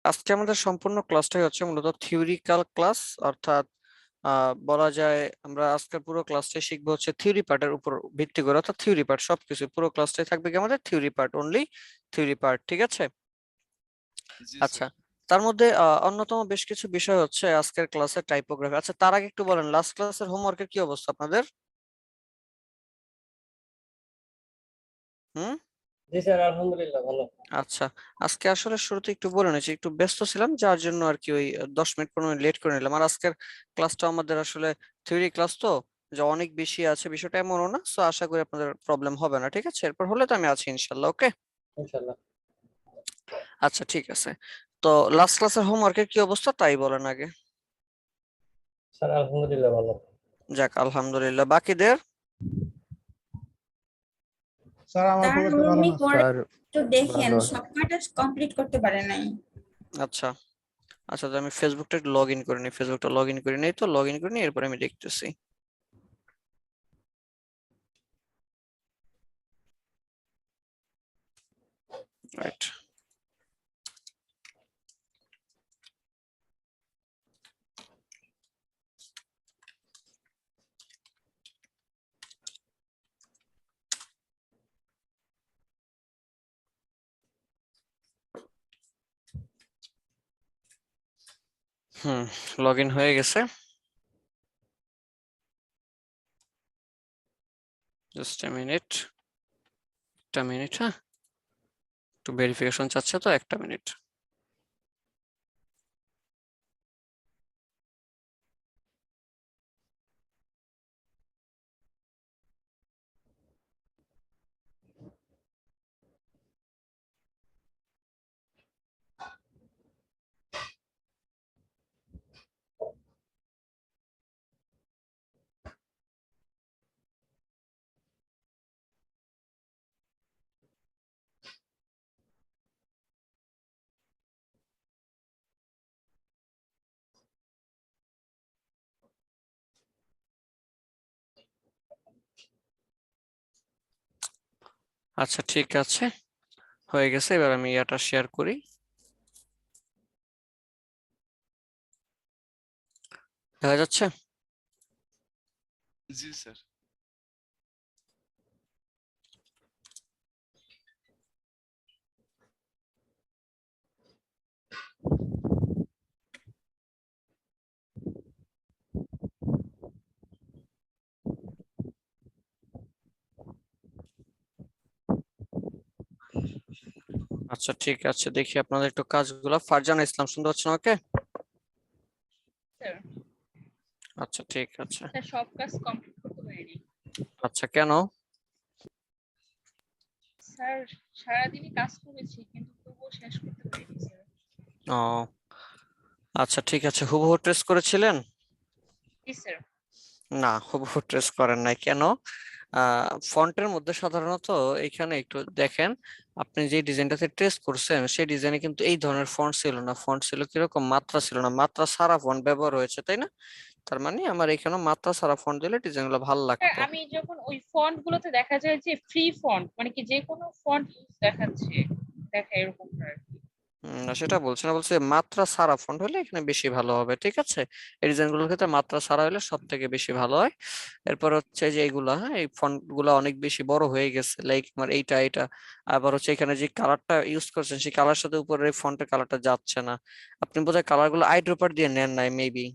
আজকে আমাদের সম্পূর্ণ ক্লাসটাই হচ্ছে মূলত থিওরিক্যাল ক্লাস, অর্থাৎ বলা যায় আমরা আজকের পুরো ক্লাসটাই শিখবো হচ্ছে থিওরি পার্টের উপর ভিত্তি করে, অর্থাৎ থিওরি পার্ট সবকিছু পুরো ক্লাসটাই থাকবে কি আমাদের theory part, only theory part, ঠিক আছে? জি আচ্ছা, স্যার। তার মধ্যে অন্যতম বেশ কিছু বিষয় হচ্ছে আজকের ক্লাসের টাইপোগ্রাফি। আচ্ছা, তার আগে একটু বলেন লাস্ট ক্লাসের হোমওয়ার্কের কি অবস্থা আপনাদের? হুম। জি স্যার, আলহামদুলিল্লাহ ভালো। আচ্ছা, আজকে আসলে শুরুতে একটু বলে নিয়েছি, একটু ব্যস্ত ছিলাম যার জন্য আর কি ওই 10 মিনিট 15 মিনিট লেট করে নিলাম। আর আজকের ক্লাসটা আমাদের আসলে থিওরি ক্লাস তো, যে অনেক বেশি আছে বিষয়টা এমনও না, সো আশা করি আপনাদের প্রবলেম হবে না, ঠিক আছে? এরপর হলে তো আমি আছি ইনশাল্লাহ, ওকে? ইনশাআল্লাহ। আচ্ছা ঠিক আছে, তো লাস্ট ক্লাসের হোমওয়ার্কের কি অবস্থা তাই বলেন আগে। স্যার আলহামদুলিল্লাহ ভালো। যাক আলহামদুলিল্লাহ, বাকিদের? স্যার আমার তার খুব একটা ভালো উনি না করে স্যার। একটু দেখেন, ভালো। সব কয়টা কমপ্লিট করতে পারে নাই। আচ্ছা আচ্ছা, তো আমি ফেসবুকটা লগ ইন করে নিই, ফেসবুকটা লগ ইন করে নিই, তো লগ ইন করে নিই, এরপর আমি দেখতেছি। রাইট। হুম, লগ ইন হয়ে গেছে। জাস্ট এ মিনিট, একটা মিনিট, হ্যাঁ, একটু ভেরিফিকেশন চাচ্ছে তো, একটা মিনিট। আচ্ছা ঠিক আছে, হয়ে গেছে। এবার আমি এটা শেয়ার করি, দেখা যাচ্ছে? জি স্যার। আচ্ছা ঠিক আছে, দেখি আপনাদের একটু কাজগুলো। ফারজানা ইসলাম শুনতে পাচ্ছেন আমাকে? স্যার আচ্ছা ঠিক আছে। স্যার সব কাজ কমপ্লিট করতে পারিনি। আচ্ছা কেন? স্যার সারাদিনই কাজ করেছি কিন্তু তবুও শেষ করতে পারিনি স্যার। ও আচ্ছা ঠিক আছে, হুবহু ট্রেস করেছিলেন? জি স্যার। না, হুবহু ট্রেস করেন নাই। কেন? ফন্টের মধ্যে সাধারণত এখানে একটু দেখেন, আপনি যে ডিজাইনটাতে ট্রেস করছেন সেই ডিজাইনে কিন্তু এই ধরনের ফন্ট ছিল না, ফন্ট ছিল কিরকম, মাত্রা ছিল না, মাত্রা সারা ফন্ট ব্যবহার হয়েছে, তাই না? তার মানে আমার এখানে মাত্রা সারা ফন্ট দিলে ডিজাইনগুলো ভালো স্যার লাগতো। আমি যখন ওই ফন্ট গুলোতে দেখা যায় যে ফ্রি ফন্ট মানে কি যে কোনো ফন্ট ইউজ দেখাচ্ছে, দেখা এরকম আর কি। না সেটা বলছি না, বলছে মাত্রা সারা ফন্ট হলে এখানে বেশি ভালো হবে, ঠিক আছে? এই ডিজাইন গুলোর ক্ষেত্রে মাত্রা সারা হলে সব থেকে বেশি ভালো হয়। এরপর হচ্ছে যে এইগুলা, হ্যাঁ, এই ফন্ট গুলা অনেক বেশি বড় হয়ে গেছে, লাইক আমার এইটা এটা। আবার হচ্ছে এখানে যে কালারটা ইউজ করছেন সেই কালার সাথে উপরের এই ফন্টের কালারটা যাচ্ছে না। আপনি বোধহয় কালার গুলো আইড্রপার দিয়ে নেন নাই মেবি।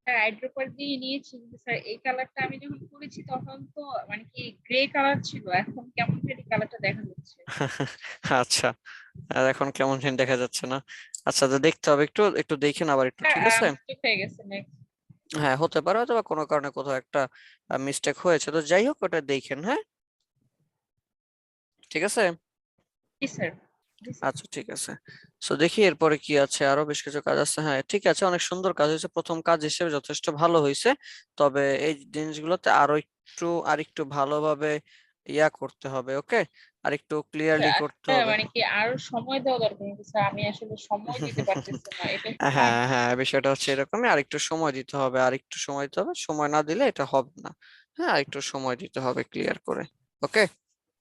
স্যার আইড্রপার দিয়ে নিয়েছি কিন্তু স্যার এই কালারটা আমি যখন করেছি তখন তো মানে কি গ্রে কালার ছিল, এখন কেমন জানি কালারটা দেখা যাচ্ছে। আচ্ছা, আর এখন কেমন জানি দেখা যাচ্ছে না। আচ্ছা, তো দেখতে হবে, একটু একটু দেখেন আবার একটু, স্যার ঠিক আছে? মিস্টেক হয়ে গেছে নেক্সট। হ্যাঁ হতে পারে, হয়তো বা কোনো কারণে কোথাও একটা মিস্টেক হয়েছে, তো যাই হোক ওটা দেখেন, হ্যাঁ, ঠিক আছে? জি স্যার। জি স্যার। আচ্ছা ঠিক আছে, সো দেখি এরপরে কি আছে, আরো বেশ কিছু কাজ আছে। হ্যাঁ ঠিক আছে, অনেক সুন্দর কাজ হয়েছে, প্রথম কাজ হিসেবে যথেষ্ট ভালো হয়েছে। তবে এই জিনিসগুলোতে আর একটু ভালোভাবে ইয়া করতে হবে, ওকে? আর একটু ক্লিয়ারলি করতে স্যার হবে। মানে কি আরো সময় দেওয়া দরকার কিন্তু স্যার আমি আসলে সময় দিতে পারতেছি না, এটা একটু হ্যাঁ হ্যাঁ, বিষয়টা হচ্ছে এরকমই, আর একটু সময় দিতে হবে, আর একটু সময় দিতে হবে, সময় না দিলে এটা হবে না। হ্যাঁ, আর একটু সময় দিতে হবে ক্লিয়ার করে, ওকে?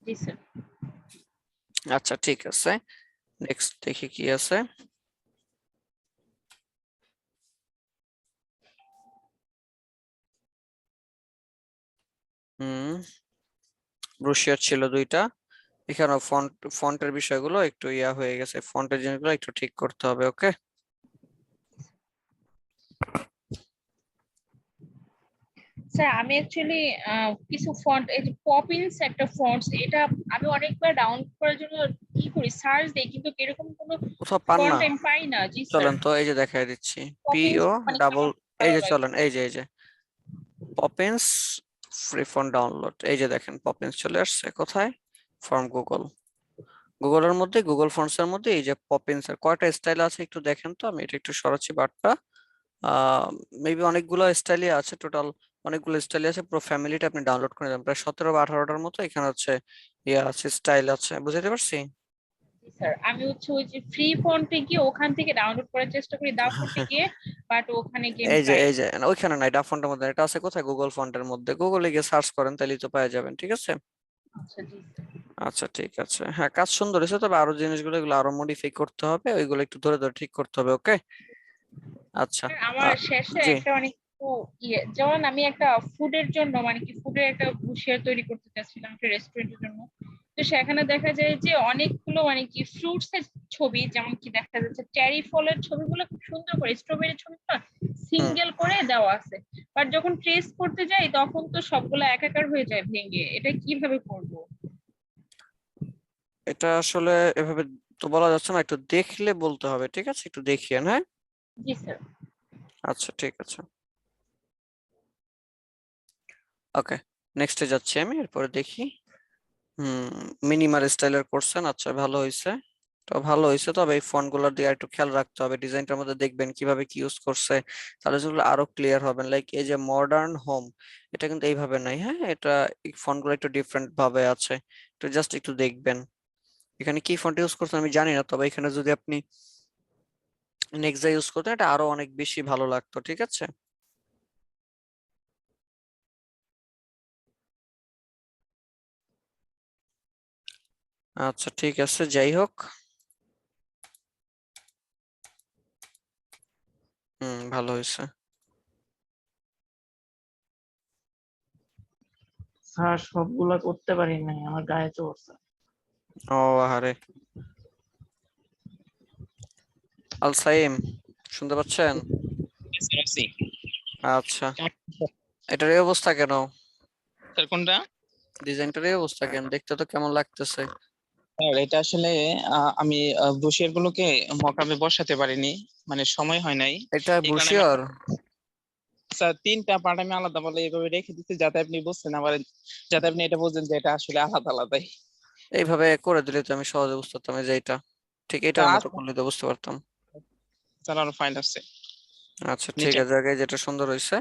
জি স্যার। আচ্ছা ঠিক আছে, নেক্সট দেখি কি আছে। ব্রুশিয়ার ছিল 2টা। এখানেও ফন্টের বিষয়গুলো একটু ইয়া হয়ে গেছে, ফন্টের জিনিসগুলো একটু ঠিক করতে হবে। ওকে, স্যার আমি অ্যাকচুয়ালি কিছু ফন্ট, এই যে পপিন্স একটা ফন্টস, এটা আমি অনেকবার ডাউনলোড করার জন্য কি করি, সার্চ দিই, কিন্তু এরকম কোনো কোথাও পান ফন্ট না? আমি পাই না। জি স্যার, চলেন তো এই যে দেখাই দিচ্ছি, পপিন্স পিও মানে ডাবল, আমার এই ভালো যে লাগে। চলেন, এই যে পপিন্স ফ্রি ফন্ট ডাউনলোড, এই যে দেখেন পপিন্স চলে আসছে কোথায়, ফ্রম গুগল। গুগলের মধ্যে, গুগল ফন্টস এর মধ্যে এই যে পপিন্স এর কয়টা স্টাইল আছে একটু দেখেন তো, আমি এটা একটু সরাচ্ছি বারটা। মেবি অনেকগুলো স্টাইলই আছে, টোটাল অনেকগুলো স্টাইলই আছে, পুরো ফ্যামিলিটা আপনি ডাউনলোড করে নেবেন, প্রায় 17 বা 18টার মতো এখানে হচ্ছে ইয়ে আছে, স্টাইল আছে, বুঝতে পারছি? জি স্যার, আমি হচ্ছে ওই যে ফ্রি ফন্টে গিয়ে ওখান থেকে ডাউনলোড করার চেষ্টা করি, দা ফন্টে গিয়ে, বাট ওখানে গিয়ে আমি এই যে পাই এই না। যে না, ওইখানে নাই, ডা ফন্টের মধ্যে এটা আছে কোথায়, গুগল ফন্টের মধ্যে, গুগলে গিয়ে সার্চ করেন তাহলেই তো পেয়ে যাবেন, ঠিক আছে? আচ্ছা জি স্যার। আচ্ছা ঠিক আছে, হ্যাঁ কাজ সুন্দর হয়েছে, তবে আরো জিনিসগুলো এগুলো আরো মডিফাই করতে হবে, ওইগুলো একটু ধরে ধরে ঠিক করতে হবে। ওকে, আচ্ছা। স্যার, আমার আহ, শেষে জি, একটা মানে একটু ইয়ে, যেমন আমি একটা ফুডের জন্য মানে কি ফুডের একটা শেয়ার তৈরি করতে চাচ্ছিলাম একটা রেস্টুরেন্টের জন্য। তো সেখানে দেখা যায় যে অনেকগুলো মানে কি ফ্রুটস এর ছবি, যেমন কি দেখা যাচ্ছে চেরি ফলের ছবিগুলো খুব সুন্দর করে, স্ট্রবেরির ছবিগুলো হুম, সিঙ্গেল করে দেওয়া আছে, বাট যখন ট্রেস করতে যাই তখন তো সবগুলো একাকার হয়ে যায় ভেঙে, এটা কিভাবে করব? এটা আসলে এভাবে তো বলা যাচ্ছে না, একটু দেখলে বলতে হবে, ঠিক আছে? একটু দেখিয়েন, হ্যাঁ। জি স্যার। আচ্ছা ঠিক আছে, ওকে, নেক্সটে যাচ্ছি আমি, এরপরে দেখি। মিনিমাল স্টাইলের করছেন, আচ্ছা ভালো হয়েছে, তো ভালো হয়েছে, তবে এই ফন্ট গুলোর দিকে একটু খেয়াল রাখতে হবে, ডিজাইনটার মধ্যে দেখবেন কিভাবে কি ইউজ করছে, তাহলে যেগুলো আরো ক্লিয়ার হবেন। লাইক এই যে মডার্ন হোম, এটা কিন্তু এইভাবে নাই, হ্যাঁ, এটা এই ফন্ট গুলো একটু ডিফারেন্ট ভাবে আছে, তো জাস্ট একটু দেখবেন এখানে কি ফন্ট ইউজ করছেন আমি জানি না, তবে এখানে যদি আপনি নেক্সট ইউজ করতেন এটা আরো অনেক বেশি ভালো লাগতো, ঠিক আছে? আচ্ছা ঠিক আছে, যাই হোক, ভালো হয়েছে। স্যার সবগুলা করতে পারি নাই, আমার গায়ে চড়ছে। ও আহারে, আল সাইম, শুনতে পাচ্ছেন? এসএমসি আচ্ছা, এটার এই অবস্থা কেন? স্যার কোনটা? ডিজাইনটার এই অবস্থা কেন? দেখতে তো কেমন লাগতেছে। স্যার এটা আসলে আমি ব্রোশিয়ার গুলোকে মকআপে বসাতে পারিনি, মানে সময় হয় নাই। এটা এই কারণে আমি ব্রুশিয়র? স্যার 3টা পার্ট আমি আলাদা বলে এইভাবে রেখে দিচ্ছি যাতে আপনি বুঝতে না পারেন, যাতে আপনি এটা বুঝেন যে এটা আসলে আলাদা আলাদাই। এইভাবে করে দিলে তো আমি সহজে বুঝতে পারতাম, এই যে এটা ঠিক এটার স্যার মতো আচ্ছা, করলে তো বুঝতে পারতাম। স্যার আরো ফাইন আছে আচ্ছা ঠিক নিচে। আছে, আগে যেটা সুন্দর হয়েছে,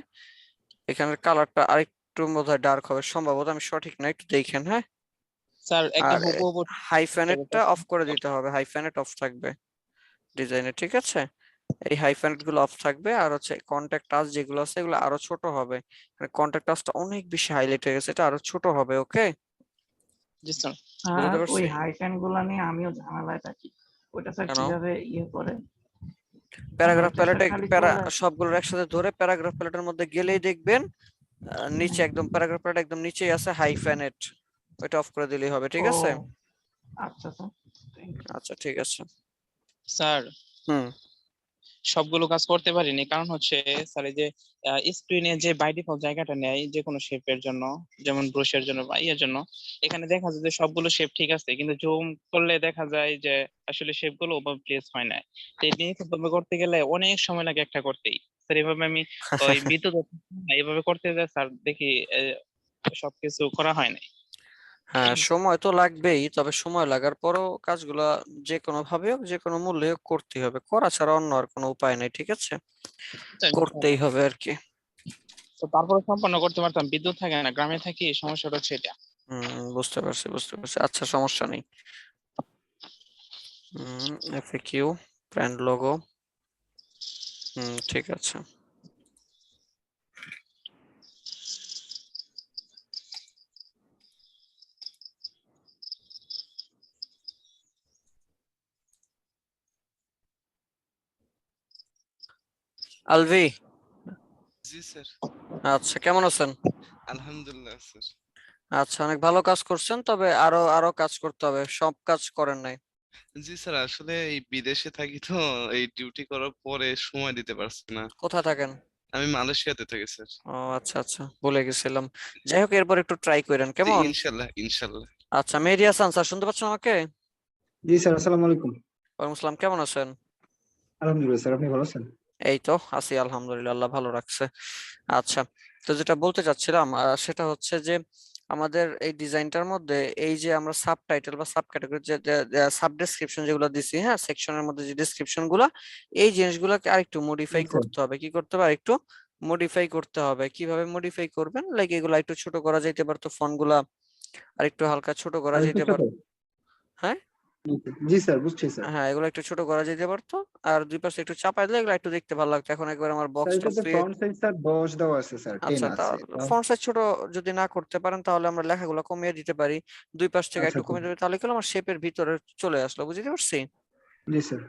এখানের কালারটা আরেকটু বোধহয় ডার্ক হবে সম্ভবত, আমি সঠিক না, একটু দেখেন, হ্যাঁ। স্যার একটা আর হুবহু হাইফেনেটটা অফ করে দিতে হবে, হাইফেনেট অফ থাকবে ডিজাইনে, ঠিক আছে? এই হাইফেনেট গুলো অফ থাকবে, আর হচ্ছে কন্টাক্ট টাচ যেগুলো আছে এগুলো আরো ছোট হবে, মানে কন্টাক্ট টাচটা অনেক বেশি হাইলাইট হয়ে গেছে, এটা আরো ছোট হবে। ওকে, জি স্যার। আর বুঝতে ওই পারছি। হাইফেন গুলা নিয়ে আমিও ঝামেলায় থাকি, ওইটা স্যার কেন? কিভাবে ইয়ে করে, মানে প্যারাগ্রাফ ওইটা স্যার প্যালেটে খালি প্যারা করলে। সবগুলোর একসাথে ধরে প্যারাগ্রাফ প্যালেটের মধ্যে গেলেই দেখবেন নিচে একদম প্যারাগ্রাফ প্যালেট একদম নিচেই আছে হাইফেনেট, ওইটা অফ করে দিলেই হবে, ঠিক ও আছে? আচ্ছা স্যার, থ্যাংক ইউ। আচ্ছা ঠিক আছে। স্যার হুম, সবগুলো কাজ করতে পারিনি কারণ হচ্ছে স্যার এই যে স্ক্রিনে যে বাই ডিফল্ট জায়গাটা নেয় যে কোনো শেপের জন্য, যেমন ব্রুশের জন্য বা ইয়ের জন্য, এখানে দেখা যায় যে সবগুলো শেপ ঠিক আছে, কিন্তু জুম করলে দেখা যায় যে আসলে শেপ গুলো ওভাবে প্লেস হয় না। তো এই নিখুঁতভাবে করতে গেলে অনেক সময় লাগে একটা করতেই। স্যার এভাবে আমি ওই বিদ্যুৎ এইভাবে করতে যাই স্যার, দেখি সবকিছু করা হয় না। হ্যাঁ সময় তো লাগবেই, তবে সময় লাগার পরও কাজগুলা যে কোনো ভাবে হোক যে কোনো মূল্যে হোক করতেই হবে, করা ছাড়া অন্য আর কোনো উপায় নেই, ঠিক আছে? করতেই হবে আর কি। তো তারপরে সম্পন্ন করতে পারতাম, বিদ্যুৎ থাকে না, গ্রামে থাকি, সমস্যাটা হচ্ছে এটা। বুঝতে পারছি বুঝতে পারছি, আচ্ছা সমস্যা নেই। এফএকিউ, ব্র্যান্ড লোগো, ঠিক আছে। আলভি, জি স্যার, আচ্ছা কেমন আছেন? আলহামদুলিল্লাহ স্যার। আচ্ছা, অনেক ভালো কাজ করছেন, তবে আরো আরো কাজ করতে হবে, সব কাজ করেন নাই। জি স্যার, আসলে এই বিদেশে থাকি তো, এই ডিউটি করার পরে সময় দিতে পারছি না। কোথায় থাকেন? আমি মালয়েশিয়াতে থাকি স্যার। ও আচ্ছা আচ্ছা, ভুলে গেছিলাম। যাই হোক, এরপর একটু ট্রাই করেন, জি কেমন? ইনশাল্লাহ ইনশাল্লাহ। আচ্ছা, মেহেদী হাসান স্যার, শুনতে পাচ্ছেন আমাকে? জি স্যার, আসসালামু আলাইকুম। ওয়ালাইকুম আসসালাম, কেমন আছেন? আলহামদুলিল্লাহ স্যার, আপনি ভালো আছেন? এই তো আছি, আলহামদুলিল্লাহ, আল্লাহ ভালো রাখছে। আচ্ছা, তো যেটা বলতে চাচ্ছিলাম সেটা হচ্ছে যে আমাদের এই ডিজাইনটার মধ্যে এই যে আমরা সাব টাইটেল বা সাব ক্যাটাগরি যে সাব ডেসক্রিপশন যেগুলো দিছি, হ্যাঁ, সেকশনের মধ্যে যে ডেসক্রিপশন গুলা, এই জিনিসগুলোকে আরেকটু মডিফাই জি স্যার। করতে হবে। কি করতে হবে? আরেকটু মডিফাই করতে হবে। কিভাবে মডিফাই করবেন? লাইক এগুলো একটু ছোট করা যাইতে পারতো, ফন্ট গুলা আরেকটু হালকা ছোট করা আরেকটু যাইতে ছোট? পারতো। হ্যাঁ জি স্যার, বুঝছি স্যার। হ্যাঁ, এগুলো একটু ছোট করা যেতে পারতো। আর দুই পাশে একটু চাপাই দিলে এগুলো একটু দেখতে ভালো লাগতো। এখন একবার আমার স্যার বক্সটা এটাতে ফ্রি। ফ্রন্ট সাইজ স্যার 10 দেওয়া আছে স্যার, 10 আচ্ছা, তা আছে। ফন্ট সাইজ ছোট যদি না করতে পারেন, তাহলে আমরা লেখাগুলো কমিয়ে দিতে পারি। দুই পাশ থেকে আচ্ছা একটু আচ্ছা। কমিয়ে দেবে, তাহলে কি হলো, আমার শেপের ভিতরে চলে আসলো, বুঝতে পারছি? জি স্যার।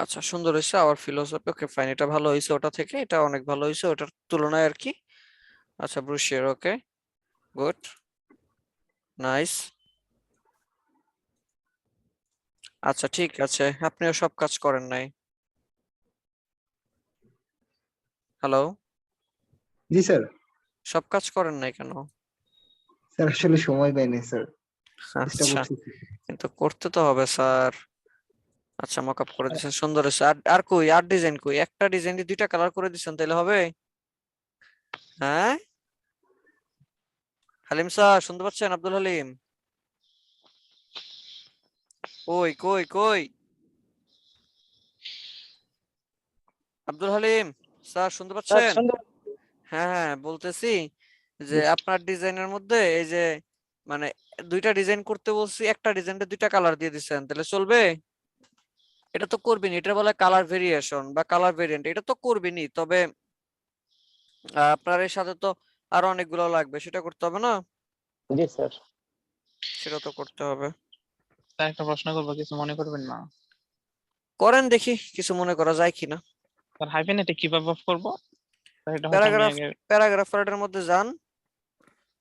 আচ্ছা, সুন্দর হয়েছে। আওয়ার ফিলোসফি, ওকে ফাইন, এটা ভালো হয়েছে, ওটা থেকে এটা অনেক ভালো হয়েছে ওটার তুলনায় আর কি। আচ্ছা, ব্রুশিয়ার, ওকে, গুড, নাইস। আচ্ছা ঠিক আছে, আপনিও সব কাজ করেন নাই। হ্যালো, জি স্যার। সব কাজ করেন নাই কেন? স্যার আসলে সময় পাইনি স্যার, চেষ্টা আচ্ছা, করছি। কিন্তু করতে তো হবে স্যার। আচ্ছা, মকআপ করে দিচ্ছেন, সুন্দর হয়েছে। আর আর কই, আর ডিজাইন কই? একটা ডিজাইন দিয়ে দুইটা কালার করে দিচ্ছেন, তাহলে হবে? হ্যাঁ, হালিম স্যার, শুনতে পাচ্ছেন? আব্দুল হালিম, কই কই কই? আব্দুল হালিম স্যার, শুনতে পাচ্ছেন? হ্যাঁ হ্যাঁ, বলতেছি যে আপনার ডিজাইনের মধ্যে এই যে মানে দুইটা ডিজাইন করতে বলছি, একটা ডিজাইনটা দুইটা কালার দিয়ে দিচ্ছেন, তাহলে চলবে? এটা তো করবেনি, এটা বলে কালার ভেরিয়েশন বা কালার ভেরিয়েন্ট, এটা তো করবেনি, তবে আপনার এর সাথে তো আরো অনেকগুলো লাগবে, সেটা করতে হবে না? জি স্যার। সেটা তো করতে হবে। স্যার একটা প্রশ্ন করবো, কিছু মনে করবেন না? করেন দেখি, কিছু মনে করা যায় কিনা। স্যার হাইফেন এটা কিভাবে অফ করবো? স্যার এটা হয়তো আমি প্যারাগ্রাফ, আগে। প্যারাগ্রাফ রাইটারের মধ্যে যান,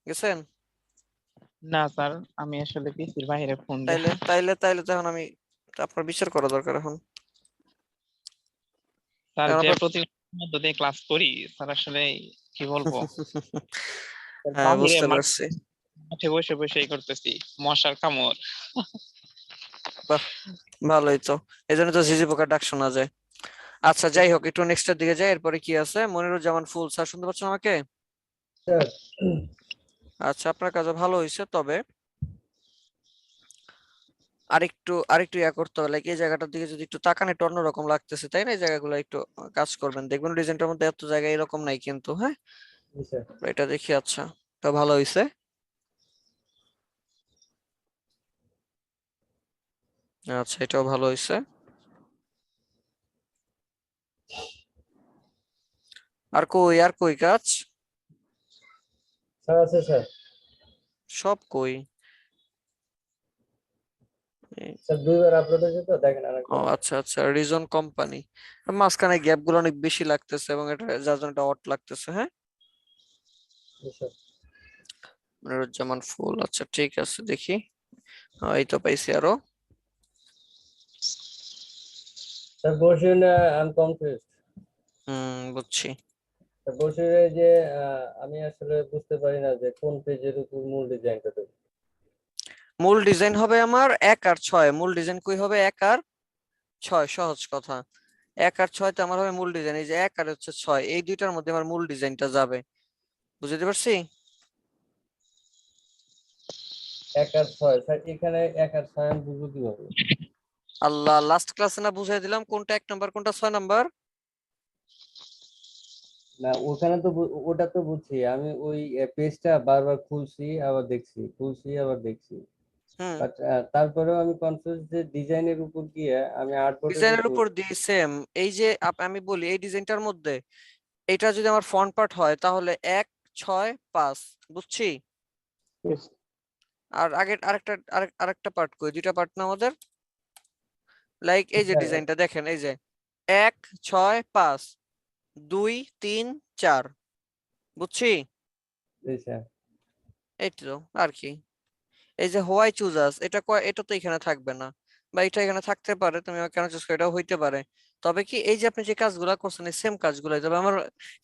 গেছেন? না স্যার, আমি আসলে পিসির বাইরে ফোন তাইলে তাইলে তাইলে তখন আমি, আপনার বিচার করা দরকার এখন। স্যার কারণ যে আপনার প্রতিদিনের মধ্যে দিয়ে ক্লাস করি স্যার, আসলে কি বলবো, হ্যাঁ, বাহিরে বুঝতে পারছি। মাঠে বসে বসে করতেছি, মশার কামড়। বাহ, ভালোই তো, এই জন্য তো ঝিঝি পোকার ডাক শোনা যায়। আচ্ছা, যাই হোক, একটু নেক্সটের দিকে যাই। এরপরে কি আছে? মনিরুজ্জামান ফুল স্যার, শুনতে পাচ্ছেন আমাকে? স্যার। আচ্ছা, আপনার কাজও ভালো হয়েছে, তবে আরেকটু আরেকটু ইয়া করতে হবে, লাইক এই জায়গাটার দিকে যদি একটু তাকান, একটু অন্যরকম লাগতেছে, তাই না? এই জায়গাগুলো একটু কাজ করবেন, দেখবেন ডিজাইনটার মধ্যে এত জায়গা এরকম নাই কিন্তু, হ্যাঁ। জি স্যার। এটা দেখি, আচ্ছা, তো ভালো হয়েছে। আচ্ছা, এটাও ভালো হয়েছে। আর কই, আর কই কাজ? স্যার আছে স্যার। সব কই? স্যার 2বার আপলোড হয়েছে তো, দেখেন ও আরেকবার। আচ্ছা আচ্ছা, রিজন কোম্পানি, মাঝখানে গ্যাপ গুলো অনেক বেশি লাগতেছে এবং এটা যার জন্য এটা অড লাগতেছে, হ্যাঁ। জি স্যার। মনিরুজ্জামান ফুল, আচ্ছা ঠিক আছে, দেখি। এই তো পাইছি আরো। স্যার বসুন, আই এম কনফিউজড। বুঝছি। স্যার বসুন, যে আমি আসলে বুঝতে পারি না যে কোন পেজের উপর মূল ডিজাইনটা দেবো। মূল ডিজাইন হবে আমার 1 আর 6, মূল ডিজাইন কই হবে? 1 আর 6, সহজ কথা। 1 আর 6 তে আমার হবে মূল ডিজাইন, এই যে 1 আর 6, এই দুইটার মধ্যে আমার মূল ডিজাইনটা যাবে, বুঝতে পারছি? 1 আর 6 স্যার, এখানে 1 আর 6 আমি বুঝবো কিভাবে? আল্লাহ, লাস্ট ক্লাসে না বুঝাই দিলাম কোনটা 1 নাম্বার কোনটা 6 নাম্বার? না ওখানে তো ওটা তো বুঝছি, আমি ওই পেজটা বারবার খুলছি আবার দেখছি, খুলছি আবার দেখছি। হুম, বাট তারপরেও আমি কনফিউজ যে ডিজাইনের উপর গিয়ে আমি আর্টবোর্ডের ডিজাইনের উপর। উপর দিয়ে সেম। এই যে আমি বলি, এই ডিজাইনটার মধ্যে এটা যদি আমার ফ্রন্ট পার্ট হয়, তাহলে 1, 6, 5, বুঝছি? আর আগের আরেকটা পার্ট কই? দুইটা পার্ট না আমাদের? লাইক এই যে স্যার ডিজাইনটা দেখেন, এই যে 1, 6, 5, 2 3 4 বুঝছি? জি স্যার। এই তো আর কি। এই যে হোয়াই চুজাস, এটা তো এখানে থাকবে না, বা এটা এখানে থাকতে পারে, তুমি আমাকে কেন চুজ করো, এটাও হইতে পারে। তবে কি এই যে আপনি যে কাজগুলা করছেন এই সেম কাজগুলাই, তবে আমার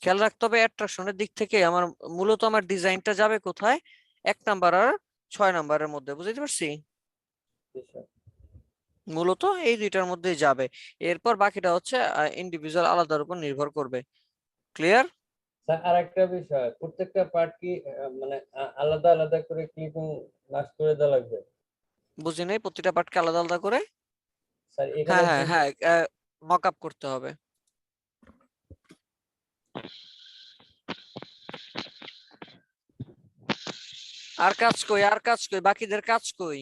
খেয়াল রাখতে হবে অ্যাট্রাকশনের দিক থেকে আমার মূলত আমার ডিজাইনটা যাবে কোথায়, 1 নাম্বার আর 6 নাম্বারের মধ্যে, বুঝতে পারছি? জি স্যার। মূলত এই দুইটার মধ্যেই যাবে, এরপর বাকিটা হচ্ছে ইন্ডিভিজুয়াল আলাদার উপর নির্ভর করবে। ক্লিয়ার? স্যার আরেকটা বিষয়, প্রত্যেকটা পার্ট কি মানে আলাদা আলাদা করে ক্লিপিং মাস্ক করে দেওয়া লাগবে? বুঝি নাই, প্রতিটা পার্টকে আলাদা আলাদা করে? স্যার এখানে হ্যাঁ হ্যাঁ যে হ্যাঁ, মক আপ করতে হবে। আর কাজ কই, আর কাজ কই, বাকিদের কাজ কই?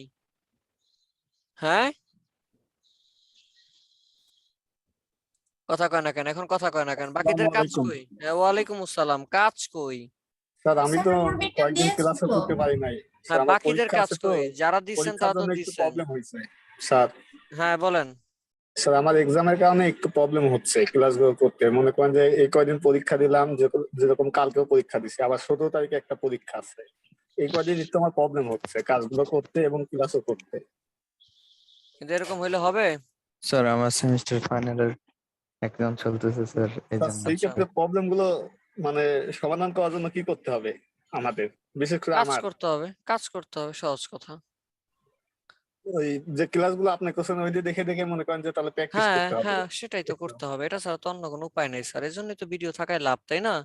হ্যাঁ, কথা কয় না কেন এখন, কথা কয় না কেন, বাকিদের কাজ আসসালামু আলাইকুম। কই? ওয়ালাইকুম আসসালাম, কাজ কই? স্যার আমি স্যার তো আমার বেটা কয়েকদিন দিয়েছে ক্লাসে তো। করতে পারি নাই। স্যার হ্যাঁ, আমার বাকিদের পরীক্ষা কাজ আছে তো, কই? যারা দিচ্ছেন পরীক্ষার তারা তো জন্য একটু দিচ্ছেন। প্রবলেম হয়েছে। স্যার হ্যাঁ বলেন। স্যার আমার এক্সামের কারণে একটু প্রবলেম হচ্ছে ক্লাসগুলো করতে। মনে করেন যে এই কয়দিন পরীক্ষা দিলাম, যেরকম কালকেও পরীক্ষা দিছি, আবার 17 তারিখে একটা পরীক্ষা আছে। এই কয়দিন একটু আমার প্রবলেম হচ্ছে কাজগুলো করতে এবং ক্লাসও করতে। কিন্তু এরকম হইলে হবে? স্যার আমার সেমিস্টার ফাইনালের এক্সাম চলতেছে স্যার, এই স্যার জন্য। সেই আচ্ছা, ক্ষেত্রে প্রবলেম গুলো মানে সমাধান করার জন্য কি করতে হবে আমাদের, বিশেষ করে কাজ আমার? করতে হবে, কাজ করতে হবে, সহজ কথা। ওই যে ক্লাসগুলো আপনি করছেন ওই যে দেখে দেখে মনে করেন যে তাহলে প্র্যাকটিস হ্যাঁ করতে হবে। হ্যাঁ, সেটাই তো করতে হবে, এটা ছাড়া তো অন্য কোনো উপায় নেই স্যার, এই জন্যই তো ভিডিও থাকায় লাভ, তাই না?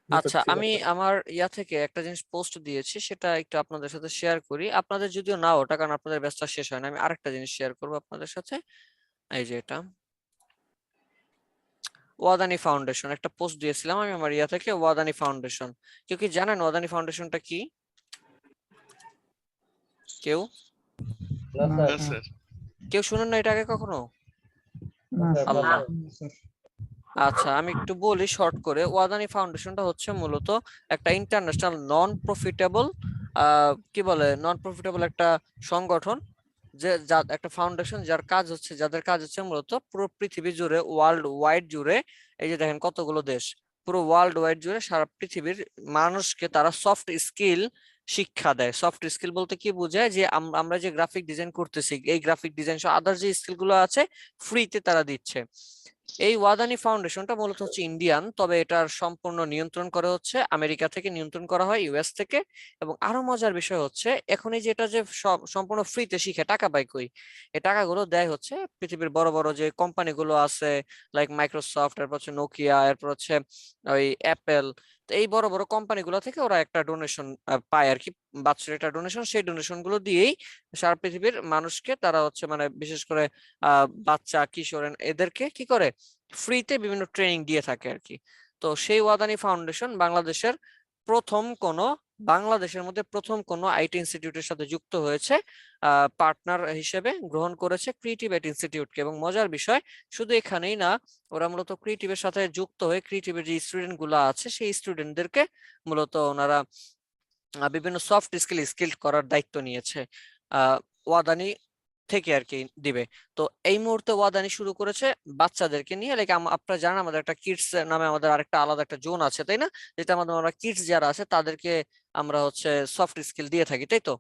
আচ্ছা আচ্ছা, ঠিক আমি আছে। আমার ইয়া থেকে একটা জিনিস পোস্ট দিয়েছি, সেটা একটু আপনাদের সাথে শেয়ার করি, আপনাদের যদিও না ওটা, কারণ আপনাদের ব্যাচটা শেষ হয় না, আমি আরেকটা জিনিস শেয়ার করবো আপনাদের সাথে। এই যে এটা ওয়াদানি ফাউন্ডেশন, একটা পোস্ট দিয়েছিলাম আমি আমার ইয়া থেকে, ওয়াদানি ফাউন্ডেশন। কেউ কি জানেন ওয়াদানি ফাউন্ডেশনটা কি? কেউ না না স্যার। না স্যার। কেউ শুনেন না এটা আগে কখনো? না স্যার, স্যার, আল্লাহ। স্যার। আচ্ছা, আমি একটু বলি শর্ট করে। ওয়াদানি ফাউন্ডেশনটা হচ্ছে মূলত একটা ইন্টারন্যাশনাল নন প্রফিটেবল, কি বলে, নন প্রফিটেবল একটা সংগঠন, একটা ফাউন্ডেশন যাদের কাজ হচ্ছে মূলত পুরো পৃথিবী জুড়ে, ওয়ার্ল্ড ওয়াইড জুড়ে, এই যে দেখেন কতগুলো দেশ, পুরো ওয়ার্ল্ড ওয়াইড জুড়ে সারা পৃথিবীর মানুষকে তারা সফট স্কিল শিক্ষা দেয়। সফট স্কিল বলতে কি বোঝায়, যে আমরা যে গ্রাফিক ডিজাইন করতেছি, এই গ্রাফিক ডিজাইন সহ আদার যে স্কিল গুলো আছে ফ্রিতে তারা দিচ্ছে। এই ওয়াদানি ফাউন্ডেশনটা মূলত হচ্ছে ইন্ডিয়ান, তবে এটার সম্পূর্ণ নিয়ন্ত্রণ করে হচ্ছে আমেরিকা থেকে, নিয়ন্ত্রণ করা হয় ইউএস থেকে। এবং আরো মজার বিষয় হচ্ছে, এখন এই যে এটা যে সম্পূর্ণ ফ্রিতে শিখে টাকা পায় কই, এই টাকাগুলো দেয় হচ্ছে পৃথিবীর বড় বড় যে কোম্পানিগুলো আছে, লাইক মাইক্রোসফট, এরপর হচ্ছে নোকিয়া, এরপর হচ্ছে ওই অ্যাপেল। তো এই বড় বড় কোম্পানিগুলো থেকে ওরা একটা ডোনেশন পায় আর কি, বাৎসরিক একটা ডোনেশন, সেই ডোনেশন গুলো দিয়েই সারা পৃথিবীর মানুষকে তারা হচ্ছে মানে বিশেষ করে বাচ্চা কিশোর এদেরকে কি করে ফ্রিতে বিভিন্ন ট্রেনিং দিয়ে থাকে আর কি। তো সেই ওয়াদানি ফাউন্ডেশন বাংলাদেশের মধ্যে প্রথম কোন আইটি ইনস্টিটিউটের সাথে যুক্ত হয়েছে, পার্টনার হিসেবে গ্রহণ করেছে ক্রিয়েটিভ এট ইনস্টিটিউটকে। এবং মজার বিষয়, শুধু এখানেই না, ওরা মূলত ক্রিয়েটিভের সাথে যুক্ত হয়ে ক্রিয়েটিভের যে স্টুডেন্ট গুলো আছে সেই স্টুডেন্টদেরকে মূলত ওনারা বিভিন্ন সফট স্কিল করার দায়িত্ব নিয়েছে, ওয়াদানি থেকে আর কি দিবে। তো এই মুহূর্তে ওয়াদানি শুরু করেছে বাচ্চাদেরকে নিয়ে, লাইক আপনারা জানেন আমাদের একটা কিডস নামে আমাদের আরেকটা আলাদা একটা জোন আছে, তাই না? যেটা আমরা কিডস যারা আছে তাদেরকে আমরা হচ্ছে সফট স্কিল দিয়ে থাকি, তাই তো?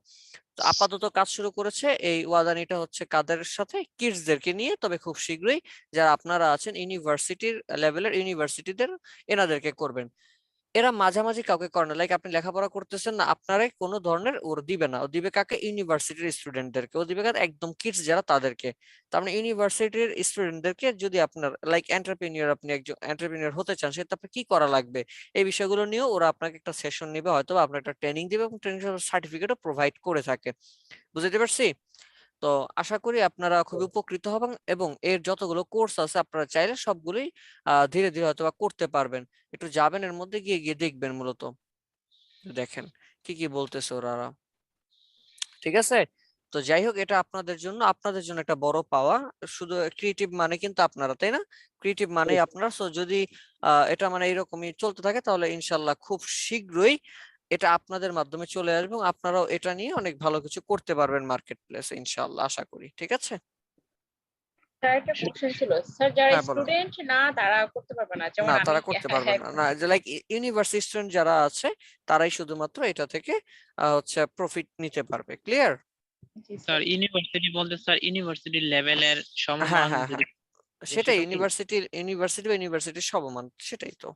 তো আপাতত কাজ শুরু করেছে এই ওয়াদানিটা হচ্ছে কাদের সাথে, কিডসদেরকে নিয়ে। তবে খুব শীঘ্রই যারা আপনারা আছেন ইউনিভার্সিটির লেভেলের ইউনিভার্সিটিদের, এনাদেরকে করবেন। এরা মাঝামাঝি কাউকে করে না, লাইক আপনি লেখাপড়া করতেছেন না, আপনারে কোনো ধরনের ওর দিবে না, ও দিবে কাকে, ইউনিভার্সিটির স্টুডেন্টদেরকে, ও দিবে কাকে, একদম কিডস যারা তাদেরকে। তার মানে ইউনিভার্সিটির স্টুডেন্টদেরকে যদি আপনার লাইক এন্টারপ্রেনিউর, আপনি একজন এন্টারপ্রেনিউর হতে চান, সেটা আপনার কি করা লাগবে এই বিষয়গুলো নিয়েও ওরা আপনাকে একটা সেশন নিবে, হয়তো বা আপনার একটা ট্রেনিং দিবে, এবং ট্রেনিং সার্টিফিকেটও প্রোভাইড করে থাকে। বুঝতে পারছি? তো আশা করি আপনারা খুবই উপকৃত হবেন, এবং এর যতগুলো কোর্স আছে আপনারা চাইলে সবগুলোই ধীরে ধীরে হয়তো বা করতে পারবেন। একটু যাবেন এর মধ্যে, গিয়ে গিয়ে দেখবেন মূলত, দেখেন কি কি বলতেছে ওরা। ঠিক আছে? তো যাই হোক, এটা আপনাদের জন্য একটা বড় পাওয়া। শুধু ক্রিয়েটিভ মানে কিন্তু আপনারা, তাই না? ক্রিয়েটিভ মানে আপনারা। সো যদি এটা মানে এরকমই চলতে থাকে, তাহলে ইনশাল্লাহ খুব শীঘ্রই এটা আপনাদের মাধ্যমে চলে আসবে, এবং আপনারাও এটা নিয়ে অনেক ভালো কিছু করতে পারবেন মার্কেট প্লেসে, ইনশাল্লাহ আশা করি। ঠিক আছে? স্যার একটা কোশ্চেন ছিল স্যার, যারা হ্যাঁ বলো। স্টুডেন্ট না তারা করতে পারবে না, যেমন না আমি। তারা করতে পারবে হ্যাঁ, না, না যে লাইক ইউনিভার্সিটি স্টুডেন্ট যারা আছে তারাই শুধুমাত্র এটা থেকে হচ্ছে প্রফিট নিতে পারবে। ক্লিয়ার? জি স্যার স্যার। ইউনিভার্সিটি বলতে স্যার ইউনিভার্সিটি লেভেলের হ্যাঁ সমমান হ্যাঁ যদি হ্যাঁ সেটাই, সেটা কি? ইউনিভার্সিটি বা ইউনিভার্সিটির সমমান, সেটাই তো।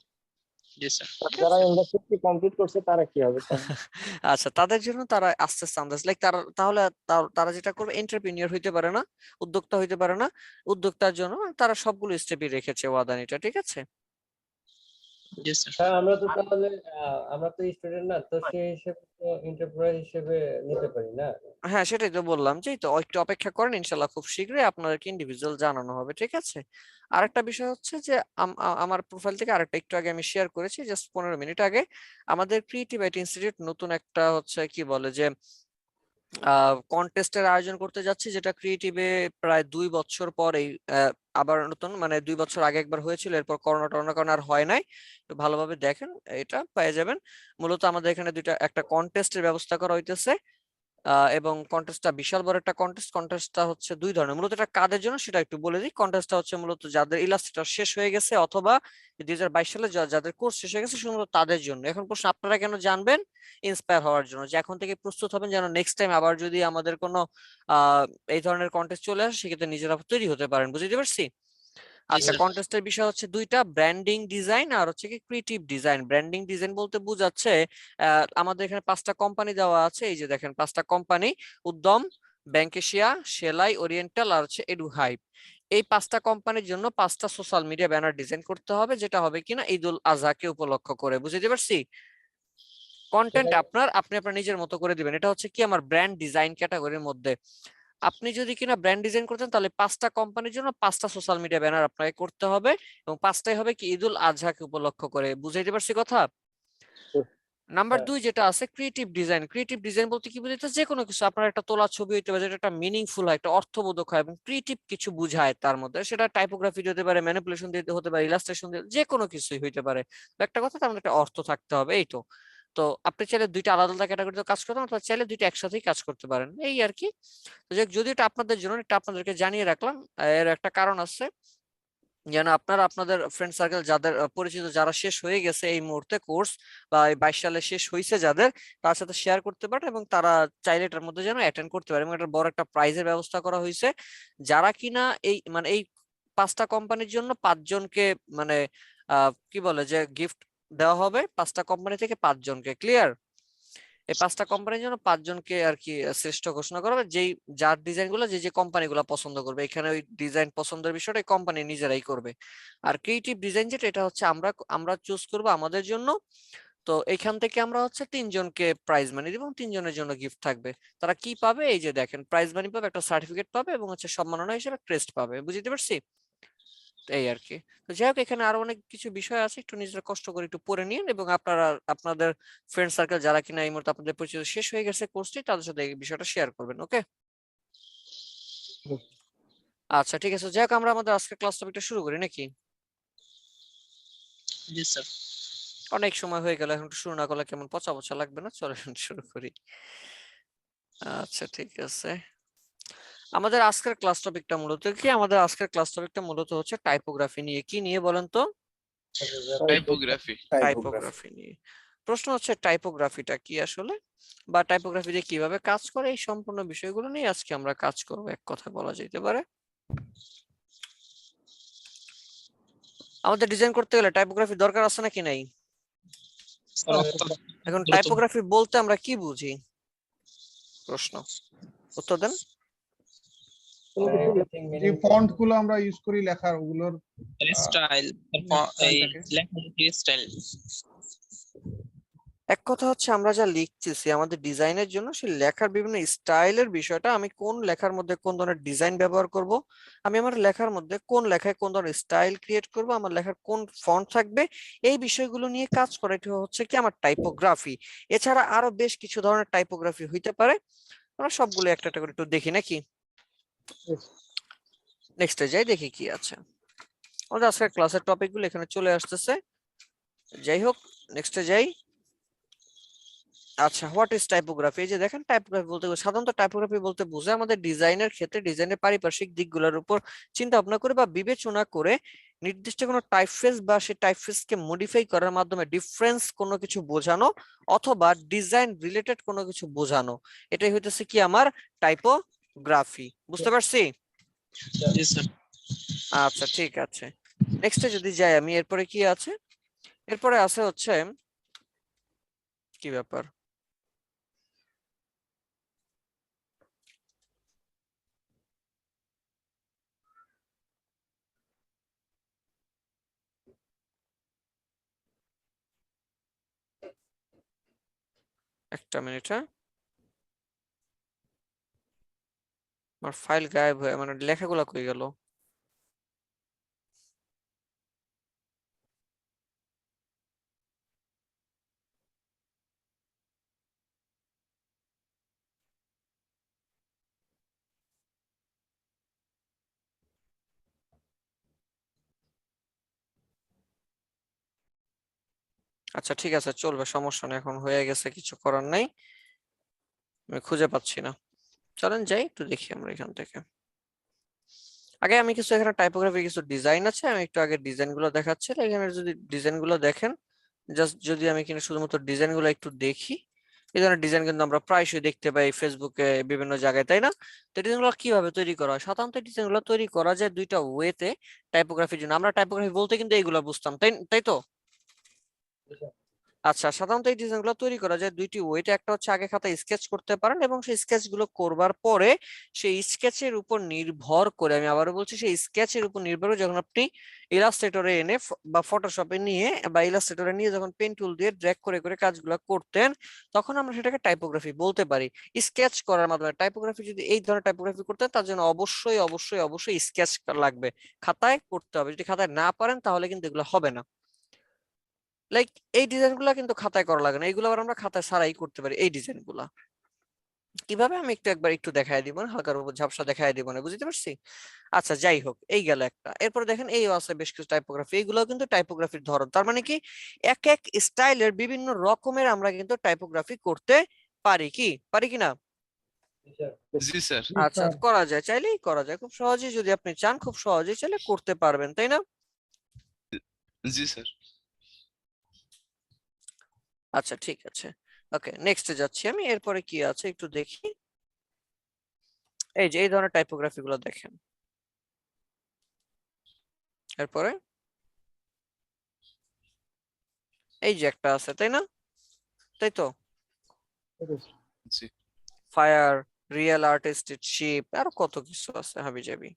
জি স্যার। ঠিক যারা আছে। ইউনিভার্সিটি কমপ্লিট করছে তারা কি হবে স্যার? আচ্ছা, তাদের জন্য তারা আস্তে আস্তে আন্দাজ লাইক তাহলে তারা যেটা করবে, এন্টারপ্রেনিউর হইতে পারে না, উদ্যোক্তা হইতে পারে না, উদ্যোক্তার জন্য তারা সবগুলো স্টেপই রেখেছে ওয়াদানিটা। ঠিক আছে। জি স্যার। স্যার আমরা তো তাহলে আমরা তো স্টুডেন্ট না, তো সেই হিসেবে তো এন্টারপ্রাইজ হিসেবে নিতে পারি না? হ্যাঁ সেটাই তো বললাম, যে এই তো একটু অপেক্ষা করেন, ইনশাল্লাহ খুব শীঘ্রই আপনাদেরকে ইন্ডিভিজুয়াল জানানো হবে। ঠিক আছে। আরেকটা বিষয় হচ্ছে যে আমার প্রোফাইল থেকে আরেকটা একটু আগে আমি শেয়ার করেছি, জাস্ট 15 মিনিট আগে, আমাদের ক্রিয়েটিভ আইটি ইনস্টিটিউট নতুন একটা হচ্ছে কি বলে যে কন্টেস্টের আয়োজন করতে যাচ্ছি, যেটা ক্রিয়েটিভে প্রায় 2 বছর পরেই আবার নতুন, মানে 2 বছর আগে একবার হয়েছিল, এরপর করোনা টরোনার কারণে আর হয় নাই। তো ভালোভাবে দেখেন, এটা পেয়ে যাবেন। মূলত আমাদের এখানে একটা কন্টেস্টের ব্যবস্থা করা হইতেছে, এবং কন্টেস্টটা বিশাল বড় একটা কন্টেস্টটা হচ্ছে 2 ধরনের। মূলত এটা কাদের জন্য সেটা একটু বলে দিই। কন্টেস্টটা হচ্ছে মূলত যাদের ইলাস্ট্রেটর শেষ হয়ে গেছে, অথবা 2022 সালে যাদের কোর্স শেষ হয়ে গেছে, শুধুমাত্র তাদের জন্য। এখন প্রশ্ন, আপনারা কেন জানবেন? ইন্সপায়ার হওয়ার জন্য, যে এখন থেকে প্রস্তুত হবেন যেন নেক্সট টাইম আবার যদি আমাদের কোনো এই ধরনের কন্টেস্ট চলে আসে, সেক্ষেত্রে নিজেরা তৈরি হতে পারেন। বুঝতে পারছি? আচ্ছা, স্যার। কন্টেস্টের বিষয় হচ্ছে দুইটা, ব্র্যান্ডিং ডিজাইন আর হচ্ছে কি ক্রিয়েটিভ ডিজাইন। ব্র্যান্ডিং ডিজাইন বলতে বোঝাচ্ছে আমাদের এখানে 5টা কোম্পানি দেওয়া আছে, এই যে দেখেন 5টা কোম্পানি, উদ্যম, ব্যাংকেশিয়া, সেলাই, ওরিয়েন্টাল আর হচ্ছে এডুহাইপ। এই 5টা কোম্পানির জন্য 5টা সোশ্যাল মিডিয়া ব্যানার ডিজাইন করতে হবে, যেটা হবে কিনা ঈদুল আজহাকে উপলক্ষ করে। বুঝতে পারছি? কন্টেন্ট আপনি আপনার নিজের মতো করে দিবেন। এটা হচ্ছে কি আমার ব্র্যান্ড ডিজাইন ক্যাটাগরির মধ্যে। আপনি যদি কিনা ব্র্যান্ড ডিজাইন করতেন, তাহলে 5টা কোম্পানির জন্য 5টা সোশ্যাল মিডিয়া ব্যানার আপনাকে করতে হবে, এবং 5টাই হবে কি ঈদুল আজহাকে উপলক্ষ করে। বুঝাইতে পারছি কথা? নাম্বার 2 যেটা আছে ক্রিয়েটিভ ডিজাইন। ক্রিয়েটিভ ডিজাইন বলতে কি বোঝাইতে, যে কোনো কিছু আপনার একটা তোলা ছবি হইতে পারে, যেটা একটা মিনিংফুল হয়, একটা অর্থবোধক হয় এবং ক্রিয়েটিভ কিছু বুঝায় তার মধ্যে। সেটা টাইপোগ্রাফি হতে পারে, ম্যানিপুলেশন দিতে হতে পারে, ইলাস্ট্রেশন দিতে, যে কোনো কিছুই হইতে পারে। তো একটা কথা, তার মধ্যে একটা অর্থ থাকতে হবে, এই তো। তো আপনি চাইলে 2টা আলাদা আলাদা ক্যাটাগরিতে কাজ করতে পারেন, অথবা চাইলে 2টা একসাথেই কাজ করতে পারেন, এই আর কি। তো যদি এটা আপনাদের জন্য, এটা আপনাদেরকে জানিয়ে রাখলাম। এর একটা কারণ আছে, যেন আপনারা আপনাদের ফ্রেন্ড সার্কেল যাদের পরিচিত, যারা শেষ হয়ে গেছে এই মুহূর্তে কোর্স, বা এই 22 সালে শেষ হয়েছে যাদের, তার সাথে শেয়ার করতে পারে, এবং তারা চাইলে এটার মধ্যে যেন অ্যাটেন্ড করতে পারে। এবং একটা বড় একটা প্রাইজের ব্যবস্থা করা হয়েছে, যারা কিনা এই 5টা কোম্পানির জন্য 5 জনকে, মানে কি বলে যে গিফট দেওয়া হবে 5টা কোম্পানি থেকে 5 জনকে। ক্লিয়ার? এই 5টা কোম্পানির জন্য 5 জনকে আর কি শ্রেষ্ঠ ঘোষণা করা হবে, যার ডিজাইন গুলো যে কোম্পানিগুলো পছন্দ করবে। এখানে ওই ডিজাইন পছন্দের বিষয়টা কোম্পানি নিজেরাই করবে। আর ক্রিয়েটিভ ডিজাইন যেটা, এটা হচ্ছে আমরা চুজ করব আমাদের জন্য। তো এখান থেকে আমরা হচ্ছে 3 জনকে প্রাইজ মানি দিব, এবং 3 জনের জন্য গিফট থাকবে। তারা কি পাবে? এই যে দেখেন, প্রাইজ মানি পাবে, একটা সার্টিফিকেট পাবে, এবং হচ্ছে সম্মাননা হিসেবে ক্রেস্ট পাবে। বুঝতে পারছি? এই আর কি। তো যাই হোক, এখানে আরো অনেক কিছু বিষয় আছে, একটু নিজেরা কষ্ট করে একটু পড়ে নিন, এবং আপনারা আপনাদের ফ্রেন্ড সার্কেল যারা কিনা এই মুহূর্তে আপনাদের পরিচিত শেষ হয়ে গেছে কোর্সটি, তাদের সাথে এই বিষয়টা শেয়ার করবেন। ওকে? আচ্ছা ঠিক আছে, যাই হোক, আমরা আমাদের আজকের ক্লাস টপিকটা শুরু করি নাকি? জি স্যার। অনেক সময় হয়ে গেল, এখন একটু শুরু না করলে কেমন পচা পচা লাগবে না? চলো শুরু করি। আচ্ছা ঠিক আছে, আমাদের আজকের ক্লাস টপিকটা মূলত কি? আমাদের আজকের ক্লাস টপিকটা মূলত হচ্ছে টাইপোগ্রাফি নিয়ে। কি নিয়ে বলেন তো? টাইপোগ্রাফি। টাইপোগ্রাফি নিয়ে। প্রশ্ন হচ্ছে টাইপোগ্রাফিটা কি আসলে, বা টাইপোগ্রাফি দিয়ে কিভাবে কাজ করে, এই সম্পূর্ণ বিষয়গুলো নিয়ে আজকে আমরা কাজ করব, এক কথা বলা যেতে পারে। আমাদের ডিজাইন করতে গেলে টাইপোগ্রাফি দরকার আছে নাকি নাই? এখন টাইপোগ্রাফি বলতে আমরা কি বুঝি? প্রশ্ন, উত্তর দেন। যে ফন্ট গুলো আমরা ইউজ করি লেখার, ওগুলোর স্টাইল, এই লেখার স্টাইল। এক কথা হচ্ছে আমরা যা লিখতেছি আমাদের ডিজাইনের জন্য, সেই লেখার বিভিন্ন স্টাইলের বিষয়টা, আমি কোন লেখার মধ্যে কোন ধরনের ডিজাইন ব্যবহার করব, আমি আমার লেখার মধ্যে কোন লেখায় কোন ধরনের স্টাইল ক্রিয়েট করব, আমার লেখার কোন ফন্ট থাকবে, এই বিষয়গুলো নিয়ে কাজ করা, এটা হচ্ছে কি আমার টাইপোগ্রাফি। এছাড়া আরো বেশ কিছু ধরনের টাইপোগ্রাফি হইতে পারে, আমরা সবগুলো একটা একটা করে একটু দেখি নাকি? নেক্সটে যাই, দেখি কি আছে। আমাদের আজকের ক্লাসের টপিকগুলো এখানে চলে আসতেছে। যাই হোক, নেক্সটে যাই। আচ্ছা, হোয়াট ইজ টাইপোগ্রাফি? এই যে দেখেন, টাইপোগ্রাফি বলতে সাধারণত টাইপোগ্রাফি বলতে বোঝায় আমাদের ডিজাইনের ক্ষেত্রে ডিজাইনের পারিপার্শ্বিক দিকগুলোর উপর চিন্তা ভাবনা করে বা বিবেচনা করে নির্দিষ্ট কোনো টাইপফেস বা সেই টাইপফেসকে মডিফাই করার মাধ্যমে ডিফারেন্স কোনো কিছু বোঝানো অথবা ডিজাইন রিলেটেড কোনো কিছু বোঝানো, এটাই হইতেছে কি আমার টাইপোগ্রাফি। বুঝতে পারছি? জি স্যার। আচ্ছা ঠিক আছে, নেক্সটে যদি যাই আমি, এরপরে কি আছে? এরপরে আছে হচ্ছে কি ব্যাপার, একটা মিনিট, হ্যাঁ আমার ফাইল গায়েব হয়ে মানে লেখাগুলা কই গেল? আচ্ছা ঠিক আছে, চলবে, সমস্যা নেই, এখন হয়ে গেছে, কিছু করার নাই, আমি খুঁজে পাচ্ছি না। চলেন যাই একটু দেখি আমরা এখান থেকে। আগে আমি কিছু এখানে টাইপোগ্রাফি কিছু ডিজাইন আছে, আমি একটু আগে ডিজাইন গুলো দেখাচ্ছি। এখানে যদি ডিজাইন গুলো দেখেন, জাস্ট যদি আমি এখানে শুধুমাত্র ডিজাইন গুলো একটু দেখি, এই ধরনের ডিজাইন কিন্তু আমরা প্রায়শই দেখতে পাই ফেসবুকে বিভিন্ন জায়গায়, তাই না? তো ডিজাইন গুলো কিভাবে তৈরি করা হয়? সাধারণত ডিজাইন গুলো তৈরি করা যায় দুইটা ওয়েতে টাইপোগ্রাফির জন্য। আমরা টাইপোগ্রাফি বলতে কিন্তু এইগুলো বুঝতাম, তাই তাই তো? আচ্ছা, সাধারণত এই ডিজাইন গুলো তৈরি করা যায় দুইটি ওয়েতে। একটা হচ্ছে আগে খাতায় স্কেচ করতে পারেন এবং সেই স্কেচ গুলো করবার পরে সেই স্কেচের উপর নির্ভর করে, আমি আবারও বলছি, সেই স্কেচের উপর নির্ভর করে যখন আপনি ইলাস্ট্রেটরে এনে বা ফটোশপে নিয়ে বা ইলাস্ট্রেটরে নিয়ে যখন পেন টুল দিয়ে ড্র্যাগ করে করে কাজগুলো করতেন, তখন আমরা সেটাকে টাইপোগ্রাফি বলতে পারি। স্কেচ করার মাধ্যমে টাইপোগ্রাফি, যদি এই ধরনের টাইপোগ্রাফি করতেন তার জন্য অবশ্যই অবশ্যই অবশ্যই স্কেচ লাগবে, খাতায় করতে হবে। যদি খাতায় না পারেন তাহলে কিন্তু এগুলো হবে না। লাইক এই ডিজাইন গুলা কিন্তু খাতায় করা লাগে না, এগুলো আবার আমরা খাতায় ছাড়াই করতে পারি। এই ডিজাইন গুলা কিভাবে আমি একবার একটু দেখাই দিব, হালকার উপর ঝাপসা দেখাই দিব না, বুঝতে পারছি? আচ্ছা যাই হোক, এই গেল একটা। এরপর দেখেন এই আছে বেশ কিছু টাইপোগ্রাফি, এইগুলো কিন্তু টাইপোগ্রাফির ধরন। তার মানে কি, এক এক স্টাইলের বিভিন্ন রকমের আমরা কিন্তু টাইপোগ্রাফি করতে পারি, কি পারি কিনা? জি স্যার। আচ্ছা, করা যায়, চাইলেই করা যায়, খুব সহজেই যদি আপনি চান খুব সহজেই চাইলে করতে পারবেন, তাই না? জি স্যার। আচ্ছা ঠিক আছে, ওকে, নেক্সটে যাচ্ছি আমি। এরপরে কি আছে একটু দেখি। এই যে এই ধরনের টাইপোগ্রাফি গুলো দেখেন, এরপরে এই যে একটা আছে, তাই না? তাই তো, জি। ফায়ার, রিয়েল আর্টিস্টেড শিপ, আরো কত কিছু আছে হাবি জাবি।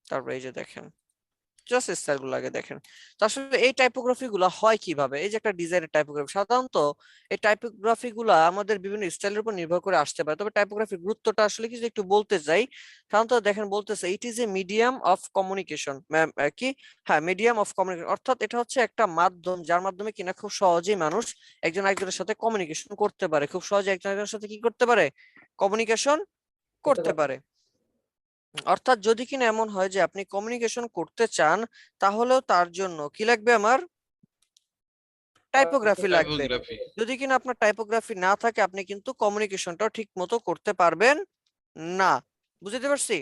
তারপরে এই যে দেখেন, জাস্ট স্টাইল গুলো আগে দেখেন। তো আসলে এই টাইপোগ্রাফি গুলা হয় কিভাবে? এই যে একটা ডিজাইনের টাইপোগ্রাফি, সাধারণত এই টাইপোগ্রাফি গুলা আমাদের বিভিন্ন স্টাইলের উপর নির্ভর করে আসতে পারে। তবে টাইপোগ্রাফির গুরুত্বটা আসলে কিছু একটু বলতে চাই। সাধারণত দেখেন বলতেছে it is a medium of communication, কি, হ্যাঁ, মিডিয়াম অফ কমিউনিকেশন, অর্থাৎ এটা হচ্ছে একটা মাধ্যম যার মাধ্যমে কিনা খুব সহজেই মানুষ একজন আরেকজনের সাথে কমিউনিকেশন করতে পারে, খুব সহজে একজন আরেকজনের সাথে কি করতে পারে, কমিউনিকেশন করতে পারে। অর্থাৎ যদি কিনা এমন হয় যে আপনি কমিউনিকেশন করতে চান, তাহলেও তার জন্য কি লাগবে, আমার টাইপোগ্রাফি লাগবে। টাইপোগ্রাফি। যদি কিনা আপনার টাইপোগ্রাফি না থাকে, আপনি কিন্তু কমিউনিকেশনটাও ঠিক মতো করতে পারবেন না, বুঝতে পারছি?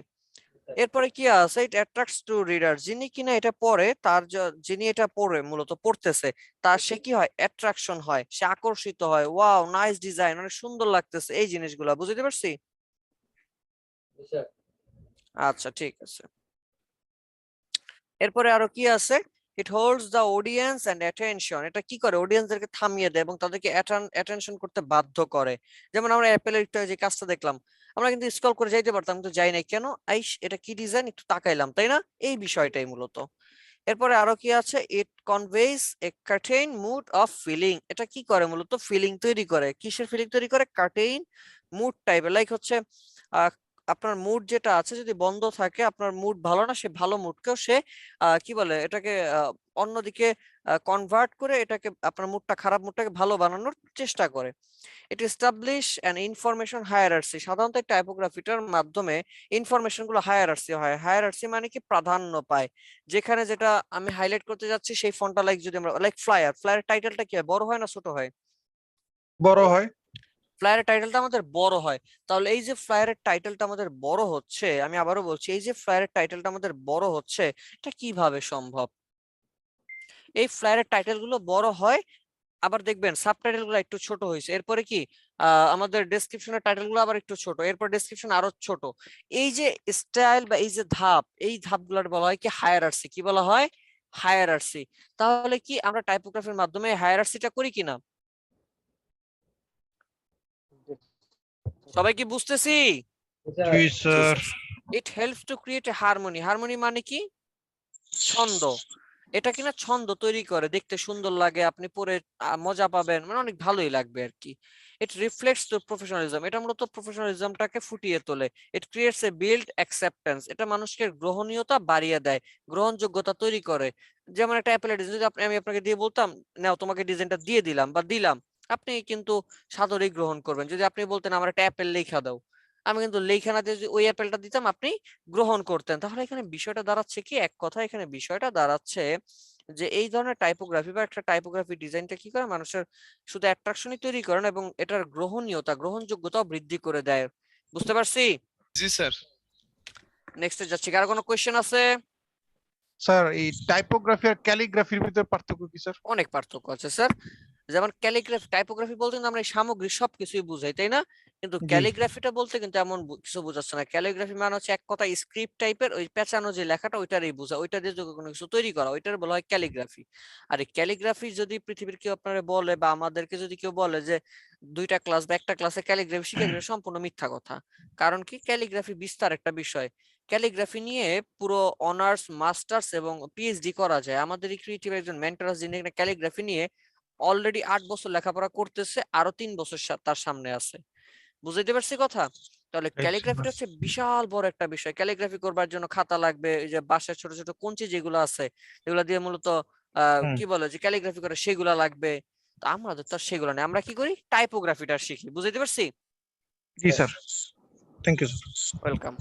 এরপরে কি আছে, ইট অ্যাট্রাক্টস টু রিডার, যিনি কিনা এটা পড়ে তার যিনি এটা পড়ে মূলত পড়তেছে, তার সে কি হয়, অ্যাট্রাকশন হয়, সে আকর্ষিত হয়, ওয়াও নাইস ডিজাইন, অনেক সুন্দর লাগতেছে, এই জিনিসগুলা বুঝতে পারছি? আচ্ছা ঠিক আছে, এরপরে আরো কি আছে, it holds the audience and attention, এটা কি করে, অডিয়েন্সদেরকে থামিয়ে দেয় এবং তাদেরকে অ্যাটেনশন করতে বাধ্য করে। যেমন আমরা অ্যাপেলের একটা যে কাজটা দেখলাম, আমরা কিন্তু স্ক্রল করে যাইতে পারতাম, কিন্তু যাই নাই কেন, আইস এটা কি ডিজাইন, একটু তাকাইলাম, তাই না? এই বিষয়টাই মূলত। এরপরে আরো কি আছে, ইট কনভেইস এ কার্টেইন মুড অফ ফিলিং, এটা কি করে, মূলত ফিলিং তৈরি করে। কিসের ফিলিং তৈরি করে? কার্টেইন মুড টাইপের, লাইক হচ্ছে আহ, আপনার মুড যেটা আছে যদি বন্ধ থাকে, আপনার মুড ভালো না, সে ভালো মুডকেও সে কি বলে এটাকে অন্যদিকে কনভার্ট করে এটাকে, আপনার মুডটা খারাপ মুডটাকে ভালো বানানোর চেষ্টা করে। ইট এস্টাবলিশ অ্যান ইনফরমেশন হায়ারার্সি, সাধারণত টাইপোগ্রাফিটার মাধ্যমে ইনফরমেশন গুলো হায়ারার্সি হয়। হায়ারার্সি মানে কি, প্রাধান্য পায়। যেখানে যেটা আমি হাইলাইট করতে যাচ্ছি সেই ফন্টটা, লাইক যদি আমরা লাইক ফ্লায়ার টাইটেলটা কি হয়, বড় হয় না ছোট হয়? বড় হয়। ফ্লায়ারের টাইটেলটা আমাদের বড় হয়। তাহলে এই যে ফ্লায়ারের টাইটেলটা আমাদের বড় হচ্ছে, আমি আবারও বলছি, এই যে ফ্লায়ারের টাইটেলটা আমাদের বড় হচ্ছে, এটা কিভাবে সম্ভব? এই ফ্লায়ারের টাইটেল গুলো বড় হয়, আবার দেখবেন সাবটাইটেল গুলো একটু ছোট হয়েছে, এরপরে কি আমাদের ডেসক্রিপশনের টাইটেল গুলো আবার একটু ছোট, এরপর ডেসক্রিপশন আরো ছোট। এই যে স্টাইল বা এই যে ধাপ, এই ধাপগুলোর বলা হয় কি হায়ারার্সি। কি বলা হয়? হায়ারার্সি। তাহলে কি আমরা টাইপোগ্রাফির মাধ্যমে হায়ারার্সিটা করি কিনা? সবাই কি বুঝতেছি? জি sir. It helps to create a harmony. Harmony মানে কি? ছন্দ। এটা কিনা ছন্দ তৈরি করে, দেখতে সুন্দর লাগে, আপনি পরে মজা পাবেন, মানে অনেক ভালোই লাগবে আর কি। ইট রিফ্লেক্টস দ্য প্রফেশনালিজম। এটা মূলত প্রফেশনালিজমটাকে ফুটিয়ে তোলে। It creates A build acceptance. এটা মানুষকে গ্রহণীয়তা বাড়িয়ে দেয়, গ্রহণযোগ্যতা তৈরি করে। যেমন একটা অ্যাপেলের ডিজাইন যদি আমি আপনাকে দিয়ে বলতাম, নাও তোমাকে ডিজাইনটা দিয়ে দিলাম বা দিলাম, আপনি কিন্তু সাদরেই গ্রহণ করবেন। যদি আপনি বলতেন আমার একটা অ্যাপেল লেখা দাও, আমি কিন্তু লেখা না দিয়ে যদি ওই অ্যাপেলটা দিতাম, আপনি গ্রহণ করতেন। তাহলে এখানে বিষয়টা দাঁড়াচ্ছে কি, এক কথা এখানে বিষয়টা দাঁড়াচ্ছে যে এই ধরনের টাইপোগ্রাফি বা একটা টাইপোগ্রাফি ডিজাইনটা কি করে, মানুষের শুধু অ্যাট্রাকশনই তৈরি করে না, এবং এটার গ্রহণীয়তা, গ্রহণযোগ্যতাও বৃদ্ধি করে দেয়। বুঝতে পারছি? জি স্যার। নেক্সটে যাচ্ছি। কারো কোনো কোয়েশ্চেন আছে? স্যার এই টাইপোগ্রাফি আর ক্যালিগ্রাফির ভিতরে পার্থক্য কি স্যার? অনেক পার্থক্য আছে স্যার। যেমন ক্যালিগ্রাফি, টাইপোগ্রাফি বলতে কিন্তু আমরা এই সামগ্রী সবকিছুই বুঝাই, তাই না? কিন্তু জি। ক্যালিগ্রাফিটা বলতে কিন্তু এমন কিছু বোঝাচ্ছে না। ক্যালিগ্রাফি মানে হচ্ছে এক কথা স্ক্রিপ্ট টাইপের, ওই পেঁচানো যে লেখাটা ওইটারই বোঝা, ওইটা দিয়ে যদি কোনো কিছু তৈরি করা, ওইটার বলা হয় ক্যালিগ্রাফি। আর এই ক্যালিগ্রাফি যদি পৃথিবীর কেউ আপনারা বলে বা আমাদেরকে যদি কেউ বলে যে 2টা ক্লাস বা একটা ক্লাসে ক্যালিগ্রাফি শিখে গেলে, সম্পূর্ণ মিথ্যা কথা। কারণ কি, ক্যালিগ্রাফি বিস্তার একটা বিষয়। ক্যালিগ্রাফি নিয়ে পুরো অনার্স, মাস্টার্স এবং পিএইচডি করা যায়। আমাদের এই ক্রিয়েটিভ একজন মেন্টর আছে, যিনি ক্যালিগ্রাফি নিয়ে অলরেডি 8 বছর লেখাপড়া করতেছে, আরো 3 বছর তার সামনে আছে। বুঝাইতে পারছি কথা? তাহলে ক্যালিগ্রাফিটা হচ্ছে বিশাল বড় একটা বিষয়। ক্যালিগ্রাফি করবার জন্য খাতা লাগবে, এই যে বাসায় ছোট ছোট কঞ্চি যেগুলো আছে, এগুলা দিয়ে মূলত কি বলে যে ক্যালিগ্রাফি করে, সেগুলা লাগবে। তো আমাদের তো আর সেগুলো নেই, আমরা কি করি, টাইপোগ্রাফিটা শিখি। বুঝাইতে পারছি? জি sir, thank you sir. Welcome.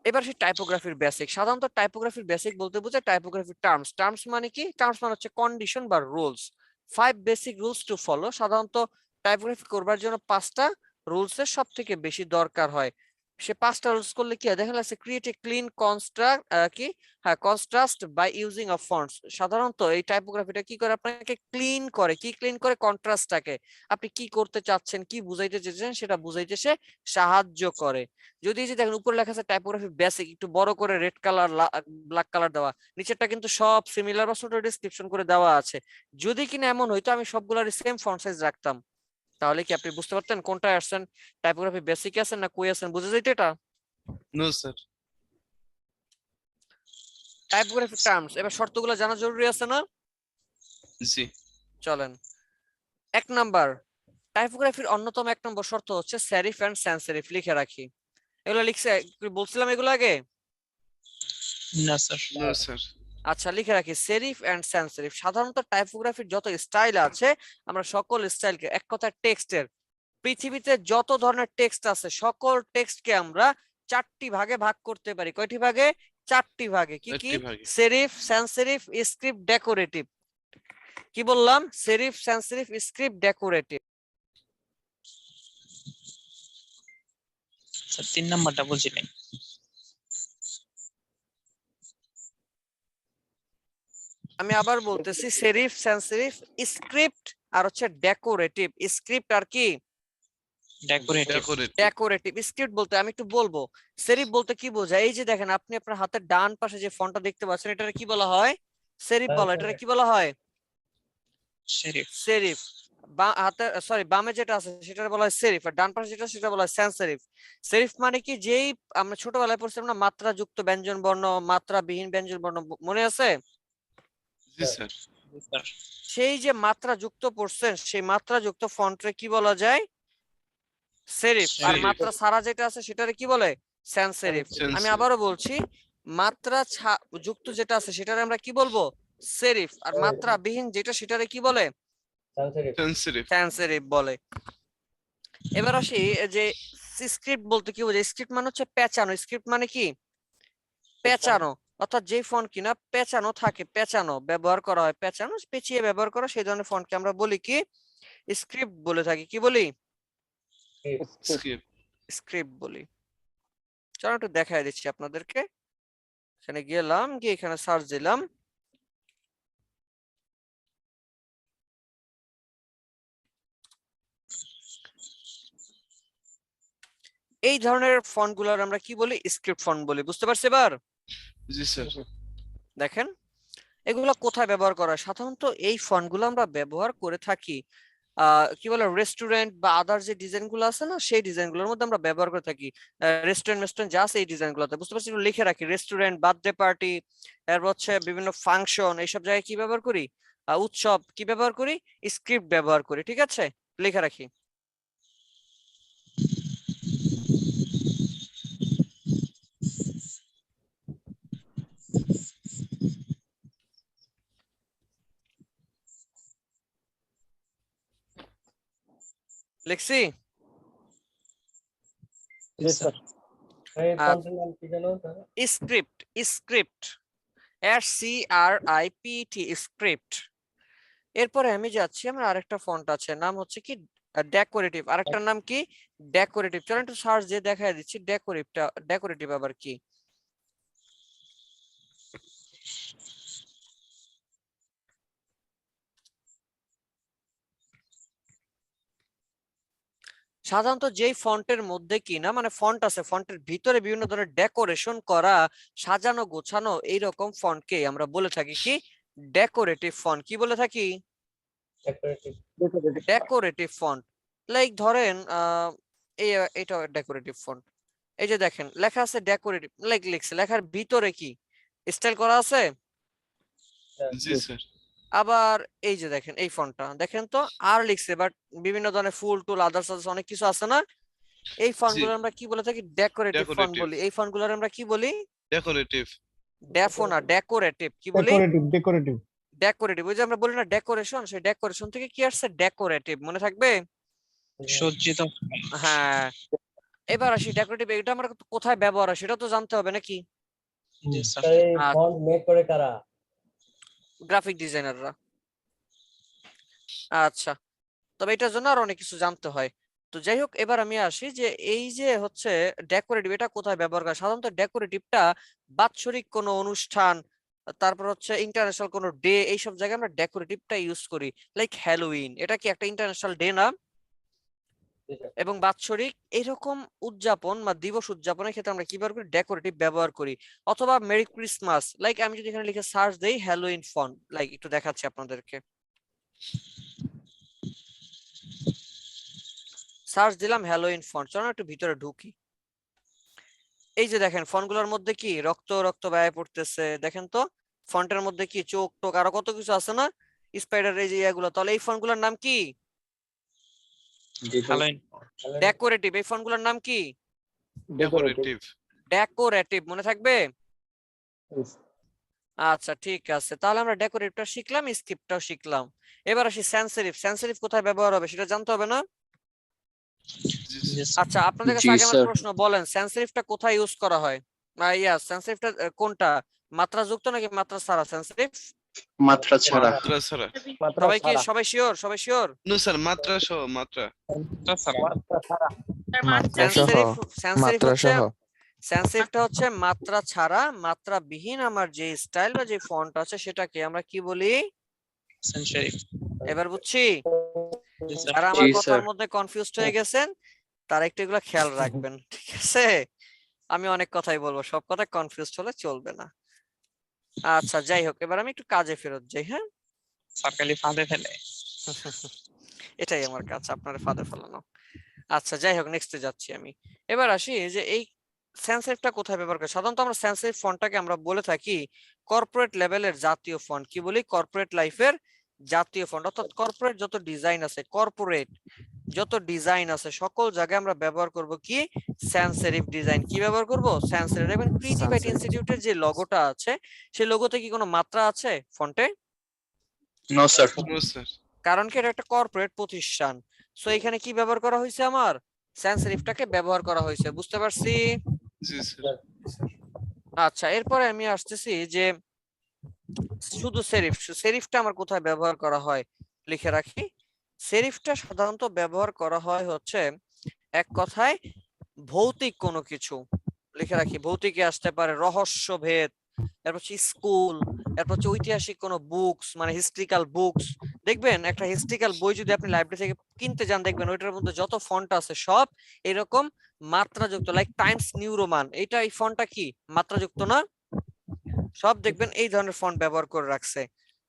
এবার সেই টাইপোগ্রাফির বেসিক। সাধারণত টাইপোগ্রাফির বেসিক বলতে বোঝায় টাইপোগ্রাফির টার্মস। টার্মস মানে কি? টার্মস মানে হচ্ছে কন্ডিশন বা rules. 5 basic rules to follow. সাধারণত টাইপোগ্রাফি করবার জন্য 5টা রুলস এর সব থেকে বেশি দরকার হয়। সে 5টা রুলস করলে কি হয়, দেখা যাচ্ছে ক্রিয়েট এ ক্লিন কনস্ট্রাক্ট কি হ্যাঁ contrast by using of fonts. সাধারণত এই টাইপোগ্রাফিটা কি করে, আপনাকে ক্লিন করে। কি ক্লিন করে? কন্ট্রাস্টটাকে। আপনি কি করতে চাচ্ছেন, কি বুঝাইতে চাচ্ছেন, সেটা বুঝাইতে সে সাহায্য করে। যদি এই যে দেখেন উপরে লেখা আছে টাইপোগ্রাফি বেসিক, একটু বড় করে রেড কালার, ব্ল্যাক কালার দেওয়া, নিচেরটা কিন্তু সব সিমিলার বা ছোট ডেসক্রিপশন করে দেওয়া আছে। যদি কিনা এমন হইতো আমি সবগুলার সেম ফন্ট সাইজ রাখতাম, তাহলে কি আপনি বুঝতে পারতেন কোনটায় আসছেন, টাইপোগ্রাফি বেসিক আছেন না কই আছেন? বুঝে যাইতো এটা? No sir. Typography terms. এবার শর্তগুলো জানা জরুরি আছে না? জি। চলেন। 1 নাম্বার, টাইপোগ্রাফির অন্যতম 1 নম্বর শর্ত হচ্ছে সেরিফ এন্ড সানস সেরিফ। লিখে রাখি। এগুলো লিখছে, বলছিলাম এগুলো আগে? না স্যার। No sir. আচ্ছা, লিখে রাখি সেরিফ এন্ড সানস সেরিফ। সাধারণত টাইপোগ্রাফির যত স্টাইল আছে, আমরা সকল স্টাইলকে, এক কথায় টেক্সটের, পৃথিবীতে যত ধরনের টেক্সট আছে সকল টেক্সটকে আমরা 4টি ভাগে ভাগ করতে পারি। কয়টি ভাগে? 4টি ভাগে। কি কি? 4টি ভাগে। Serif, sans serif, script, decorative. কি বললাম? Serif, sans serif, script, decorative. Sir 3 নাম্বারটা বুঝি নাই। আমি আবার বলতেছি, সেরিফ, সানস সেরিফ, স্ক্রিপ্ট আর হচ্ছে ডেকোরেটিভ। স্ক্রিপ্ট আর কি? ডেকোরেটিভ। ডেকোরেটিভ। স্ক্রিপ্ট বলতে আমি একটু বলবো, সেরিফ বলতে কি বোঝায়, এই যে দেখেন আপনি আপনার হাতের ডান পাশে যে ফন্টটা দেখতে পাচ্ছেন, এটাকে কি বলা হয়? সেরিফ বলা হয়। এটাকে কি বলা হয়? সেরিফ। সেরিফ। হাতে সরি বামে যেটা আছে সেটা বলা হয় সেরিফ, আর ডান পাশে যেটা সেটা বলা হয় সানস সেরিফ। সেরিফ মানে কি, যেই আমরা ছোটবেলায় পড়ছিলাম না, মাত্রা যুক্ত ব্যঞ্জন বর্ণ, মাত্রা বিহীন ব্যঞ্জন বর্ণ, মনে আছে? জি স্যার। সেই যে মাত্রা যুক্ত পড়ছেন, সেই মাত্রা যুক্ত ফন্টে কি বলা যায়? সেরিফ। আর সেরিফ। মাত্রা ছাড়া যেটা আছে সেটারে কি বলে? Sans serif. সানস আমি সেরিফ। আবারও বলছি, মাত্রা যুক্ত যেটা আছে সেটারে আমরা কি বলবো? সেরিফ। আর মাত্রা বিহীন যেটা সেটারে কি বলে? Sans serif. সানস সেরিফ বলে। এবার আসি যে স্ক্রিপ্ট বলতে কি বোঝায়। স্ক্রিপ্ট মানে হচ্ছে পেঁচানো। স্ক্রিপ্ট মানে কি? পেঁচানো। অর্থাৎ যে ফন্ট কিনা পেঁচানো থাকে, পেঁচানো ব্যবহার করা হয়, পেঁচানো পেঁচিয়ে ব্যবহার করা, সেই ধরনের ফন্টকে আমরা বলি কি? স্ক্রিপ্ট বলে থাকি। কি বলি? স্ক্রিপ্ট। স্ক্রিপ্ট বলি। চলো একটু দেখাই দিচ্ছি আপনাদেরকে। এখানে গেলাম, গিয়ে এখানে সার্চ দিলাম। এই ধরনের ফন্ট গুলোর আমরা কি বলি? স্ক্রিপ্ট ফন্ট বলি। বুঝতে পারছি এবার? জি স্যার। দেখেন এগুলো কোথায় ব্যবহার করা হয়? সাধারণত এই ফন্ট গুলো আমরা ব্যবহার করে থাকি কি বলে রেস্টুরেন্ট বা আদার যে ডিজাইন গুলো আছে না, সেই ডিজাইন গুলোর মধ্যে আমরা ব্যবহার করে থাকি। রেস্টুরেন্ট যা আছে এই ডিজাইন গুলোতে। বুঝতে পারছি? একটু লিখে রাখি, রেস্টুরেন্ট, বার্থডে পার্টি, এরপর হচ্ছে বিভিন্ন ফাংশন, এইসব জায়গায় কি ব্যবহার করি? উৎসব কি ব্যবহার করি? স্ক্রিপ্ট ব্যবহার করি। ঠিক আছে, লিখে রাখি। লিখছি? এই ফন্টের নাম কি জানো sir? Script, script, SCRIPT, script. এরপরে আমি যাচ্ছি, আমার আরেকটা ফন্ট আছে, নাম হচ্ছে কি ডেকোরেটিভ। আরেকটার নাম কি? ডেকোরেটিভ। চলো একটু সার্চ দিয়ে দেখাই দিচ্ছি ডেকোরেটিভটা। ডেকোরেটিভ আবার কি? সাধারণত যেই ফন্টের মধ্যে কি না মানে ফন্ট আছে, ফন্টের ভিতরে বিভিন্ন ধরনের ডেকোরেশন করা, সাজানো গোছানো, এইরকম ফন্টকে আমরা বলে থাকি কি? Decorative font. কি বলে থাকি? Decorative font. লাইক ধরেন এটা ডেকোরেটিভ ফন্ট। এই যে দেখেন লেখা আছে ডেকোরেটিভ, লাইক লিখছে, লেখার ভিতরে কি স্টাইল করা আছে? জি স্যার। আবার এই যে দেখেন এই ফন্টটা দেখেন তো, আর লিখছে, বাট বিভিন্ন ধরনের ফুল টুল আদার্স অনেক কিছু আছে না, এই ফন্ট গুলো আমরা কি বলে থাকি? Decorative font decorative. বলি। এই ফন্ট গুলো আমরা কি বলি? ডেকোরেটিভ। ডেফো না, ডেকোরেটিভ। কি বলি? ডেকোরেটিভ। ডেকোরেটিভ। ওই যে আমরা বলি না ডেকোরেশন, সেই ডেকোরেশন থেকে কি আসছে? ডেকোরেটিভ। মনে থাকবে? সজ্জিত। হ্যাঁ। এবার আসি ডেকোরেটিভ, এটা আমরা কোথায় ব্যবহার হয় সেটা তো জানতে হবে নাকি? জি স্যার। এই ফন্ট মেক করে কারা? গ্রাফিক ডিজাইনাররা। আচ্ছা, তবে এটার জন্য আর অনেক কিছু জানতে হয়। তো যাই হোক, এবার আমি আসি যে এই যে হচ্ছে ডেকোরেটিভ, এটা কোথায় ব্যবহার করা? সাধারণত ডেকোরেটিভটা বাৎসরিক কোনো অনুষ্ঠান, তারপর হচ্ছে ইন্টারন্যাশনাল কোনো ডে, এইসব জায়গায় আমরা ডেকোরেটিভটা ইউজ করি। লাইক হ্যালোউইন, এটা কি একটা ইন্টারন্যাশনাল ডে না? এবং বাৎসরিক এরকম উদযাপন বা দিবস উদযাপনের ক্ষেত্রে আমরা কি ব্যবহার করি? ডেকোরেটিভ ব্যবহার করি। অথবা মেরি ক্রিসমাস, লাইক আমি যদি এখানে লিখে সার্চ দেই হ্যালোউইন ফন্ট, লাইক একটু দেখাচ্ছি আপনাদেরকে। সার্চ দিলাম হ্যালোউইন ফন্ট। চলো একটু ভিতরে ঢুকি। এই যে দেখেন ফন্টগুলোর মধ্যে কি রক্ত রক্ত ব্যয় পড়তেছে, দেখেন তো ফন্টের মধ্যে কি চোখ টোক আরো কত কিছু আছে না, স্পাইডার, এই যে এগুলো। তাহলে এই ফন্টগুলোর নাম কি? ডেকোরেটিভ। এই ফন্টগুলোর নাম কি? ডেকোরেটিভ। ডেকোরেটিভ। মনে থাকবে? আচ্ছা ঠিক আছে, তাহলে আমরা ডেকোরেটিভটা শিখলাম, স্ক্রিপ্টটাও শিখলাম। এবার আসি sans serif। sans serif কোথায় ব্যবহার হবে সেটা জানতে হবে না? আচ্ছা, আপনাদের কাছে আগে আমার প্রশ্ন, বলেন sans serifটা কোথায় ইউজ করা হয়? sans serifটা কোনটা, মাত্রা যুক্ত নাকি মাত্রা ছাড়া sans serif? মাত্রা ছাড়া। মাত্রা ছাড়া। সবাই কি সবাই শিওর? সবাই শিওর? নো স্যার, মাত্রা সহ। মাত্রা। মাত্রা sans সহ। serif, sans serif মাত্রা হচ্ছে, সহ। sans serifটা হচ্ছে মাত্রা ছাড়া, মাত্রা বিহীন আমার যে স্টাইল বা যে ফন্ট আছে সেটাকে আমরা কি বলি? sans serif। এবার বুঝছি? জি স্যার। যারা আমার কথার মধ্যে কনফিউজড হয়ে গেছেন তারা একটু এগুলো খেয়াল রাখবেন, ঠিক আছে? আমি অনেক কথাই বলবো, সব কথা কনফিউজড হলে চলবে না। আচ্ছা যাই হোক, এবার আমি একটু কাজে ফেরত যাই। হ্যাঁ, সরকারি ফাঁদে ফেলে। এটাই আমার কাজ, আপনার ফাঁদে ফেলানো। আচ্ছা যাই হোক, নেক্সটে যাচ্ছি আমি। এবার আসি যে এই sans serifটা কোথায় ব্যবহার করে। সাধারণত আমরা sans serif ফন্টটাকে আমরা বলে থাকি কর্পোরেট লেভেলের জাতীয় ফন্ট। কি বলি? কর্পোরেট লাইফের জাতীয় ফন্ট। অর্থাৎ কর্পোরেট যত ডিজাইন আছে, কর্পোরেট যত ডিজাইন আছে সকল জায়গায় আমরা ব্যবহার করব কি? sans serif design. কি ব্যবহার করব? sans serif। এবং ক্রিয়েটিভাইট ইনস্টিটিউটের যে লোগোটা আছে সেই লোগোতে কি কোনো মাত্রা আছে ফন্টে? No sir. No sir. কারণ কি এটা একটা কর্পোরেট প্রতিষ্ঠান। সো এখানে কি ব্যবহার করা হয়েছে? আমার sans serifটাকে ব্যবহার করা হয়েছে। বুঝতে পারছি? জি স্যার। আচ্ছা, এরপরে আমি আসতেছি যে শুধু সেরিফ। সেরিফটা আমার কোথায় ব্যবহার করা হয় লিখে রাখি। সেরিফটা সাধারণত ব্যবহার করা হয় হচ্ছে এক কথায় ভৌতিক কোনো কিছু, লিখে রাখি ভৌতিকে আসতে পারে, রহস্যভেদ, এরপর হচ্ছে স্কুল, এরপর হচ্ছে ঐতিহাসিক কোনো বুকস মানে হিস্ট্রিক্যাল বুকস। দেখবেন একটা হিস্ট্রিক্যাল বই যদি আপনি লাইব্রেরি থেকে কিনতে যান, দেখবেন ওইটার মধ্যে যত ফন্ট আছে সব এরকম মাত্রাযুক্ত, লাইক টাইমস নিউ রোমান, এইটা এই ফন্টটা কি মাত্রাযুক্ত না? সব দেখবেন এই ধরনের ফন্ট ব্যবহার করে রাখছে।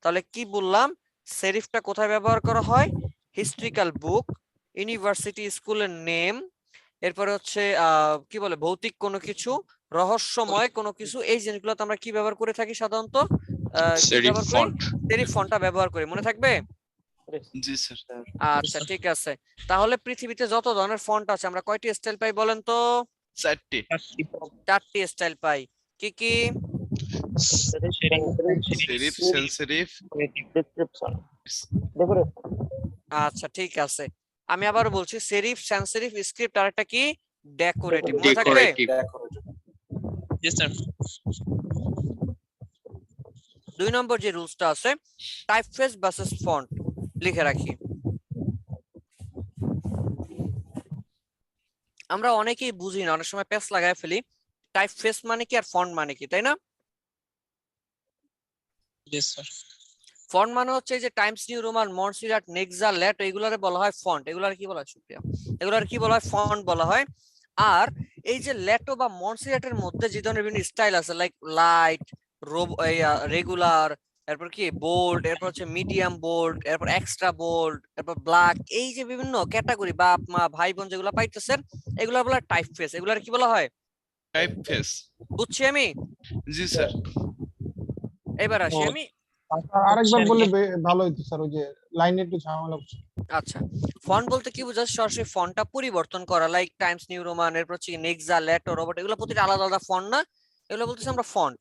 তাহলে কি বললাম, সেরিফটা কোথায় ব্যবহার করা হয়? হিস্ট্রিক্যাল বুক, ইউনিভার্সিটি স্কুলের নেম, এরপরে হচ্ছে কি বলে ভৌতিক কোনো কিছু, রহস্যময় কোনো কিছু, এই জিনিসগুলোতে আমরা কি ব্যবহার করে থাকি সাধারণত? কি সেরিফ ব্যবহার করি? ফন্ট। সেরিফ ফন্টটা ব্যবহার করি, মনে থাকবে? জি স্যার। আচ্ছা ঠিক আছে। তাহলে পৃথিবীতে যত ধরনের ফন্ট আছে আমরা কয়টি স্টাইল পাই বলেন তো? 4টি। 4টি স্টাইল পাই। কি কি? Serif, sense serif, description, decoration. আচ্ছা ঠিক আছে, আমি আবার বলছি সেরিফ, সানস সেরিফ, স্ক্রিপ্ট, আর একটা কি ডেকোরেটিভ, মনে থাকবে? ডেকোরেটিভ। জি স্যার। 2 নম্বর যে রুলসটা আছে টাইপফেস ভার্সেস ফন্ট, লিখে রাখি। আমরা অনেকেই বুঝি না, অনেক সময় পেস লাগায় ফেলি টাইপফেস মানে কি আর ফন্ট মানে কি, তাই না? জি স্যার। ফন্ট মানে হচ্ছে এই যে Times New Roman, Montserrat, Nexa, Lato, এগুলারে বলা হয় ফন্ট। এগুলার কি বলা হয় সুপ্রিয়া? এগুলার কি বলা হয়? ফন্ট বলা হয়। আর এই যে ল্যাটো বা মন্টসিরাটের মধ্যে যে ধরনের বিভিন্ন স্টাইল আছে, লাইক লাইট, রেগুলার, এরপর কি বোল্ড, এরপর হচ্ছে মিডিয়াম বোল্ড, এরপর এক্সট্রা বোল্ড, এরপর ব্ল্যাক, এই যে বিভিন্ন ক্যাটাগরি বাপ মা ভাই বোন যেগুলো পাইতেছেন এগুলা বলা টাইপফেস। এগুলার কি বলা হয়? টাইপফেস। বুঝছি আমি। জি স্যার। এবার আসি ও, আমি। আরেকবার স্যার, বললে ভালো হইতো স্যার, ওই যে লাইনে একটু ঝামেলা হচ্ছে। আচ্ছা, ফন্ট বলতে কি বোঝায়? সরাসরি ফন্টটা পরিবর্তন করা, লাইক টাইমস নিউ রোমান, এরপর হচ্ছে নেক্সা, লেটো, রোবট, এগুলো প্রতিটা আলাদা আলাদা ফন্ট না? এগুলো বলতেছি আমরা ফন্ট।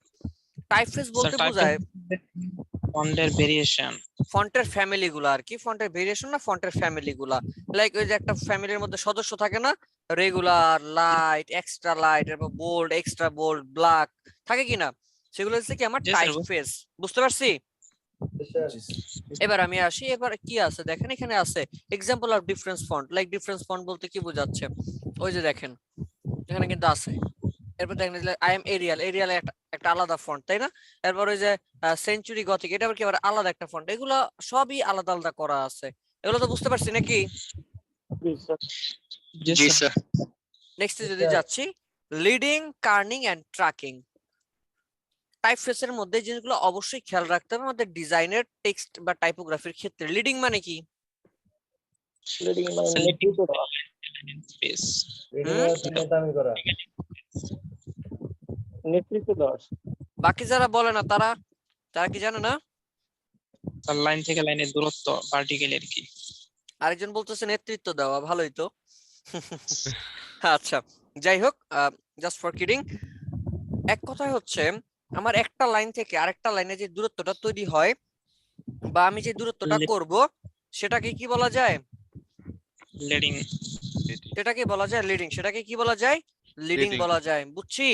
টাইপফেস স্যার বলতে টাইপের বোঝায় ফন্টের ভেরিয়েশন। ফন্টের ফ্যামিলি গুলা আর কি, ফন্টের ভেরিয়েশন না, ফন্টের ফ্যামিলি গুলা। লাইক ওই যে একটা ফ্যামিলির মধ্যে সদস্য থাকে না, রেগুলার, লাইট, এক্সট্রা লাইট, এরপর বোল্ড, এক্সট্রা বোল্ড, ব্ল্যাক, থাকে কি না? সেগুলো হচ্ছে কি আমার জি স্যার। টাইপফেস। বুঝতে পারছি? এবার আমি আসি, এবার কি আছে দেখেন, এখানে আছে example of difference font. Like difference font বলতে কি বোঝাচ্ছে? ওই যে দেখেন এখানে কিন্তু আছে। এরপর দেখেন আই এম এরিয়াল, এরিয়াল একটা আলাদা ফন্ট, তাই না? এরপর ওই যে সেঞ্চুরি গথিক, এটা আবার কি আবার আলাদা একটা ফন্ট। এগুলো সবই আলাদা আলাদা করা আছে। এগুলো তো বুঝতে পারছি নাকি? জি স্যার। নেক্সট যদি যাচ্ছি, লিডিং, কার্নিং এন্ড ট্র্যাকিং। টাইপফেসের মধ্যে এই জিনিসগুলো অবশ্যই খেয়াল রাখতে হবে আমাদের ডিজাইনের, টেক্সট বা টাইপোগ্রাফির ক্ষেত্রে। লিডিং মানে কি? লিডিং মানে নেতৃত্ব দেওয়া, স্পেস। নেতামি করা। নেতৃত্ব দেওয়া। বাকি যারা বলে না তারা তারা কি জানে না? স্যার লাইন থেকে লাইনের দূরত্ব ভার্টিক্যালি আর কি। আরেকজন বলতেছে নেতৃত্ব দেওয়া, ভালোই তো। আচ্ছা যাই হোক, জাস্ট ফর কিডিং। এক কথায় হচ্ছে আমার একটা লাইন থেকে আরেকটা লাইনে যে দূরত্বটা তৈরি হয় বা আমি যে দূরত্বটা করব সেটাকে কি বলা যায়? লিডিং। সেটাকে বলা যায় লিডিং। সেটাকে কি বলা যায়? Leading Leading। বলা যায়। বুঝছি?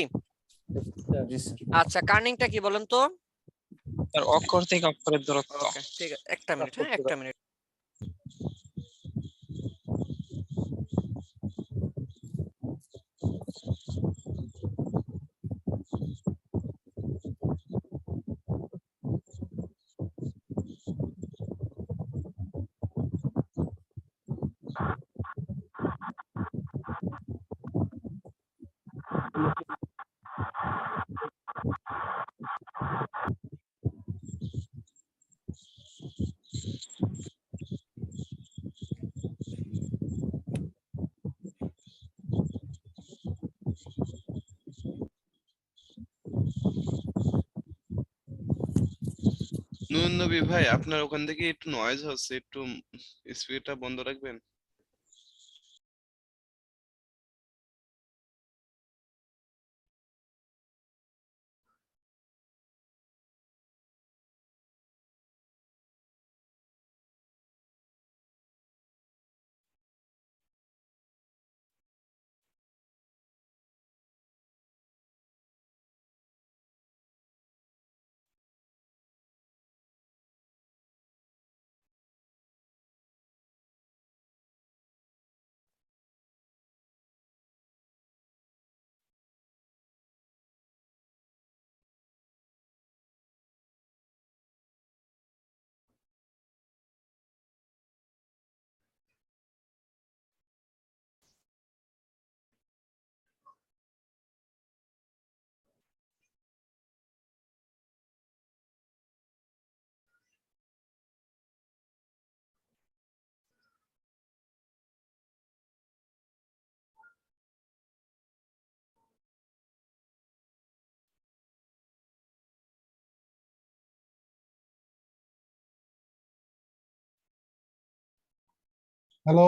আচ্ছা কার্নিংটা কি বলেন তো? স্যার অক্ষর থেকে অক্ষরের দূরত্ব। ওকে ঠিক আছে, একটা মিনিট, হ্যাঁ একটা মিনিট। নুন নবী ভাই, আপনার ওখান থেকে একটু নয়েজ হচ্ছে, একটু স্পিকারটা বন্ধ রাখবেন? হ্যালো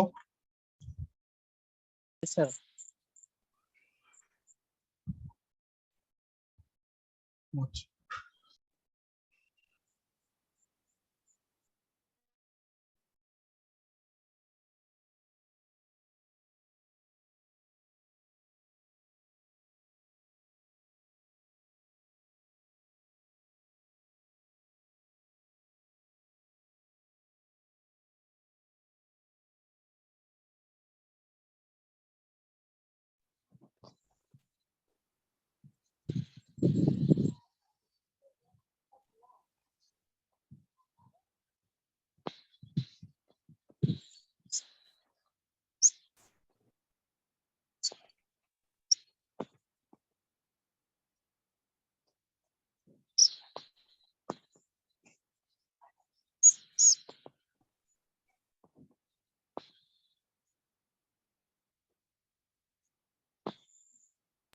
স্যার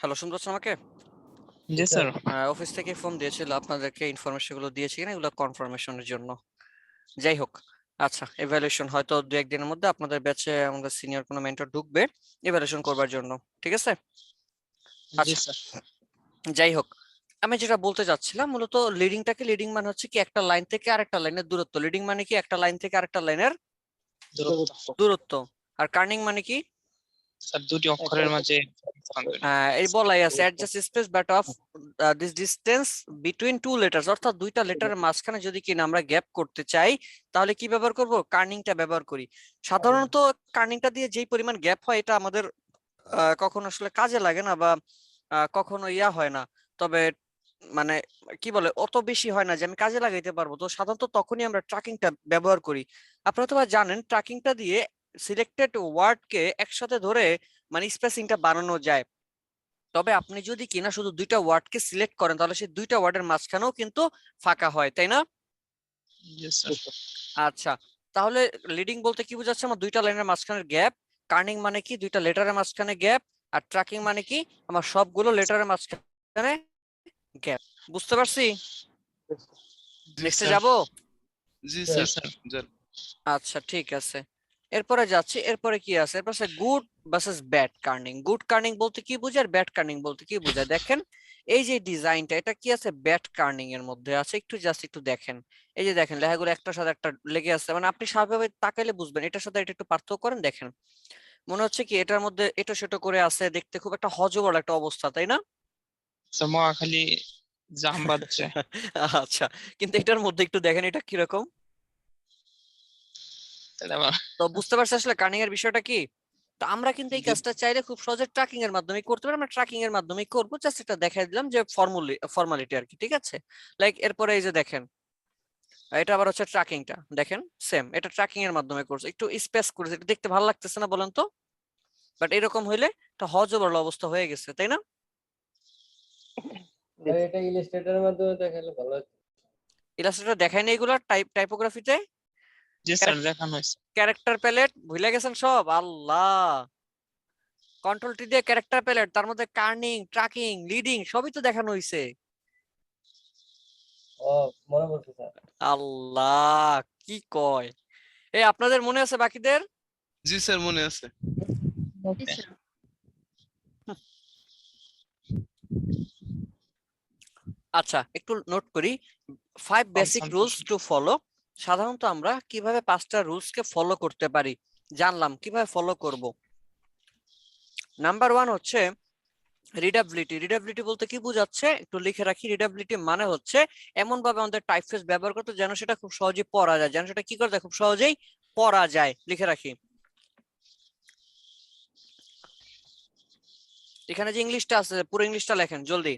হ্যালো, শুনতে পাচ্ছেন আমাকে? জি স্যার অফিস থেকে ফোন দিয়েছিল, আপনাদেরকে ইনফরমেশন গুলো দিয়েছি কিনা এগুলো কনফার্মেশনের জন্য। যাই হোক, আচ্ছা, এভালুয়েশন হয়তো 2-1 দিনের মধ্যে আপনাদের ব্যাচে আমাদের সিনিয়র কোনো মেন্টর ঢুকবে এভালুয়েশন করবার জন্য, ঠিক আছে? জি আচ্ছা, স্যার যাই হোক, আমি যেটা বলতে চাচ্ছিলাম মূলত লিডিং মানে হচ্ছে কি একটা লাইন থেকে আরেকটা লাইনের দূরত্ব। লিডিং মানে কি একটা লাইন থেকে আরেকটা লাইনের দূরত্ব। আর কার্নিং মানে কি? স্যার দুটি অক্ষরের মাঝে স্থান তৈরি। এই বলাই আছে adjust space but of this distance between two letters, অর্থাৎ দুইটা লেটারের মাঝখানে যদি কিনা আমরা গ্যাপ করতে চাই তাহলে কি ব্যবহার করব? কার্নিংটা ব্যবহার করি। সাধারণত কার্নিংটা দিয়ে যেই পরিমাণ গ্যাপ হয় এটা আমাদের কখনো আসলে কাজে লাগে না বা কখনো ইয়া হয় না, তবে মানে কি বলে অত বেশি হয় না যে আমি কাজে লাগাইতে পারবো। তো সাধারণত তখনই আমরা ট্র্যাকিংটা ব্যবহার করি। আপনারা তো জানেন ট্র্যাকিংটা দিয়ে সিলেক্টেড ওয়ার্ডকে একসাথে ধরে মানে স্পেসিংটা বানানো যায়। তবে আপনি যদি কিনা শুধু দুইটা ওয়ার্ডকে সিলেক্ট করেন তাহলে সেই দুইটা ওয়ার্ডের মাঝখানেও কিন্তু ফাঁকা হয়, তাই না? জি স্যার আচ্ছা, তাহলে লিডিং বলতে কি বোঝাচ্ছে? আমার দুইটা লাইনের মাঝখানের গ্যাপ। কার্নিং মানে কি? দুইটা লেটারের মাঝখানে গ্যাপ। আর ট্র্যাকিং মানে কি? আমার সবগুলো লেটারের মাঝখানে গ্যাপ। বুঝতে পারছি? জি নেক্সটে স্যার। যাবো? জি জি স্যার। স্যার যান। আচ্ছা, ঠিক আছে। এরপরে যাচ্ছি। এরপরে কি আছে? এরপর আছে গুড ভার্সেস ব্যাড কার্নিং। গুড কার্নিং বলতে কি বোঝায় আর ব্যাড কার্নিং বলতে কি বোঝায়? দেখেন, এই যে ডিজাইনটা এটা কি আছে? ব্যাড কার্নিং এর মধ্যে আছে। একটু দেখেন। এই যে দেখেন লেখাগুলো একটার সাথে একটা লেগে আছে, মানে আপনি স্বাভাবিক তাকাইলে বুঝবেন। এটার সাথে এটা একটু পার্থক্য করেন, দেখেন মনে হচ্ছে কি এটার মধ্যে এটা সেটা করে আছে, দেখতে খুব একটা হজবল একটা অবস্থা, তাই না? স্যার মহাখালী জাম বাজছে। আচ্ছা, কিন্তু এটার মধ্যে একটু দেখেন এটা কিরকম। তাহলে আবার তো বুঝতে পারছি আসলে কার্নিং এর বিষয়টা কি। তো আমরা কিন্তু এই জি কাজটা চাইলে খুব সহজে ট্র্যাকিং এর মাধ্যমে করতে পারি। আমরা ট্র্যাকিং এর মাধ্যমে করব, জাস্ট এটা দেখাই দিলাম যে ফর্মালিটি আর কি, ঠিক আছে? লাইক এরপরে এই যে দেখেন এটা আবার হচ্ছে ট্র্যাকিংটা, দেখেন সেম, এটা ট্র্যাকিং এর মাধ্যমে করছে, একটু স্পেস করেছে, এটা দেখতে ভালো লাগতেছে না বলেন তো? বাট এরকম হইলে এটা হজবরল অবস্থা হয়ে গেছে, তাই না? আর এটা ইলাস্ট্রেটরের মাধ্যমে দেখালে ভালো হতো। ইলাস্ট্রেটর দেখায় না এগুলা টাইপোগ্রাফিতে। জি স্যার দেখানো হয়েছে। ক্যারেক্টার প্যালেট ভুলে গেছেন সব? আল্লাহ, কন্ট্রোল টি দিয়ে ক্যারেক্টার প্যালেট, তার মধ্যে কার্নিং, ট্র্যাকিং, লিডিং সবই তো দেখানো হয়েছে। ও মনে পড়ছে স্যার। আল্লাহ, কি কয়! এই আপনাদের মনে আছে বাকিদের? জি স্যার, মনে আছে। আচ্ছা, একটু নোট করি 5 বেসিক রুলস টু ফলো। সাধারণত আমরা কিভাবে 5টা রুলস কে ফলো করতে পারি জানলাম, কিভাবে ফলো করব। নাম্বার 1 হচ্ছে রিডাবিলিটি। রিডাবিলিটি বলতে কি বোঝাচ্ছে একটু লিখে রাখি। রিডাবিলিটি মানে হচ্ছে এমন ভাবে আমাদের টাইপফেস ব্যবহার করতে যেন সেটা খুব সহজেই পড়া যায়, যেন সেটা কি করে যায় খুব সহজেই পড়া যায়। লিখে রাখি। এখানে যে ইংলিশটা আছে পুরো ইংলিশটা লেখেন জলদি,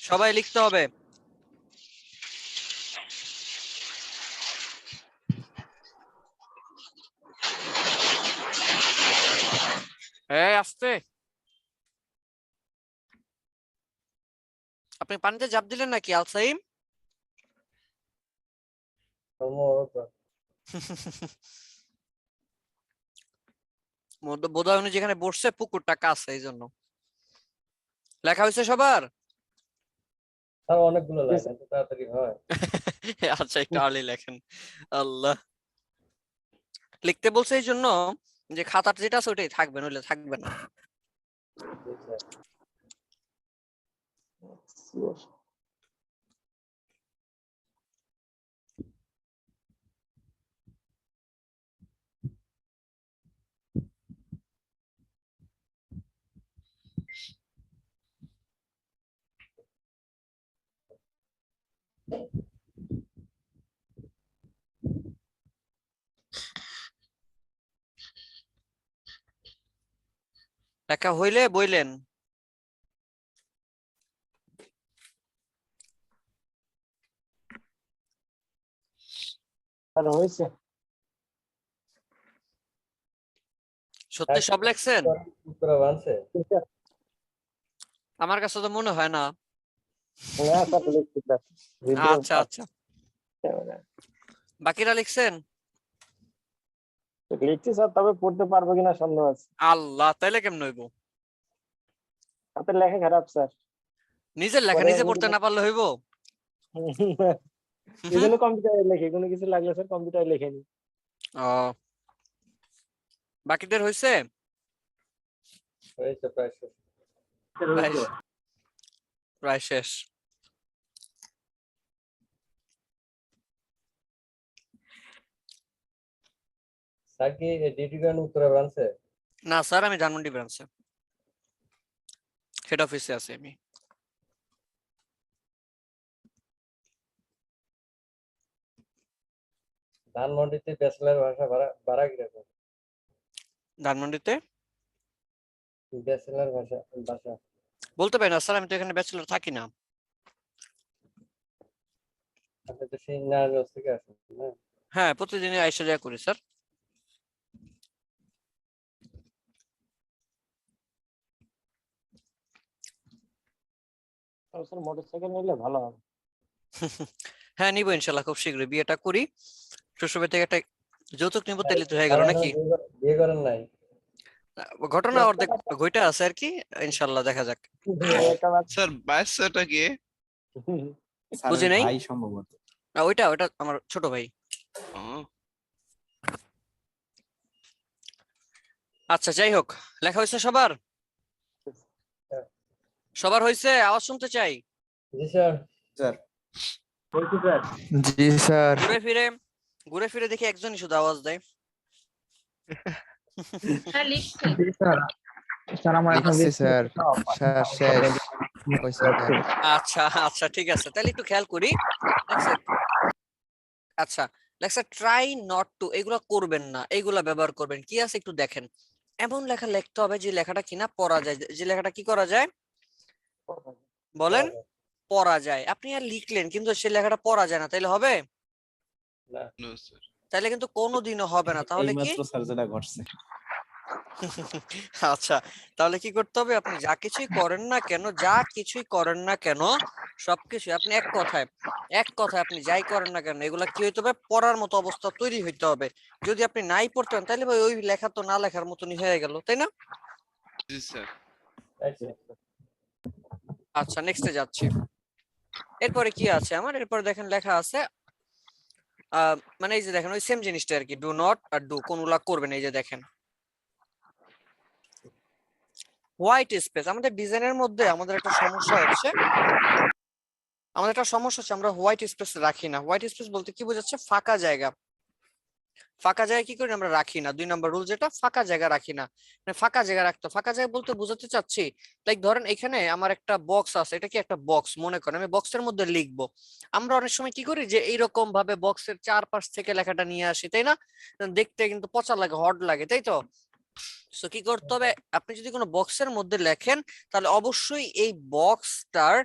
সবাই লিখতে হবে। এই আস্তে, আপনি পানিতে ঝাঁপ দিলেন নাকি আলসাইম? সম্ভবত। বোধহয় উনি যেখানে বসছে পুকুরটা কাছে, এই জন্য। লেখা হয়েছে সবার? স্যার অনেকগুলো লাইন এত তাড়াতাড়ি হয়? আচ্ছা, একটু আর্লি লেখেন। আল্লাহ, লিখতে বলছে এই জন্য যে খাতার যেটা আছে ওটাই থাকবে, নইলে থাকবে না। জি স্যার। Sure. লেখা হইলে বইলেন। আর হয়েছে সত্যি সব লেখছেন? উত্তর আনছে? আমার কাছে তো মনে হয় না। না স্যার লিখছি স্যার আচ্ছা আচ্ছা, বাকিরা লিখছেন? লিখছি স্যার, তবে পড়তে পারবো কিনা সন্দেহ আছে। আল্লাহ, তাইলে কেমন হইব? আপনার লেখা খারাপ স্যার। নিজের লেখা পরে নিজে পড়তে না পারলে হইব? এই জন্য কম্পিউটারে লেখে, কোনো কিছু লাগলে স্যার কম্পিউটারে লেখে নি। ও, বাকিদের হইছে? হয়েছে প্রায় শেষ। প্রায় শেষ। স্যার কি ডিউটি করেন উত্তর আনছে? না স্যার, আমি ধানমন্ডি ব্রাঞ্চে হেড অফিসে আছি আমি। ধানমন্ডিতে ব্যাচেলর ভাষা ভাড়া কিরকম? ধানমন্ডিতে ব্যাচেলর ভাষা বলতে পারি না স্যার, আমি তো এখানে ব্যাচেলর থাকি না। আপনি তো সেই নারায়ণগঞ্জ থেকে আসেন না? হ্যাঁ, প্রতিদিনই আইসা যাওয়া করি স্যার। স্যার মোটরসাইকেল নিলে ভালো হবে। হ্যাঁ, নিবো ইনশাল্লাহ খুব শীঘ্রই। বিয়েটা করি, শ্বশুরবাড়ি থেকে একটা যৌতুক নিবো, তাহলে তো হয়ে গেল নাকি? বিয়ে করেন নাই? ঘটনা অর্ধেক ঘইটা আছে আর কি, ইনশাল্লাহ দেখা যাক। স্যার বাচ্চাটা কে? বুঝি নাই। ভাই সম্ভবত। ওইটা আমার ছোট ভাই। ও, আচ্ছা, যাই হোক, লেখা হয়েছে সবার? সবার হয়েছে? আওয়াজ শুনতে চাই। জি স্যার। স্যার। বলছি স্যার। জি স্যার। ঘুরে ফিরে দেখি একজনই শুধু আওয়াজ দেয়। হ্যাঁ লিখছে। স্যার আমার এখন লিখছি স্যার। স্যার শেষ হয়েছে স্যার। আচ্ছা আচ্ছা, ঠিক আছে, তাহলে একটু খেয়াল করি। আচ্ছা, লেখা ট্রাই নট টু, এগুলা করবেন না, এগুলা ব্যবহার করবেন। কি আছে একটু দেখেন। এমন লেখা লিখতে হবে যে লেখাটা কিনা পড়া যায়, যে লেখাটা কি করা যায় বলেন? পড়া যায়। আপনি আর লিখলেন কিন্তু সে লেখাটা পড়া যায় না, তাইলে হবে? no, sir. তাইলে কিন্তু কোনোদিনও হবে না। তাহলে কি? এইমাত্র স্যার যেটা ঘটছে। আচ্ছা, তাহলে কি করতে হবে? আপনি যা কিছুই করেন না কেন, সবকিছু আপনি এক কথায় আপনি যাই করেন না কেন, এগুলা কি হইতে হবে? পড়ার মতো অবস্থা তৈরি হইতে হবে। যদি আপনি নাই পড়তে পারেন, তাহলে ভাই ওই লেখা তো না লেখার মতনই হয়ে গেল, তাই না? জি স্যার। আচ্ছা, নেক্সটে যাচ্ছি। এরপরে কি আছে আমার? এরপরে দেখেন লেখা আছে মানে এই যে দেখেন ওই সেম জিনিসটা আর কি, ডু নট আর ডু কোনগুলা করবেন। এই যে দেখেন হোয়াইট স্পেস, আমাদের ডিজাইনের মধ্যে আমাদের একটা সমস্যা হচ্ছে, আমরা হোয়াইট স্পেস রাখি না। হোয়াইট স্পেস বলতে কি বোঝাচ্ছে? ফাঁকা জায়গা কি করি আমরা? রাখি না। 2 নম্বর রুল যেটা, ফাঁকা জায়গা রাখি না। মানে ফাঁকা জায়গা রাখতে, ফাঁকা জায়গা বলতে বোঝাতে চাচ্ছি লাইক ধরেন এখানে আমার একটা বক্স আছে, এটা কি একটা বক্স মনে করেন, আমি বক্সের মধ্যে লিখবো। আমরা অনেক সময় কি করি যে এইরকম ভাবে বক্সের চারপাশ থেকে লেখাটা নিয়ে আসি, তাই না? দেখতে কিন্তু পচা লাগে, হট লাগে, তাই তো? সো কি করতে হবে? আপনি যদি কোনো বক্সের মধ্যে লেখেন, তাহলে অবশ্যই এই বক্সটার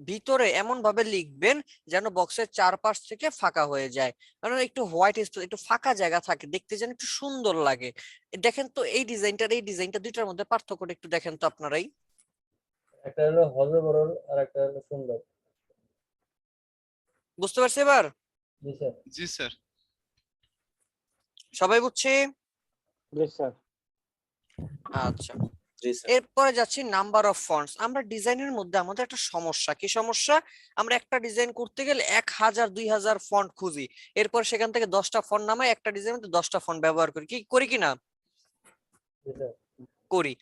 ভিতরে এমন ভাবে লিখবেন যেন বক্সের চারপাশ থেকে ফাঁকা হয়ে যায়, কারণ একটু হোয়াইট স্পেস, একটু ফাঁকা জায়গা থাকে, দেখতে যেন একটু সুন্দর লাগে। দেখেন তো এই ডিজাইনটা দুইটার মধ্যে পার্থক্যটা একটু দেখেন তো আপনারাই। একটা হলো হজবরল আর একটা হলো সুন্দর। বুঝতে পারছি এবার? জি স্যার। জি স্যার। সবাই বুঝছি? জি স্যার। আচ্ছা, জি স্যার এরপরে যাচ্ছি নাম্বার অফ ফন্টস। আমরা ডিজাইনের মধ্যে আমাদের একটা সমস্যা, কি সমস্যা? আমরা একটা ডিজাইন করতে গেলে 1000 2000 ফন্ট খুঁজি, এরপর সেখান থেকে 10টা ফন্ট নামাই একটা ডিজাইনের মধ্যে 10টা ফন্ট ব্যবহার করি, কি করি কিনা? জি স্যার করি।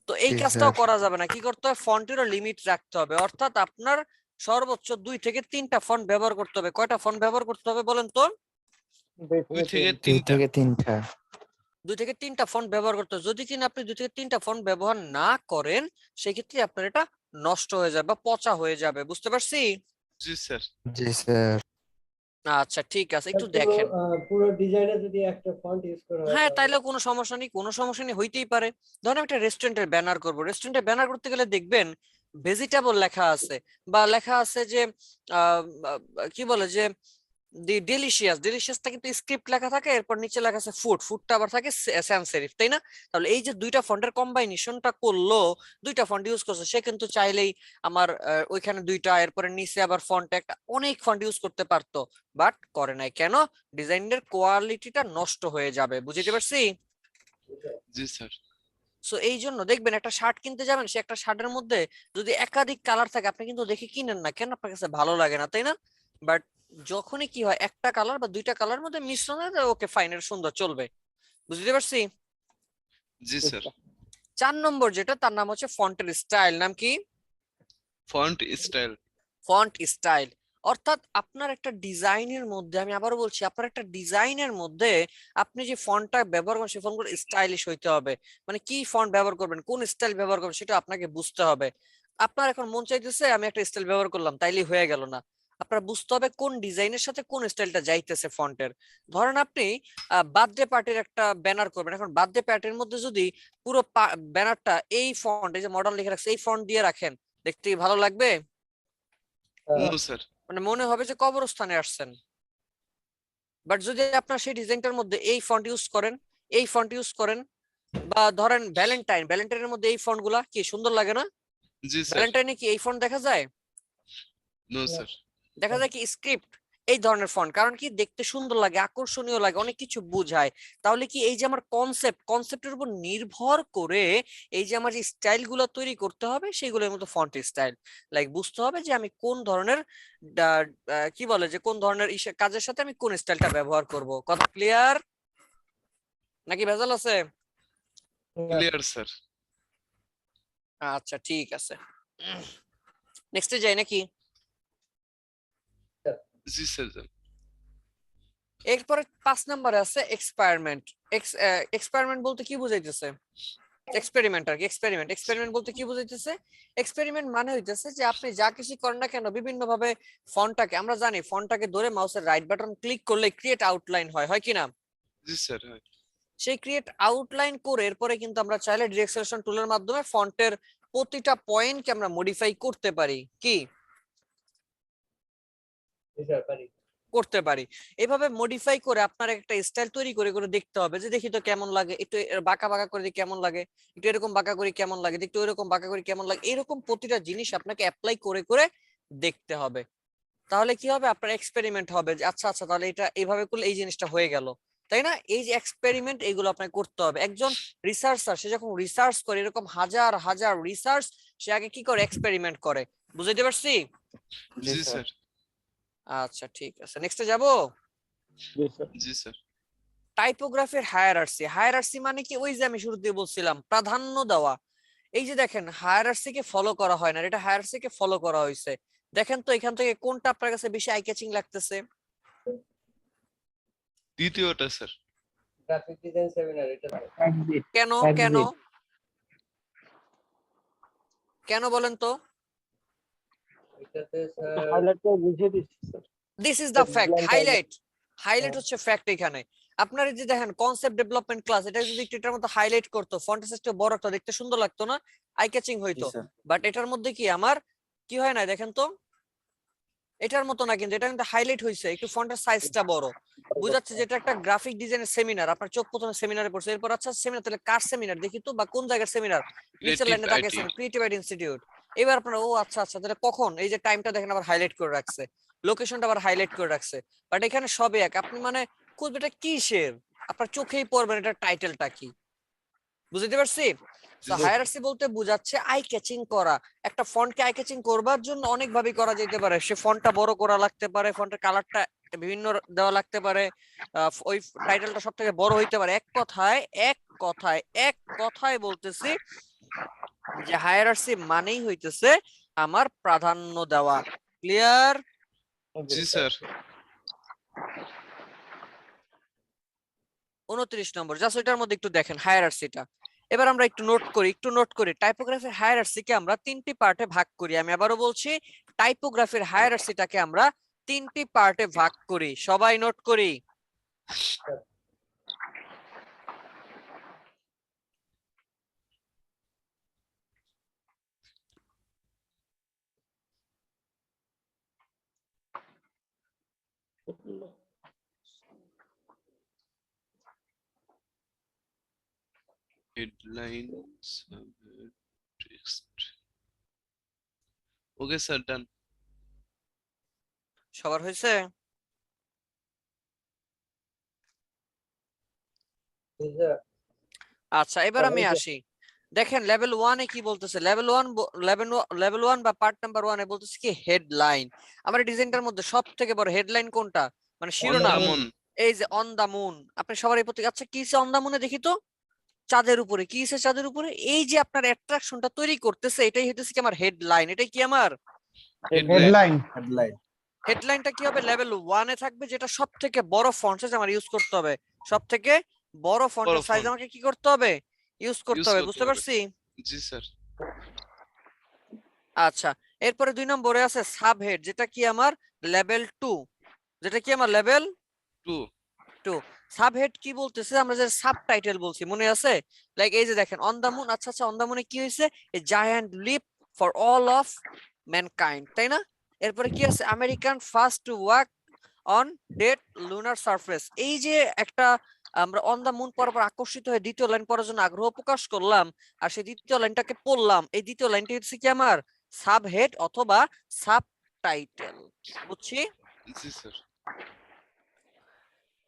তো এই জি কাজটাও স্যার। করা যাবে না, কি করতে হবে? ফন্টেরও লিমিট রাখতে হবে, অর্থাৎ আপনার সর্বোচ্চ 2 থেকে 3টা ফন্ট ব্যবহার করতে হবে। কয়টা ফন্ট ব্যবহার করতে হবে বলেন তো? 2 থেকে 2 3টা। থেকে 3টা। 2 থেকে 3টা ফন্ট ব্যবহার করতে হবে। যদি কিনা আপনি 2 থেকে 3টা ফন্ট ব্যবহার না করেন, সেক্ষেত্রে আপনার এটা নষ্ট হয়ে যাবে বা পচা হয়ে যাবে, বুঝতে পারছি? জি স্যার। জি স্যার। আচ্ছা ঠিক আছে, একটু পুরো দেখেন। পুরো ডিজাইনে যদি একটা ফন্ট ইউজ করা হয় হ্যাঁ, তাহলে তাইলে কোনো সমস্যা নেই, কোনো সমস্যা নেই, হইতেই পারে। ধরেন আমি একটা রেস্টুরেন্টের ব্যানার করব, রেস্টুরেন্টের ব্যানার করতে গেলে দেখবেন ভেজিটেবল লেখা আছে, বা লেখা আছে যে কি বলে যে ডিলিশিয়াস, ডিলিশিয়াসটা কিন্তু স্ক্রিপ্ট লেখা থাকে, এরপর নিচে লেখা আছে ফুড, ফুডটা আবার থাকে sans serif, তাই না? তাহলে এই যে দুইটা ফন্টের কম্বাইনেশনটা করলো, দুইটা ফন্ট ইউজ করছে, সে কিন্তু চাইলেই আমার ওইখানে দুইটা, এরপরে নিচে আবার ফন্ট একটা, অনেক ফন্ট ইউজ করতে পারতো, বাট করে নাই কেন? ডিজাইনের কোয়ালিটিটা নষ্ট হয়ে যাবে, বুঝতে পারছি? জি স্যার। সো এই জন্য দেখবেন একটা শার্ট কিনতে যাবেন, সে একটা শার্টের মধ্যে যদি একাধিক কালার থাকে, আপনি কিন্তু দেখে কিনেন না, কেন? আপনার কাছে ভালো লাগে না, তাই না? বাট যখনই কি হয়, একটা কালার বা দুইটা কালার মধ্যে মিশ্রণ হয়, ওকে ফাইন, এটা সুন্দর চলবে, বুঝতে পারছি? জি স্যার। 4 নম্বর যেটা, তার নাম হচ্ছে ফন্টের স্টাইল। নাম কি? Font style. ফন্ট স্টাইল, অর্থাৎ আপনার একটা ডিজাইনের মধ্যে, আমি আবারও বলছি, আপনার একটা ডিজাইনের মধ্যে আপনি যে ফন্টটা ব্যবহার করেন, সেই ফন্টগুলো স্টাইলিশ হইতে হবে। মানে কি ফন্ট ব্যবহার করবেন, কোন স্টাইল ব্যবহার করবেন, সেটা আপনাকে বুঝতে হবে। আপনার এখন মন চাইতেছে আমি একটা স্টাইল ব্যবহার করলাম, তাইলেই হয়ে গেল না। আপনার বুঝতে হবে কোন ডিজাইনের সাথে কোন স্টাইলটা যাইতেছে ফন্টের। ধরেন আপনি বার্থডে পার্টির একটা ব্যানার করবেন, এখন বার্থডে পার্টির মধ্যে যদি পুরো ব্যানারটা এই ফন্ট, এই যে মডার্ন লিখে রাখছে, এই ফন্ট দিয়ে রাখেন, দেখতে কি ভালো লাগবে? No sir. মানে মনে হবে যে কবরস্থানে আসছেন। বাট যদি আপনার সেই ডিজাইনটার মধ্যে এই ফন্ট ইউজ করেন, এই ফন্ট ইউজ করেন, বা ধরেন ভ্যালেন্টাইন, ভ্যালেন্টাইনের মধ্যে এই ফন্ট গুলা কি সুন্দর লাগে না? জি স্যার। ভ্যালেন্টাইনে কি এই ফন্ট দেখা যায়? No sir. দেখা যায় কি স্ক্রিপ্ট, এই ধরনের ফন্ট, কারণ কি দেখতে সুন্দর লাগে, আকর্ষণীয় লাগে, অনেক কিছু বোঝায়। তাহলে কি এই যে আমার কনসেপ্টের উপর নির্ভর করে এই যে আমার যে স্টাইল গুলো তৈরি করতে হবে, সেগুলোর মতো ফন্ট স্টাইল, লাইক বুঝতে হবে যে আমি কোন ধরনের কি বলে যে কোন ধরনের কাজের সাথে আমি কোন স্টাইলটা ব্যবহার করব। কথা ক্লিয়ার নাকি ভেজাল আছে? Clear sir. আচ্ছা ঠিক আছে, নেক্সটে যাই নাকি? জি স্যার। এরপরে 5 নম্বরে আছে এক্সপেরিমেন্ট। এক্সপেরিমেন্ট বলতে কি বুঝাইতেছে? এক্সপেরিমেন্ট আর কি, এক্সপেরিমেন্ট বলতে কি বুঝাইতেছে? এক্সপেরিমেন্ট মানে হইতেছে যে আপনি যা কিছু করেন না কেন, বিভিন্ন ভাবে ফন্টটাকে, আমরা জানি ফন্টটাকে ধরে মাউসের রাইট বাটন ক্লিক করলে ক্রিয়েট আউটলাইন হয় কি না? জি স্যার। সেই ক্রিয়েট আউটলাইন করে এরপরে কিন্তু আমরা চাইলে ডিরেক্ট সিলেকশন টুলের মাধ্যমে ফন্টের প্রতিটা পয়েন্টকে আমরা মডিফাই করতে পারি, কি করতে পারি? এভাবে মডিফাই করে আপনার একটা স্টাইল তৈরি করে করে দেখতে হবে যে দেখি তো কেমন লাগে, একটু বাঁকা বাঁকা করে দিই কেমন লাগে, একটু এরকম বাঁকা করি কেমন লাগে, একটু এরকম বাঁকা করি কেমন লাগে, এরকম প্রতিটা জিনিস আপনাকে অ্যাপ্লাই করে করে দেখতে হবে। তাহলে কি হবে? আপনার এক্সপেরিমেন্ট হবে যে আচ্ছা আচ্ছা, তাহলে এটা এইভাবে করলে এই জিনিসটা হয়ে গেল, তাই না? এই যে এক্সপেরিমেন্ট, এইগুলো আপনাকে করতে হবে। একজন রিসার্চার, সে যখন রিসার্চ করে, এরকম হাজার হাজার রিসার্চ, সে আগে কি করে? এক্সপেরিমেন্ট করে, বুঝতে পারছি? জি স্যার। আচ্ছা ঠিক আছে, নেক্সটে যাব। জি স্যার। টাইপোগ্রাফির হায়ারার্সি। হায়ারার্সি মানে কি? ওই যে আমি শুরুতে বলছিলাম, প্রাধান্য দেওয়া। এই যে দেখেন, হায়ারার্সিকে ফলো করা হয় না, এটা হায়ারার্সিকে ফলো করা হয়েছে। দেখেন তো এখান থেকে কোনটা আপনার কাছে বেশি আই ক্যাচিং লাগতেছে? দ্বিতীয়টা স্যার। গ্রাফিক ডিজাইন সেমিনার এটা কেন কেন কেন বলেন তো? এটাতে হাইলাইট করে বুঝিয়ে দিচ্ছি sir. This is the fact. Highlight হচ্ছে ফ্যাক্ট। এখানে আপনার এই যে দেখেন কনসেপ্ট ডেভেলপমেন্ট ক্লাস, এটা যদি একটু এটার মতো হাইলাইট করতো, ফন্ট সাইজটা বড় একটা, দেখতে সুন্দর লাগতো না? আই ক্যাচিং হইতো। বাট এটার মধ্যে কি আমার কি হয় না, দেখেন তো, এটার মতো না, কিন্তু এটা কিন্তু হাইলাইট হইছে, একটু ফন্টের সাইজটা বড়, বুঝাচ্ছে যে এটা একটা গ্রাফিক ডিজাইনের সেমিনার। আপনার চোখ প্রথমে সেমিনারে পড়ছে, এরপর আচ্ছা সেমিনার, তাহলে কার সেমিনার দেখি তো, বা কোন জায়গার সেমিনার? নিচের লাইনে তাকিয়েছেন, ক্রিয়েটিভ আইটি ইনস্টিটিউট। এবার আপনার ও আচ্ছা আচ্ছা, তাহলে কখন? এই যে টাইমটা দেখেন আবার হাইলাইট করে রাখছে, লোকেশনটা আবার হাইলাইট করে রাখছে। বাট এখানে সবই এক, আপনি মানে খুঁজবে এটা কিসের, আপনার চোখেই পড়বেন এটা টাইটেলটা কি, বুঝতে পারছি? সো হায়ারার্সি বলতে বোঝাচ্ছে আই ক্যাচিং করা। একটা ফন্টকে আই ক্যাচিং করবার জন্য অনেক ভাবে করা যেতে পারে। সে ফন্টটা বড় করা লাগতে পারে, ফন্টের কালারটা বিভিন্ন দেওয়া লাগতে পারে, ওই টাইটেলটা সব থেকে বড় হইতে পারে। এক কথায় বলতেছি যে হায়ারার্সি মানেই হইতেছে আমার প্রাধান্য দেওয়া। ক্লিয়ার? জি স্যার। 29 নম্বর, জাস্ট ওইটার মধ্যে একটু দেখেন হায়ারার্সিটা। এবার আমরা একটু নোট করি টাইপোগ্রাফির হায়ারার্সিকে আমরা 3টি পার্টে ভাগ করি। আমি আবারও বলছি, টাইপোগ্রাফির হায়ারার্সিটাকে আমরা 3টি পার্টে ভাগ করি। সবাই নোট করি। Headline, text. ওকে স্যার, ডান। সবার হয়েছে? আচ্ছা, এবার আমি আসি। দেখেন লেভেল 1 এ কি বলতেছে। লেভেল 1 বা পার্ট নাম্বার 1 এ বলতেছে কি হেডলাইন। আমার ডিজাইনটার মধ্যে সবথেকে বড় হেডলাইন কোনটা? মানে শিরোনাম। এই যে অন দা মুন। আপনি সবার এই প্রতি, আচ্ছা কি অন দা মুনে দেখি তো? চাঁদের উপরে। কি চাঁদের উপরে? এই যে আপনার অ্যাট্রাকশনটা তৈরি করতেছে, এটাই হইতেছে কি আমার হেডলাইন। এটাই কি আমার হেডলাইন। হেডলাইনটা কি হবে? লেভেল 1 এ থাকবে, যেটা সবথেকে বড় ফন্ট সাইজ আমার ইউজ করতে হবে। সবথেকে বড় ফন্টের সাইজ আমাকে কি করতে হবে? ইউজ করতে হবে। বুঝতে পারছি? জি স্যার। আচ্ছা, এরপরে 2 নম্বরে আছে সাবহেড, যেটা কি আমার লেভেল 2। যেটা কি আমার লেভেল 2। সাবহেড কি বলতেছে? আমরা যে সাবটাইটেল বলছি মনে আছে? লাইক এই যে দেখেন অন দা মুন। আচ্ছা অন দা মুনে কি হয়েছে? A giant leap for all of mankind, তাই না? এরপরে কি আছে? American first to walk on the lunar surface. এই যে একটা আমরা অন দা মুন পড়ার পর আকর্ষিত হয়ে দ্বিতীয় লাইন পড়ার জন্য আগ্রহ প্রকাশ করলাম, আর সেই দ্বিতীয় লাইনটাকে পড়লাম। এই দ্বিতীয় লাইনটি হচ্ছে কি আমার সাবহেড অথবা সাবটাইটেল। বুঝছি? জি স্যার।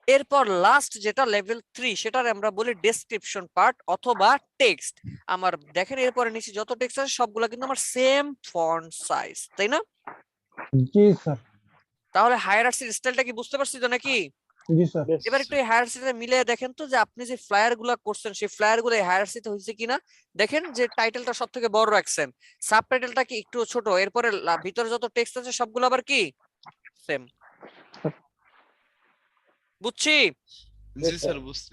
এরপর লাস্ট যেটা লেভেল 3, সেটার আমরা বলি ডেসক্রিপশন পার্ট অথবা টেক্সট। আমার দেখেন এরপরে নিচে যত টেক্সট আছে সবগুলা কিন্তু আমার সেম ফন্ট সাইজ, তাই না? জি স্যার। তাহলে হায়ারার্সির স্টাইলটা কি বুঝতে পারছি তো নাকি? জি স্যার। এবার একটু এই হায়ারার্সিতে মিলিয়ে দেখেন তো যে আপনি যে ফ্লায়ার গুলা করছেন সেই ফ্লায়ার গুলো হায়ারার্সিতে হয়েছে কিনা। দেখেন যে টাইটেলটা সব থেকে বড় রাখছেন, সাবটাইটেলটা কি একটু ছোট, এরপরে ভিতরে যত টেক্সট আছে সবগুলো আবার কি সেম। বুঝছি? জি স্যার, বুঝছি।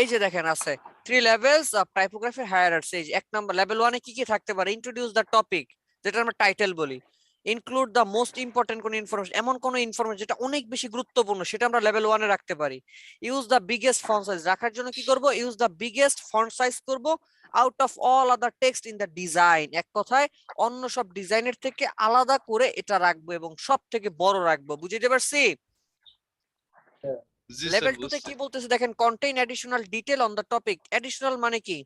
এই যে দেখেন আছে 3 levels of typography hierarchy। এই যে 1 নম্বর লেভেল 1 এ কি কি থাকতে পারে? ইন্ট্রোডিউস দ্য টপিক, যেটা আমরা টাইটেল বলি। ইনক্লুড দ্য মোস্ট ইম্পর্টেন্ট কোন ইনফরমেশন, এমন কোন ইনফরমেশন যেটা অনেক বেশি গুরুত্বপূর্ণ, সেটা আমরা লেভেল 1 এ রাখতে পারি। Use the biggest font size, রাখার জন্য কি করব? Use the biggest font size করব out of all other text in the design. এক কথায় অন্য সব ডিজাইনের থেকে আলাদা করে এটা রাখবো এবং সব থেকে বড় রাখবো। বুঝতে পারছি? লেভেল 2 তে কি বলতেছে দেখেন, contain additional detail on the topic. Additional মানে কি?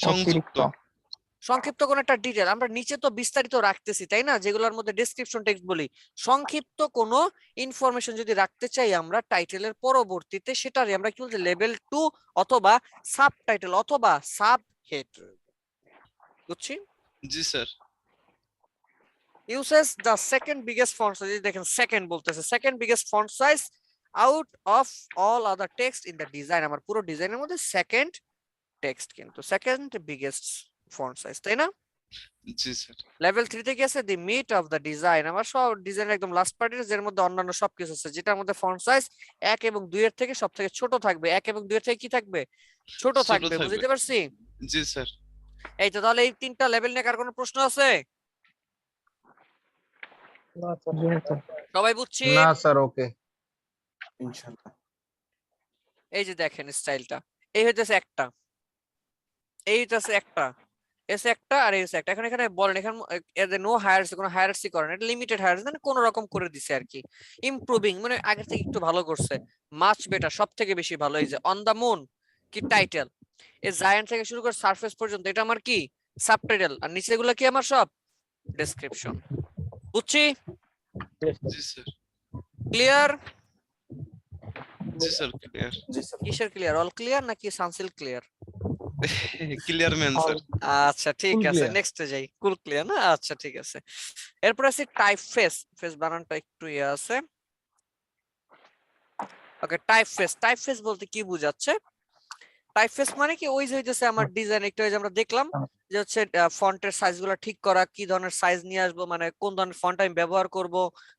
সংযুক্ত। সংক্ষিপ্ত কোন একটা ডিটেইল। আমরা নিচে তো বিস্তারিত রাখতেছি, তাই না? যেগুলোর মধ্যে ডেসক্রিপশন টেক্সট বলি। সংক্ষিপ্ত কোন ইনফরমেশন যদি রাখতে চাই আমরা টাইটেলের পরবর্তীতে, সেটারই আমরা কি বলছি? লেভেল 2 অথবা সাবটাইটেল অথবা সাবহেড। বুঝছি? জি sir. uses the second biggest font size, দেখেন সেকেন্ড বলতেছে, second biggest font size out of all other text in the design. আমার পুরো ডিজাইনের মধ্যে সেকেন্ড টেক্সট কিন্তু সেকেন্ড বিগেস্ট ফন্ট সাইজ, তাই না? জি স্যার। লেভেল 3 তে কি আছে? The meat of the design. আমার সব ডিজাইনের একদম লাস্ট পার্টের যের মধ্যে অন্যান্য সবকিছু আছে, যেটার মধ্যে ফন্ট সাইজ 1 এবং 2 এর থেকে সবথেকে ছোট থাকবে। 1 এবং 2 এর থেকে কি থাকবে? ছোট থাকবে। বুঝতে পারছি? জি স্যার। এই তো, তাহলে এই 3টা লেভেল নিয়ে কার কোনো প্রশ্ন আছে? সবাই বুঝছি? না স্যার, ওকে ইনশাআল্লাহ। এই যে দেখেন স্টাইলটা, এই হইতেছে একটা, এই হইতেছে একটা, এসে একটা আর এসে একটা। এখন এখানে বলেন এখানে নো হায়ারার্সি, কোনো হায়ারার্সি করেন, এটা লিমিটেড হায়ারার্সি, মানে কোন রকম করে দিছে আর কি। ইমপ্রুভিং মানে আগের থেকে একটু ভালো করছে, মাচ বেটার, সব থেকে বেশি ভালো। এই যে অন দা মুন কি টাইটেল, এই জায়ান্ট থেকে শুরু করে সারফেস পর্যন্ত এটা আমার কি সাবটাইটেল, আর নিচেগুলো কি আমার সব ডেসক্রিপশন। বুঝছি? জি স্যার। ক্লিয়ার? জি স্যার, ক্লিয়ার। জি স্যার। কিসের ক্লিয়ার? অল ক্লিয়ার নাকি Sunsilk clear? Clear man sir. আচ্ছা ঠিক Cool আছে, clear. নেক্সটে যাই। কুল ক্লিয়ার না? আচ্ছা ঠিক আছে। এরপর আছে টাইপ ফেস। ফেস বানানটা একটু ইয়ে আছে। ওকে, টাইপ ফেস। টাইপ ফেস বলতে কি বোঝাচ্ছে? টাইপ ফেস মানে কি, ওই যে হইতেছে আমার ডিজাইন একটু ওই যে আমরা দেখলাম যে হচ্ছে ফন্টের সাইজগুলো ঠিক করা, কি ধরনের সাইজ নিয়ে আসবো, মানে কোন ধরনের ফন্ট আমি ব্যবহার করব,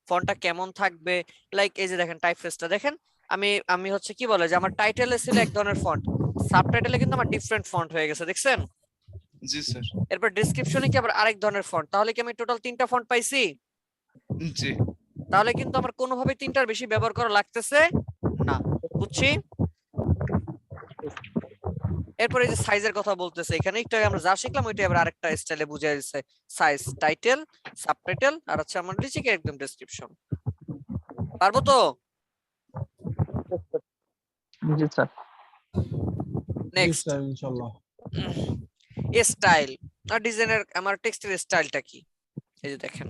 ফন্টটা কেমন থাকবে। লাইক এই যে দেখেন টাইপ ফেসটা দেখেন, আমি আমি হচ্ছে কি বলে যে আমার টাইটেলে ছিল এক ধরনের ফন্ট, সাবটাইটেলে কিন্তু আমার ডিফারেন্ট ফন্ট হয়ে গেছে, দেখছেন? জি স্যার। এরপর ডেসক্রিপশনে কি আবার আরেক ধরনের ফন্ট, তাহলে কি আমি টোটাল 3টা ফন্ট পাইছি? জি তাহলে কিন্তু আমার কোনোভাবে 3টার বেশি ব্যবহার করা লাগতেছে না, বুঝছি? এরপরে এই যে সাইজের কথা বলতেছে, এখানে একটু আগে আমরা যা শিখলাম ওইটা আবার আরেকটা স্টাইলে বুঝিয়ে দিচ্ছে। সাইজ, টাইটেল, সাবটাইটেল আর হচ্ছে আমার নিচে কি একদম ডেসক্রিপশন। পারবো তো? জি স্যার। নেক্সট স্যার ইনশাআল্লাহ। স্টাইল আর ডিজাইনের আমার টেক্সটের স্টাইলটা কি, এই যে দেখেন।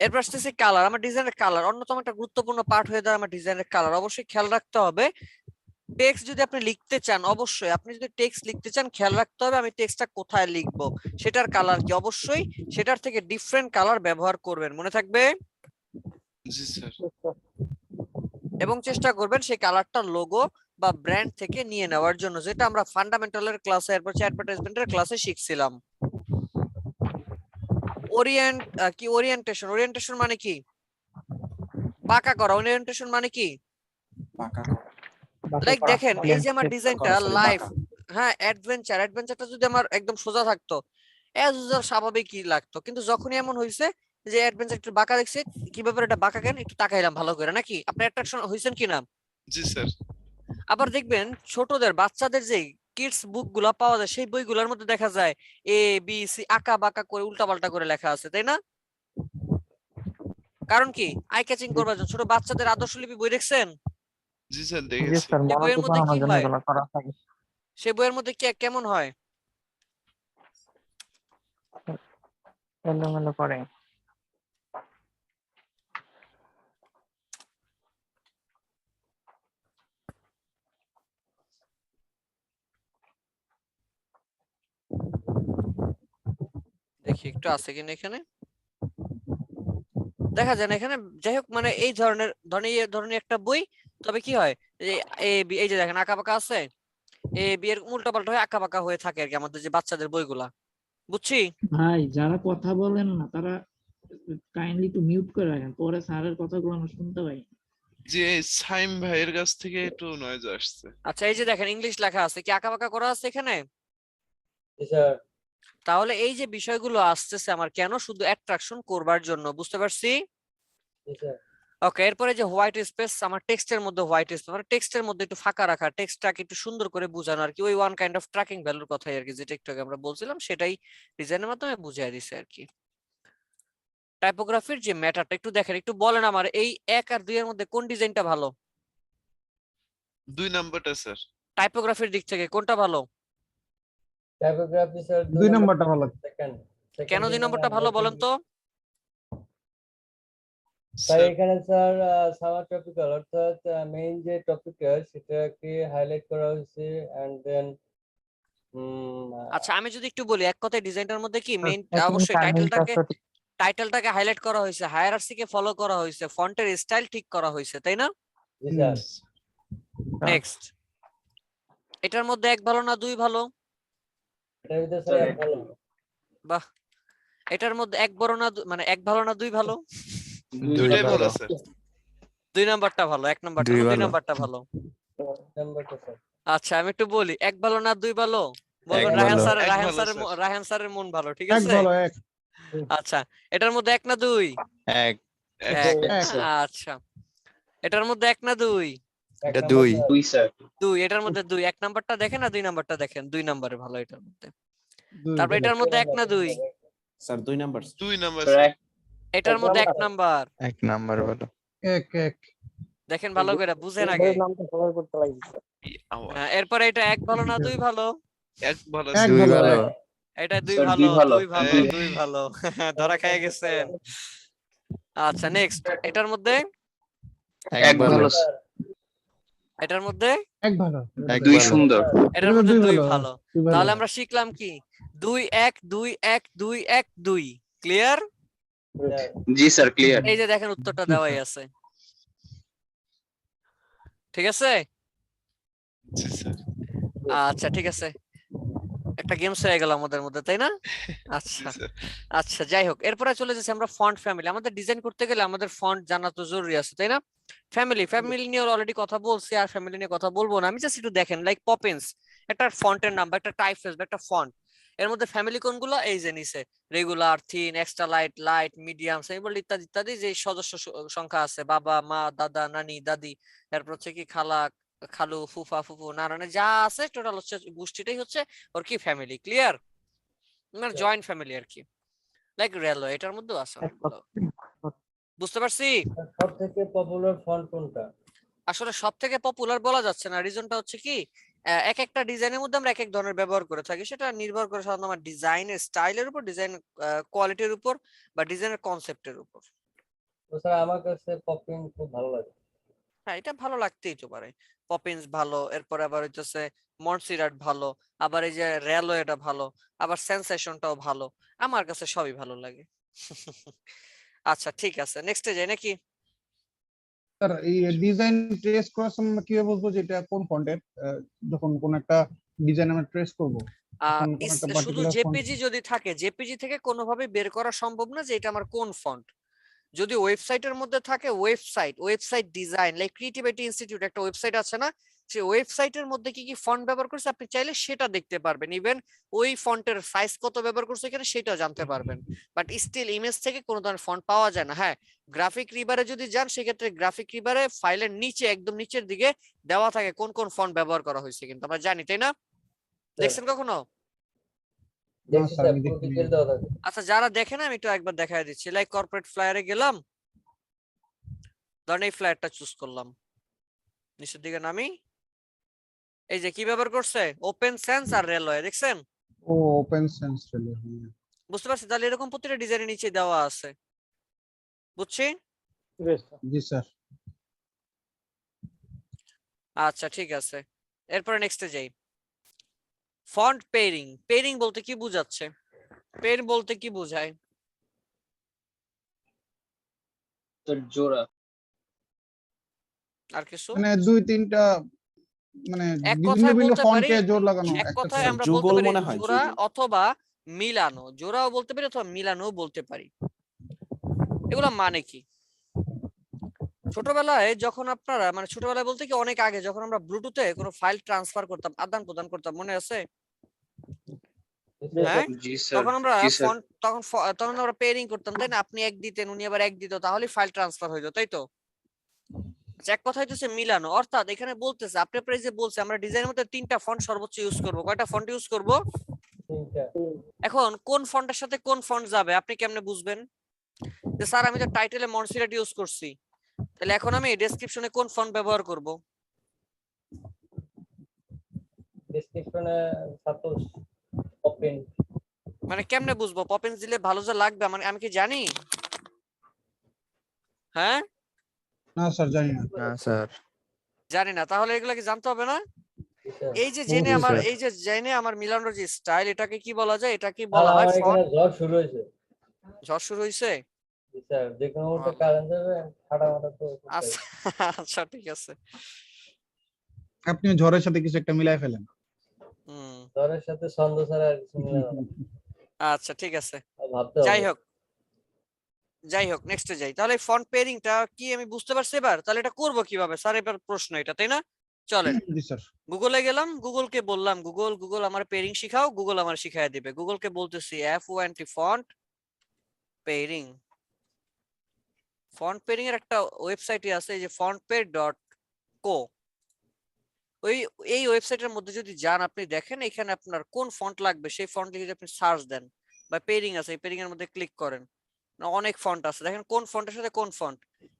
এরপর আসতেছে কালার। আমার ডিজাইনের কালার অন্যতম একটা গুরুত্বপূর্ণ পার্ট হয়ে দাঁড়ায় আমার ডিজাইনের কালার। অবশ্যই খেয়াল রাখতে হবে, টেক্সট যদি আপনি লিখতে চান, অবশ্যই আপনি যদি টেক্সট লিখতে চান খেয়াল রাখতে হবে আমি টেক্সটটা কোথায় লিখবো, সেটার কালার কি, অবশ্যই সেটার থেকে ডিফারেন্ট কালার ব্যবহার করবেন, মনে থাকবে? জি স্যার। এবং চেষ্টা করবেন সেই কালারটা লোগো বা ব্র্যান্ড থেকে নিয়ে নেওয়ার জন্য, যেটা আমরা ফান্ডামেন্টালের ক্লাসে এরপর অ্যাডভার্টাইজমেন্টের ক্লাসে শিখছিলাম। ওরিয়েন্টেশন। ওরিয়েন্টেশন মানে কি? বাঁকা করা। ওরিয়েন্টেশন মানে কি? লাইক দেখেন এই যে আমার ডিজাইনটা লাইফ, হ্যাঁ অ্যাডভেঞ্চার, অ্যাডভেঞ্চারটা যদি আমার একদম সোজা থাকতো অ্যাজ ইউজুয়াল স্বাভাবিকই লাগতো, কিন্তু যখনই এমন হয়েছে যে অ্যাডভেঞ্চার একটু বাঁকা দেখছি, কি ব্যাপার এটা বাঁকা কেন, একটু তাকাইলাম ভালো করে, নাকি আপনি অ্যাট্রাকশন হইছেন কিনা? জি স্যার। আবার দেখবেন ছোটদের বাচ্চাদের যে কিডস বুক গুলা পাওয়া যায় সেই বইগুলোর মধ্যে দেখা যায় এ বি সি আঁকা বাঁকা করে উল্টাপাল্টা করে লেখা আছে, তাই না? কারণ কি? আই ক্যাচিং করবার জন্য। ছোট বাচ্চাদের আদর্শলিপি বই দেখছেন? জি স্যার জি দেখেছি। স্যার, সেই বইয়ের মনোযোগ মধ্যে কি বাড়ানোর জন্য হয়? এগুলো করা থাকে। সেই বইয়ের মধ্যে কি কেমন হয়? এলোমেলো করে। দেখি একটু আছে কিনা এখানে, দেখা যায় না এখানে। যাই হোক, মানে এই ধরনের একটা বই, তবে কি হয় যে এই যে দেখেন আঁকা বাঁকা আছে, এ বি এর উল্টা পাল্টা হয়ে আঁকা বাঁকা হয়ে থাকে আর কি আমাদের যে বাচ্চাদের বইগুলা, বুঝছি? ভাই যারা কথা বলেন না তারা কাইন্ডলি একটু মিউট করে রাখেন, পরে স্যারের কথাগুলো আমরা শুনতে পাই। জি এই সাইম ভাইয়ের কাছ থেকে একটু নয়েজ আসছে। আচ্ছা এই যে দেখেন ইংলিশ লেখা আছে, কি আঁকা বাঁকা করা আছে এখানে? জি স্যার। তাহলে এই যে বিষয়গুলো আসতেছে আমার কেন, শুধু অ্যাট্রাকশন করবার জন্য, বুঝতে পারছি? জি স্যার। ওকে, এরপরে যে হোয়াইট স্পেস, আমার টেক্সটের মধ্যে হোয়াইট স্পেস মানে টেক্সটের মধ্যে একটু ফাঁকা রাখা, টেক্সটটাকে একটু সুন্দর করে বোঝানো আর কি, ওই ওয়ান কাইন্ড অফ ট্র্যাকিং ভ্যালুর কথাই আর কি, যেটা একটু আগে আমরা বলছিলাম সেটাই ডিজাইনের মাধ্যমে বুঝিয়ে দিছে আর কি। টাইপোগ্রাফির যে ম্যাটারটা একটু দেখেন, একটু বলেন আমার এই 1 আর 2 এর মধ্যে কোন ডিজাইনটা ভালো? 2 নাম্বারটা স্যার। টাইপোগ্রাফির দিক থেকে কোনটা ভালো? টাইপোগ্রাফি স্যার 2 নাম্বারটা ভালো। সেকেন্ড। কেন 2 নম্বরটা ভালো বলেন তো? তাই এখানে স্যার সামার টপিক্যাল অর্থাৎ মেইন যে টপিকটা সেটাকে হাইলাইট করা হয়েছে এন্ড দেন আচ্ছা আমি যদি একটু বলি এক কথায়, ডিজাইনটার মধ্যে কি মেইন, একদম অবশ্যই টাইমিংটা সঠিক। টাইটেলটাকে হাইলাইট করা হয়েছে, হায়ারার্কিকে ফলো করা হয়েছে, ফন্টের স্টাইল ঠিক করা হয়েছে, তাই না? জি স্যার। নেক্সট, এটার মধ্যে 1 ভালো না 2 ভালো? এটার ভিতরে স্যার এক ভালো। বাহ, এটার মধ্যে 1 বড় না মানে 1 ভালো না 2 ভালো? দুইটাই ভালো স্যার। 2 নাম্বারটা ভালো, 1 নাম্বারটা 2 নাম্বারটা ভালো। নাম্বারটা স্যার। আচ্ছা আমি একটু বলি 1 ভালো না 2 ভালো বলবেন? এক রায়হান ভালো। স্যার, এক রায়হান ভালো, স্যারের স্যার। রায়হান স্যারের মন ভালো, ঠিক এক আছে? ভালো এক। আচ্ছা এটার মধ্যে 1 না 2? এক। এক। 1। আচ্ছা এটার মধ্যে 1 না 2? এক এটা নাম্বার 2 স্যার। 2। এটার মধ্যে 2। 1 নাম্বারটা দেখেন না 2 নাম্বারটা দেখেন, 2 নাম্বারে ভালো এটার মধ্যে। দুই তারপর এটার মধ্যে 1 না 2? Sir 2 number. 2 number sir. এটার মধ্যে 1 নাম্বার, এক নাম্বার ভালো। এক এক। দেখেন ভালো করে বুঝেন আগে। নামটা সবাই করতে লাগবে স্যার। আওয়াজ। এরপর এটা 1 ভালো না 2 ভালো? এক ভালো এক স্যার। 2 ভালো ভালো। এক। এটা 2 স্যার, ভালো, দুই ভালো। 2 ভালো, হ্যাঁ। 2 ভালো। ধরা খেয়ে গেছেন। আচ্ছা নেক্সট, এটার মধ্যে এক ভালো। এটার মধ্যে এক ভালো দুই সুন্দর। এটার মধ্যে দুই ভালো, ভালো। দুই ভালো। তাহলে আমরা শিখলাম কি 2 1 2 1 2 1 2 ক্লিয়ার? জি স্যার ক্লিয়ার। এই যে দেখেন উত্তরটা দেওয়াই আছে, ঠিক আছে? জি স্যার। আচ্ছা ঠিক আছে, একটা গেমস হয়ে গেল আমাদের মধ্যে, তাই না? আচ্ছা আচ্ছা, যাই হোক, এরপরে চলে যাচ্ছি আমরা ফন্ট ফ্যামিলি। আমাদের ডিজাইন করতে গেলে আমাদের ফন্ট জানা তো জরুরি আছে, তাই না? ফ্যামিলি নিয়ে অলরেডি কথা বলছি, আর ফ্যামিলি নিয়ে কথা বলবো না। আমি জাস্ট একটু দেখেন, লাইক পপিন্স একটা ফন্টের নাম বা একটা টাইপফেস বা একটা ফন্ট, এর মধ্যে ফ্যামিলি কোনগুলো? এই যে নিচে regular, thin, extra light, light, medium, simple ইত্যাদি ইত্যাদি, যে সদস্য সংখ্যা আছে, বাবা, মা, দাদা, নানি, দাদি, তারপর হচ্ছে কি খালা, খালু, ফুফা, ফুফু, নানানে যা আছে টোটাল হচ্ছে গোষ্ঠীটাই হচ্ছে ওর কি ফ্যামিলি। ক্লিয়ার? মানে জয়েন্ট ফ্যামিলি আর কি, লাইক রেলওয়ে, এটার মধ্যেও আছে অনেকগুলো। বুঝতে পারছি? সব থেকে পপুলার ফন্ট কোনটা? আসলে সব থেকে পপুলার বলা যাচ্ছে না, রিজনটা হচ্ছে কি এক একটা ডিজাইনের মধ্যে আমরা এক এক ধরনের ব্যবহার করে থাকি, সেটা নির্ভর করে সাধারণত আমার ডিজাইনের স্টাইলের উপর, ডিজাইন কোয়ালিটির উপর, বা ডিজাইনের কনসেপ্টের উপর। তো স্যার আমার কাছে পপিং খুব ভালো লাগে। হ্যাঁ, এটা ভালো লাগতেই তো পারে, পপিন্স ভালো, এরপর আবার হইতেছে মন্টসিরাট ভালো, আবার এই যে রেলওয়েটা ভালো, আবার সেন্সেশনটাও ভালো, আমার কাছে সবই ভালো লাগে। আচ্ছা ঠিক আছে, নেক্সটে যাই নাকি? স্যার এই ডিজাইন ট্রেস করার সময় আমরা কিভাবে বুঝবো যে এটা কোন ফন্টের? যখন কোন একটা ডিজাইন আমরা ট্রেস করব তখন কোন একটা শুধু পার্টিকুলার ফন্ট। জেপিজি যদি থাকে, জেপিজি থেকে কোনোভাবে বের করা সম্ভব না যে এটা আমার কোন ফন্ট। যদি ওয়েবসাইটের মধ্যে থাকে, website design, like creativity institute একটা ওয়েবসাইট আছে না, সেই ওয়েবসাইটের মধ্যে কি কি ফন্ট ব্যবহার করছে আপনি চাইলে সেটা দেখতে পারবেন, ইভেন ওই ফন্টের সাইজ কত ব্যবহার করছে এখানে সেটাও জানতে পারবেন। বাট স্টিল ইমেজ থেকে কোনো ধরনের ফন্ট পাওয়া যায় না। হ্যাঁ, গ্রাফিক রিভারে যদি যান, সেক্ষেত্রে গ্রাফিক রিভারে ফাইলের নিচে একদম নিচের দিকে দেওয়া থাকে কোন কোন ফন্ট ব্যবহার করা হয়েছে, কিন্তু আমরা জানি, তাই না? দেখছেন কখনো? দেখছি স্যার, পুরো ডিটেইল দেওয়া থাকে। আচ্ছা, যারা দেখে না আমি একটু একবার দেখাই দিচ্ছি। লাইক কর্পোরেট ফ্লায়ারে গেলাম, ধরেন এই ফ্লায়ারটা চুজ করলাম, নিচের দিকে নামি, এই যে কি ব্যবহার করছে, ওপেন সেন্স আর রেলওয়ে, দেখছেন? ও ওপেন সেন্স রেলে। বুঝতে পারছি? তাহলে এরকম প্রতিটা ডিজাইনের নিচে দেওয়া আছে, বুঝছি? জি স্যার। আচ্ছা ঠিক আছে, এরপরে নেক্সটে যাই। Font pairing. পেয়ারিং বলতে কি বোঝাচ্ছে? পেয়ার বলতে কি বোঝায়? জোড়া। আর কিছু? মানে দুই তিনটা, মানে এক ভিন্ন কথায় ভিন্ন বলতে পারি, ফন্টে জোর লাগানো এক একটা কথায় আমরা বলতে যুগল পারি মনে হয়, জোড়া যুগল। অথবা মিলানো। জোড়াও বলতে পারি অথবা মিলানোও বলতে পারি। এগুলো মানে কি? ছোটবেলায় যখন আপনারা, মানে ছোটবেলায় বলতে কি অনেক আগে, যখন আমরা ব্লুটুথে কোনো ফাইল ট্রান্সফার করতাম, আদান প্রদান করতাম, মনে আছে? হ্যাঁ, জি স্যার। তখন আমরা জি স্যার। ফন্ট, তখন আমরা পেয়ারিং করতাম, তাই না? আপনি এক দিতেন, উনি আবার এক দিত, তাহলে ফাইল ট্রান্সফার হইতো, তাই তো? আচ্ছা, এক কথা হইতেছে মিলানো। অর্থাৎ এখানে বলতেছে, আপনি আপনার এই যে বলছে আমরা ডিজাইনের মধ্যে 3টা ফন্ট সর্বোচ্চ ইউজ করব। কয়টা ফন্ট ইউজ করব? 3টা। এখন কোন ফন্টের সাথে কোন ফন্ট যাবে আপনি কেমনে বুঝবেন? যে স্যার আমি তো টাইটেলে মনসিরাট ইউজ করছি, তাহলে এখন আমি ডেসক্রিপশনে কোন ফন্ট ব্যবহার করব? ডেসক্রিপশনে সাপোজ ওপেন। মানে কেমনে বুঝবো পপেন্স দিলে ভালো যে লাগবে, মানে আমি কি জানি? হ্যাঁ, না স্যার জানি না। না স্যার। জানি না, তাহলে এগুলা কি জানতে হবে না? এই যে জি স্যার। জেনে আমার মিলানোর যে স্টাইল, এটাকে কি বলা যায়? এটা কি বলা হয়? আমার এখানে ফন্ট। ঝড় শুরু হয়েছে। ঝড় শুরু হইছে? জি স্যার, যে কোনো মুহূর্তে কারেন্ট যাবে, ফাটাফাটা তো করতেই। আচ্ছা আচ্ছা ঠিক আছে। আপনি ঝড়ের সাথে কিছু একটা মিলাই ফেলেন। ঝড়ের সাথে ছন্দ ছাড়া আর কিছু মিলে না। আচ্ছা ঠিক আছে, ভাবতে হবে। যাই হোক নেক্সটে যাই। তাহলে ফন্ট পেয়ারিংটা কি আমি বুঝতে পারছি এবার? তাহলে এটা করব কিভাবে স্যার? এবার প্রশ্ন এটা, তাই না? চলেন জি স্যার। গুগলে গেলাম, গুগলকে বললাম গুগল আমার পেয়ারিং শিখাও, গুগল আমার শিখায় দিবে। গুগলকে বলতেছি FONT font pairing. Font pairing এর একটা ওয়েবসাইটই আছে, এই যে fontpair.co। এই ওয়েবসাইটের মধ্যে যদি যান, আপনি দেখেন এখানে আপনার কোন ফন্ট লাগবে, সেই ফন্ট লিখে যদি আপনি সার্চ দেন, বা পেয়ারিং আছে, এই পেয়ারিং এর মধ্যে ক্লিক করেন, অনেক ফন্ট আছে, দেখেন কোন ফন্টের সাথে কোন ফন্ট।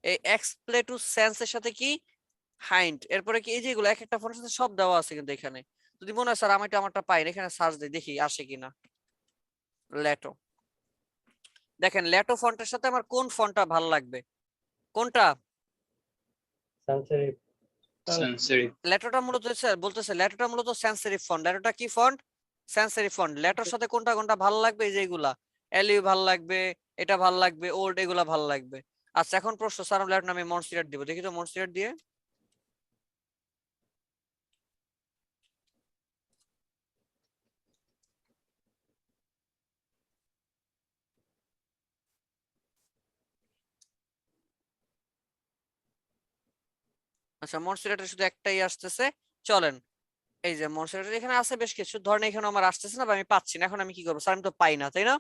এই এক্সপ্লে টু সেন্স এর সাথে কি হাইন্ট, এরপরে কি এই যেগুলো এক একটা ফন্টের সাথে সব দেওয়া আছে কিন্তু এখানে। যদি মনে হয় স্যার আমি আমারটা পাই না, এখানে সার্চ দিই, দেখি আসে কিনা। ল্যাটো, দেখেন ল্যাটো ফন্টের সাথে আমার কোন ফন্টটা ভালো লাগবে? কোনটা? সানসেরিফ। সেন্সরি লেটারটা মূলত বলতেছে লেটারটা মূলত সেন্সরি ফন্ট। লেটারটা কি ফন্ট? Sensory font. লেটার সাথে কোনটা কোনটা ভালো লাগবে? এই যে এগুলা এলইউ ভালো লাগবে, এটা ভালো লাগবে, ওল্ড এগুলা ভালো লাগবে। আচ্ছা এখন প্রশ্ন, স্যার লেটার নামে মনস্টিরাট দিব, দেখি তো মনস্টিরাট দিয়ে। আচ্ছা মনস্টিরাটের শুধু একটাই আসতেছে, চলেন এই যে মনস্টিরাটের এখানে আছে বেশ কিছু, ধরেন এখানে আমার আসতেছে না বা আমি পাচ্ছি না, এখন আমি কি করবো স্যার? আমি তো পাই না, তাই না?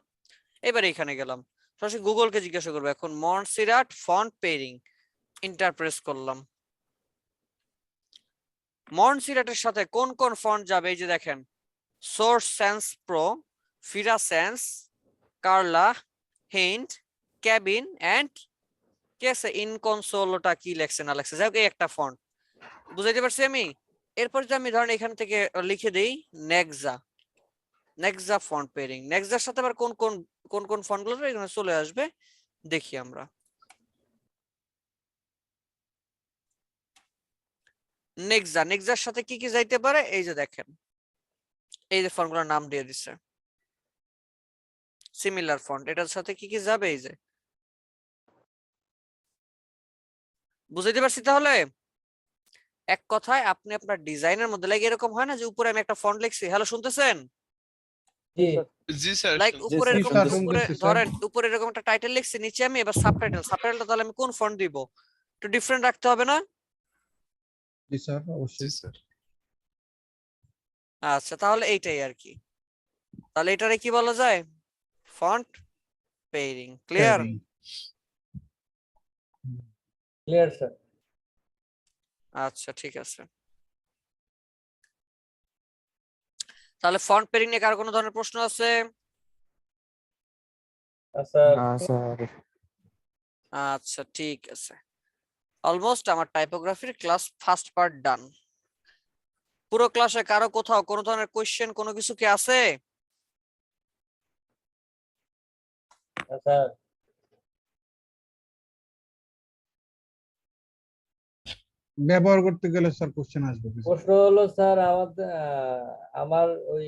এবারে এখানে গেলাম, সরাসরি গুগলকে জিজ্ঞাসা করবো এখন মনস্টিরাট ফন্ট পেয়ারিং, ইন্টারপ্রেস করলাম। মনস্টিরাটের সাথে কোন কোন ফন্ট যাবে? এই যে দেখেন Source Sans Pro, Fira Sans, Karla, Hind, Cabin and কি আছে ইনকনসোলটা কি লেখছে না লেখছে, যাই হোক এই একটা ফন্ট, বুঝাইতে পারছি আমি? এরপর যদি আমি ধরেন এখান থেকে লিখে দেই নেক্সা, নেক্সা ফন্ট পেয়ারিং, নেক্সার সাথে আবার কোন কোন কোন কোন ফন্ট গুলো এখানে চলে আসবে দেখি আমরা। নেক্সা, নেক্সার সাথে কি কি যাইতে পারে? এই যে দেখেন এই যে ফন্ট গুলোর নাম দিয়ে দিচ্ছে সিমিলার ফন্ট, এটার সাথে কি কি যাবে এই যে, বুঝাইতে পারছি? তাহলে এক কথায় আপনি আপনার ডিজাইনের মধ্যে লাগে এরকম হয় না যে উপরে আমি একটা ফন্ট লিখছি, হ্যালো শুনতেছেন? জি জি স্যার লাইক উপরে জি এরকম স্যার, উপরে শুনতেছি স্যার। ধরেন উপরে এরকম একটা টাইটেল লিখছি, নিচে আমি এবার সাবটাইটেল, সাবটাইটেলটা তাহলে আমি কোন ফন্ট দিব? একটু ডিফারেন্ট রাখতে হবে না? জি স্যার জি অবশ্যই। স্যার আচ্ছা তাহলে এইটাই আর কি, তাহলে এটারে কি বলা যায়? Font pairing. Clear? Pairing. Clear sir. আচ্ছা ঠিক আছে, তাহলে ফন্ট পেয়ারিং নিয়ে কার কোনো ধরনের প্রশ্ন আছে? স্যার না স্যার। আচ্ছা ঠিক আছে, অলমোস্ট আমার টাইপোগ্রাফির ক্লাস ফার্স্ট পার্ট ডান। পুরো ক্লাসে কারো কোথাও কোনো ধরনের কোশ্চেন কোনো কিছু কি আছে? স্যার ব্যবহার করতে গেলে স্যার কোশ্চেন আসবে কিছু। প্রশ্ন হলো স্যার আমাদের আমার ওই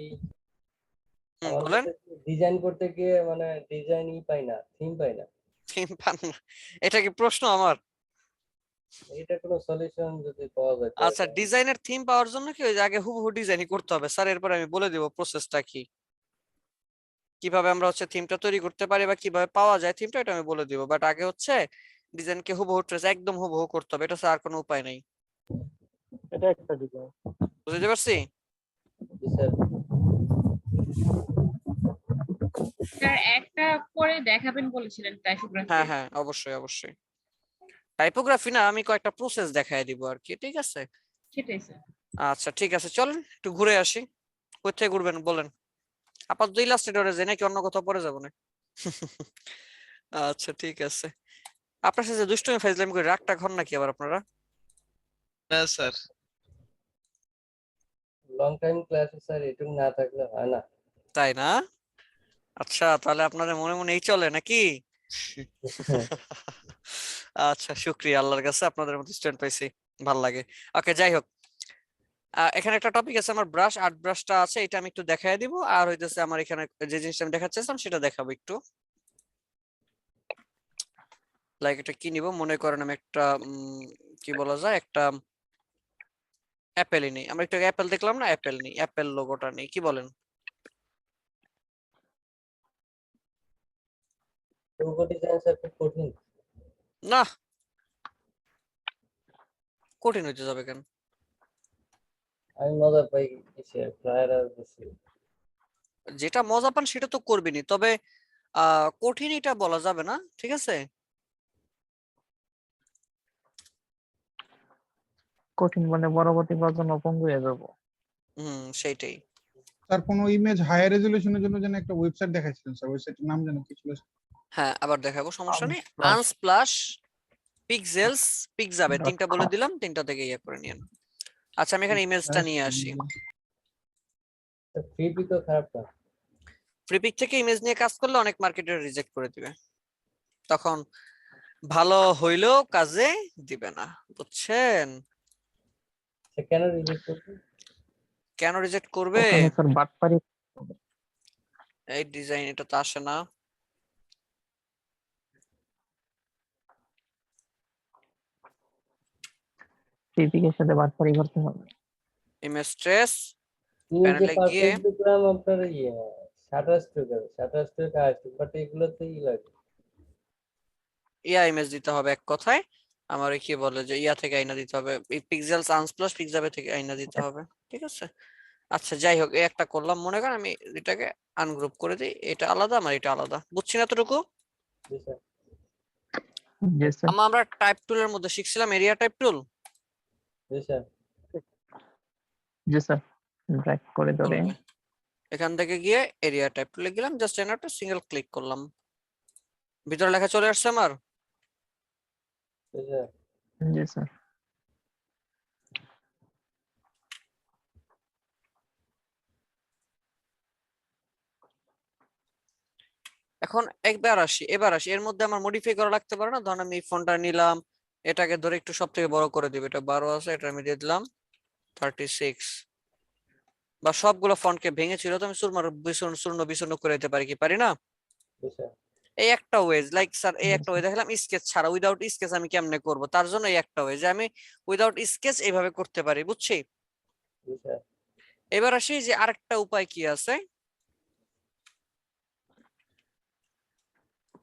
বলেন। ডিজাইন করতে গিয়ে মানে ডিজাইনই পাই না, থিম পাই না। থিম পান না? এটা কি প্রশ্ন আমার? এটা কোনো সলিউশন যদি পাওয়া যায় আচ্ছা ডিজাইনের থিম পাওয়ার জন্য কি ওই যে আগে হুবহু ডিজাইনই করতে হবে স্যার, এরপর আমি বলে দিব প্রসেসটা কি, কিভাবে আমরা হচ্ছে থিমটা তৈরি করতে পারি বা কিভাবে পাওয়া যায় থিমটা, এটা আমি বলে দিব। বাট আগে হচ্ছে ডিজাইনকে হুবহু ট্রেস একদম হুবহু করতে হবে, এটা স্যার আর কোনো উপায় নেই। এটা একটা ডিজাইন। বুঝতে পারছি? জি স্যার। স্যার একটা করে দেখাবেন বলেছিলেন টাইপোগ্রাফি। হ্যাঁ হ্যাঁ অবশ্যই অবশ্যই, টাইপোগ্রাফি না আমি কয়েকটা প্রসেস দেখায় দিব আর কি, ঠিক আছে? সেটাই স্যার। আচ্ছা ঠিক আছে, চলেন একটু ঘুরে আসি। কোথায় ঘুরবেন বলেন? আপাতত ইলাস্ট্রেটরে যাই নাকি অন্য কোথাও পরে যাবো না? আচ্ছা ঠিক আছে, আপনার সাথে দুষ্টুমি ফাইজলামি করে রাগটা ঘন নাকি আবার আপনারা? না স্যার লং টাইম ক্লাসে স্যার এটুকু না থাকলে হয় না। তাই না? আচ্ছা তাহলে আপনাদের মনে মনে এই চলে নাকি? আচ্ছা শুক্রিয়া আল্লাহর কাছে, আপনাদের মতো স্টুডেন্ট পাইছি, ভাল লাগে। ওকে যাই হোক, এখানে একটা টপিক আছে আমার ব্রাশ, আর্ট ব্রাশটা আছে, এটা আমি একটু দেখাই দিব। আর হইতেছে আমার এখানে যে জিনিসটা আমি দেখাচ্ছিলাম সেটা দেখাবো একটু। লাইক এটা কি নিব, মনে করেন আমি একটা কি বলা যায়, একটা অ্যাপেলই নেই, আমরা একটু অ্যাপেল দেখলাম না, অ্যাপেল নেই, অ্যাপেল লোগোটা নেই, কি বলেন? লোগো ডিজাইন স্যার খুব কঠিন। না কঠিন হইতে যাবে কেন? আমি মজা পাই কিসে ফ্লায়ার আর বেশি। যেটা মজা পান সেটা তো করবেনই, তবে কঠিন এটা বলা যাবে না, ঠিক আছে? কঠিন মানে পরবর্তী প্রজন্ম পঙ্গু হয়ে যাবো। সেইটাই। স্যার কোন ইমেজ হাই রেজোলিউশনের জন্য যেন একটা ওয়েবসাইট দেখাইছিলেন স্যার, ওয়েবসাইটের নাম যেন কি ছিল? হ্যাঁ আবার দেখাবো, সমস্যা নেই। আনস্প্লাশ, পিক্সেলস, পিক্সাবে, তিনটা বলে দিলাম, তিনটা থেকে ইয়ে করে নিয়েন। আচ্ছা আমি এখানে ইমেজটা নিয়ে আসি। ফ্রি পিক তো খারাপ না। ফ্রি পিক থেকে ইমেজ নিয়ে কাজ করলে অনেক মার্কেটার রিজেক্ট করে দিবে, তখন ভালো হইলেও কাজে দিবে না, বুঝছেন? কেন রিজেক্ট করবে? কেন রিজেক্ট করবে? ওখানে স্যার বাটপারি এই ডিজাইন এটা তো আসে না। সিপিকের সাথে বাটপারি করতে হবে। ইমেজ ট্রেস তুমি যে প্যানেলে গিয়ে পারফেক্ট দেখলাম আপনার শাটার স্ট্রোক আছে, শাটার স্ট্রোক আছে, বাট এগুলোতে লাগে। ইমেজ দিতে হবে এক কথায়। আমার ওই কি বলে যে থেকে আইনা দিতে হবে, এই পিক্সেলস আনস্প্লাশ পিক্সেল থেকে আইনা দিতে হবে, ঠিক আছে। আচ্ছা যাই হোক, এই একটা করলাম, মনে করেন আমি এটাকে আনগ্রুপ করে দিই, এটা আলাদা আমার এটা আলাদা, বুঝছি না এতটুকু। জি স্যার। জি স্যার। আমরা টাইপ টুলের মধ্যে শিখছিলাম এরিয়া টাইপ টুল। জি স্যার। জি স্যার, ড্র্যাগ করে ধরে এখান থেকে গিয়ে এরিয়া টাইপ টুলে গেলাম, জাস্ট একটা সিঙ্গেল ক্লিক করলাম, ভিতরে লেখা চলে আসছে আমার। জি স্যার। জি স্যার। এখন এবার আসি এর মধ্যে আমার মডিফাই করা লাগতে পারে না। ধরুন আমি এই ফোনটা নিলাম, এটাকে ধরে একটু সব থেকে বড় করে দিব, এটা 12 আছে, এটা আমি দিয়ে দিলাম 36, বা সবগুলো ফন্টকে ভেঙে ছিল তো আমি চূর্ণ বিচূর্ণ করে দিতে পারি কি পারি না? জি স্যার। এই একটা ওয়েজ, লাইক স্যার এই একটা ওয়ে দেখালাম স্কেচ ছাড়া, উইদাউট স্কেচ আমি কেমনে করব, তার জন্য এই একটা ওয়ে যে আমি উইদাউট স্কেচ এইভাবে করতে পারি, বুঝছি। জি স্যার। এবার আসি যে আরেকটা উপায় কি আছে,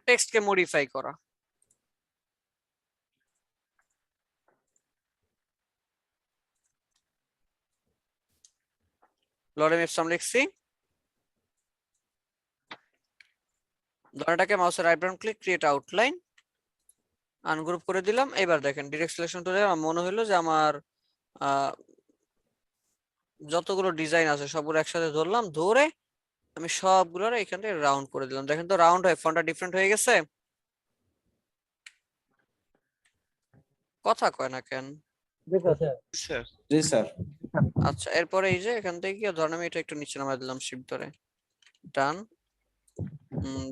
টেক্সটকে মডিফাই করা। লরেম এপসম লিখছি, ধরনটাকে মাউসের right button click, create outline, ungroup করে দিলাম। এবার দেখেন ডিরেক্ট সিলেকশন টুলে আমার মনে হলো যে আমার যতগুলো ডিজাইন আছে সবগুলো একসাথে ধরলাম, ধরে আমি সবগুলোর এখান থেকে রাউন্ড করে দিলাম। দেখেন তো রাউন্ড হয়ে ফন্টটা ডিফারেন্ট হয়ে গেছে। কথা কয় না কেন? স্যার। জি স্যার। আচ্ছা এরপরে এই যে এখান থেকে গিয়ে ধরেন আমি এটা একটু নিচে নামাই দিলাম, শিফট ধরে ডান।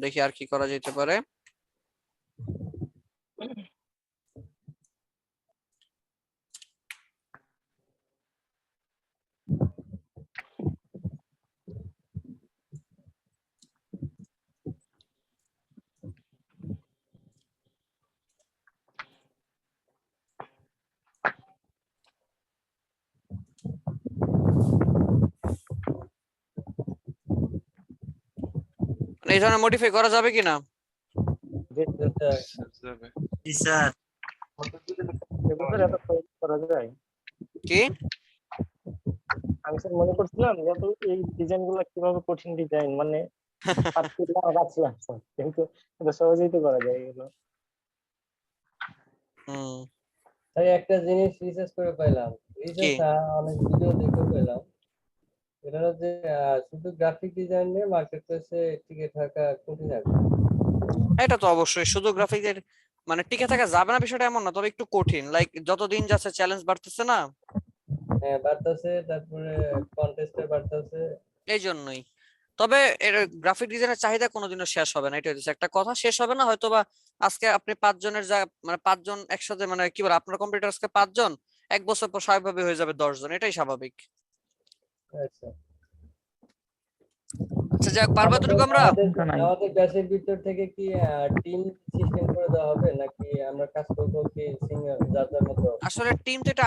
দেখি আর কি করা যেতে পারে। এই ধরনের মডিফাই করা যাবে কিনা? জি স্যার। কি আমি স্যার মনে করছিলাম যে এই ডিজাইন গুলো কিভাবে কঠিন ডিজাইন, মানে কিন্তু সহজেই তো করা যায় এগুলো। তাই একটা জিনিস রিসার্চ করে পাইলাম, অনেক ভিডিও দেখে পেলাম, এটা হচ্ছে শুধু গ্রাফিক ডিজাইন নিয়ে মার্কেট প্লেসে টিকে থাকা কঠিন আছে। এটা তো অবশ্যই, শুধু গ্রাফিক্সের মানে টিকে থাকা যাবে না বিষয়টা এমন না, তবে একটু কঠিন, লাইক যতদিন যাচ্ছে চ্যালেঞ্জ বাড়তেছে না। হ্যাঁ বাড়তেছে, তারপরে কন্টেস্টে বাড়তেছে, এই জন্যই। তবে এর গ্রাফিক ডিজাইনের চাহিদা কোনোদিনও শেষ হবে না, এটা হচ্ছে একটা কথা, শেষ হবে না। হয়তোবা আজকে আপনি 5 জনের মানে 5 জন একসাথে, মানে কি বলে আপনার কম্পিউটার আজকে 5 জন, 1 বছর পর স্বাভাবিকভাবে হয়ে যাবে 10 জন, এটাই স্বাভাবিক। আচ্ছা আচ্ছা যাক, পারবো এতটুকু আমরা। আমাদের ব্যাচের ভিতর থেকে কি টিম সিস্টেম করে দেওয়া হবে, নাকি আমরা কাজ করবো কি যার মতো? আসলে টিম তো এটা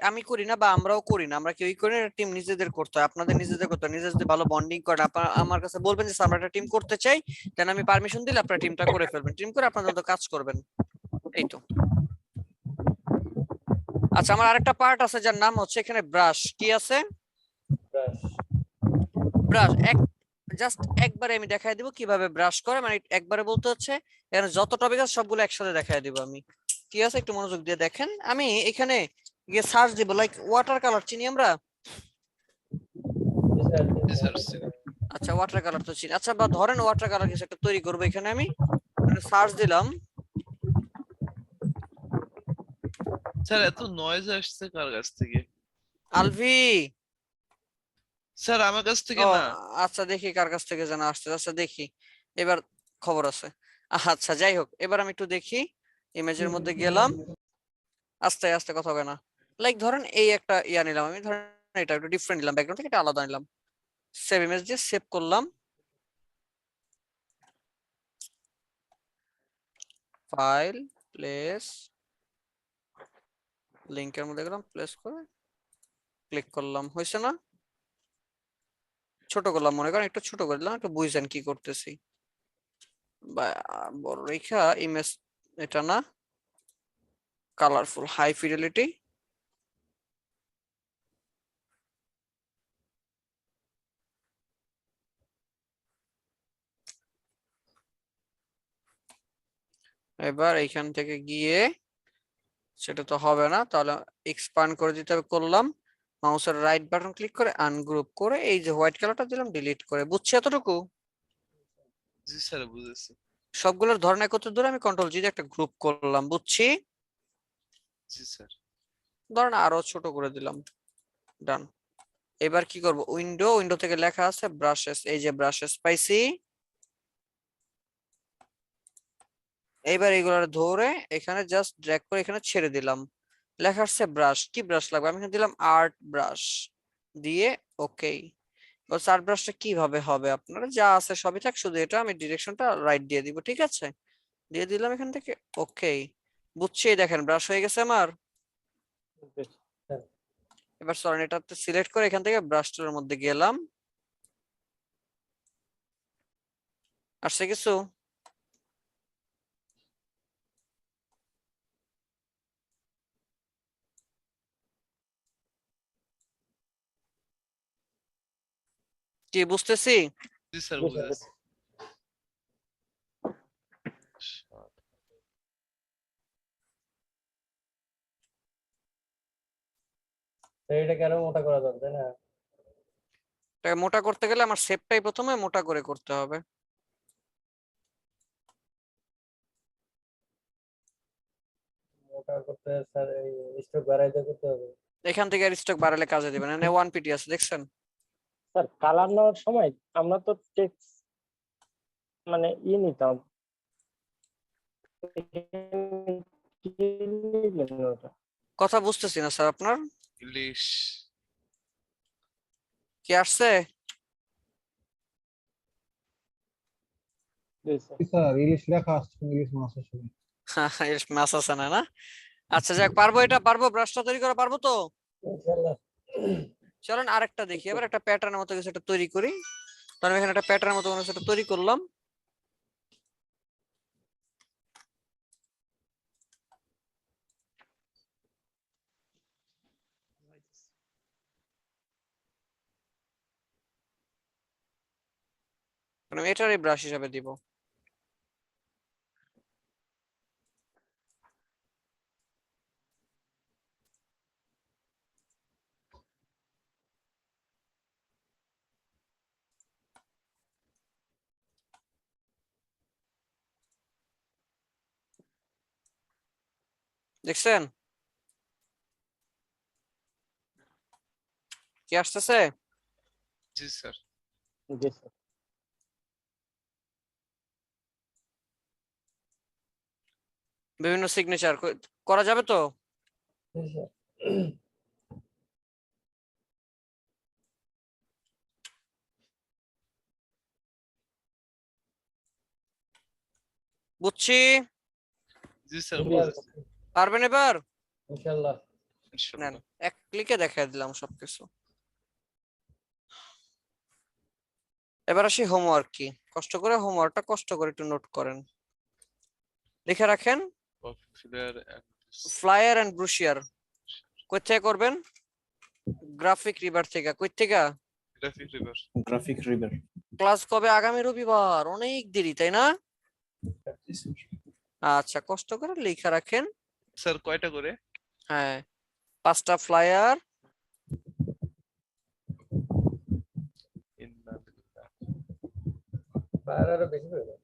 আমি করি না, বা আমরাও করি না, আমরা কেউই করি না, টিম নিজেদের করতে হয়, আপনাদের নিজেদের করতে হয়, নিজেদের ভালো বন্ডিং করেন। আপনারা আমার কাছে বলবেন যে স্যার আমরা একটা টিম করতে চাই, দেন আমি পারমিশন দিলে আপনারা টিমটা করে ফেলবেন, টিম করে আপনাদের মতো কাজ করবেন, এই তো। আচ্ছা আমার আরেকটা পার্ট আছে যার নাম হচ্ছে এখানে ব্রাশ। কি আছে? ব্রাশ। জাস্ট একবারে আমি দেখাই দিব কিভাবে ব্রাশ করে, মানে একবারে বলতে হচ্ছে এখানে যত টপিক আছে সবগুলো একসাথে দেখাই দিব আমি। ঠিক আছে, একটু মনোযোগ দিয়ে দেখেন। আমি এখানে গিয়ে সার্চ দিব, লাইক ওয়াটার কালার চিনি আমরা। আচ্ছা ওয়াটার কালার তো চিনি। আচ্ছা বা ধরেন ওয়াটার কালার কিছু একটা তৈরি করবো, এখানে আমি সার্চ দিলাম। স্যার এত নয়েজ আসছে কার কাছ থেকে? আলভি স্যার আমার কাছ থেকে না। আচ্ছা দেখি কার কাছ থেকে যেন আসছে। আচ্ছা দেখি এবার খবর আছে। আচ্ছা যাই হোক, এবার আমি একটু দেখি, ইমেজের মধ্যে গেলাম, আস্তে আস্তে কথা হবে না। লাইক ধরেন এই একটা ইয়া নিলাম আমি, ধরেন এটা একটু ডিফারেন্ট নিলাম, ব্যাকগ্রাউন্ড থেকে এটা আলাদা নিলাম, সেভ ইমেজ দিয়ে সেভ করলাম, ফাইল প্লেস, লিংকের মধ্যে গেলাম, প্লেস করে ক্লিক করলাম, হয়েছে না? ছোট করলাম, মনে করেন একটু ছোট করে দিলাম, একটু বুঝছেন কি করতেছি, বা বড় রেখা ইমেজ, এটা না, কালারফুল হাই ফিডেলিটি, এবার এইখান থেকে গিয়ে সেটা তো হবে না, তাহলে এক্সপান্ড করে দিতে হবে, করলাম, মাউসের রাইট বাটন ক্লিক করে আনগ্রুপ করে এই যে হোয়াইট কালারটা দিলাম, ডিলিট করে। বুঝছি এতটুকু? জি স্যার বুঝেছি। সবগুলোর ধরন একত্র ধরে আমি কন্ট্রোল জি দিয়ে একটা গ্রুপ করলাম, বুঝছি? জি স্যার। ধরেন আরো ছোট করে দিলাম, ডান। এবার কি করব, উইন্ডো থেকে লেখা আছে ব্রাশেস, এই যে ব্রাশেস পাইছি, এইবার এগুলো ধরে এখানে জাস্ট ড্র্যাগ করে এখানে ছেড়ে দিলাম, লেখা আসছে ব্রাশ, কি ব্রাশ লাগবে, আমি এখানে দিলাম আর্ট ব্রাশ দিয়ে ওকে। আর্ট ব্রাশটা কিভাবে হবে, আপনারা যা আছে সবই থাক, শুধু এটা আমি ডিরেকশনটা রাইট দিয়ে দিব, ঠিক আছে, দিয়ে দিলাম এখান থেকে ওকে। বুঝছি, দেখেন ব্রাশ হয়ে গেছে আমার। এবার সরেন এটা সিলেক্ট করে এখান থেকে ব্রাশ টুলের মধ্যে গেলাম, আসছে কিছু? কি বুঝতেছি? জি স্যার বুঝেছি। এটা কেন মোটা করা যাবে, তাই না? এটাকে মোটা করতে গেলে আমার শেপটাই প্রথমে মোটা করে করতে হবে। মোটা করতে স্যার এই স্ট্রোক বাড়াইতে করতে হবে। এখান থেকে স্টক বাড়ালে কাজে দিবেন, এখানে 1 পিটি আছে দেখছেন? স্যার কালার নেওয়ার সময় আমরা তো টেক্সট মানে নিতাম, কি নিলেন ওটা? কথা বুঝতেছি না স্যার আপনার, ইংলিশ কি আসছে? স্যার ইলিশ লেখা আসছে, ইলিশ মাছ আসছে। মাছ আছে না, না? আচ্ছা যাক, পারবো, এটা পারবো, ব্রাশটা তৈরি করা পারবো তো? ইনশাআল্লাহ। চলেন আরেকটা দেখি, এবার একটা প্যাটার্নের মতো কিছু একটা তৈরি করি। তাহলে আমি এখানে একটা প্যাটার্নের মতো কিছু একটা তৈরি করলাম, আমি এটারই ব্রাশ হিসাবে দিব। দেখছেন কি আসতেছে? জি স্যার। জি স্যার। বিভিন্ন সিগনেচার করা যাবে তো? বুঝছি, জি স্যার বুঝেছি। পারবেন এবার? ইনশাআল্লাহ। নেন, এক ক্লিকে দেখাই দিলাম সবকিছু। এবার আসি হোমওয়ার্ক কি, কষ্ট করে হোমওয়ার্কটা কষ্ট করে একটু নোট করেন, লিখে রাখেন। ফ্লায়ার এন্ড ব্রুশিয়ার কই থেকে করবেন? গ্রাফিক রিভার থেকে। কই থেকে? Graphic river. ক্লাস কবে? আগামী রবিবার, অনেক দেরি তাই না? আচ্ছা কষ্ট করে লিখে রাখেন। স্যার কয়টা করে? হ্যাঁ 5টা ফ্লায়ার, আরো বেশি করে দাও।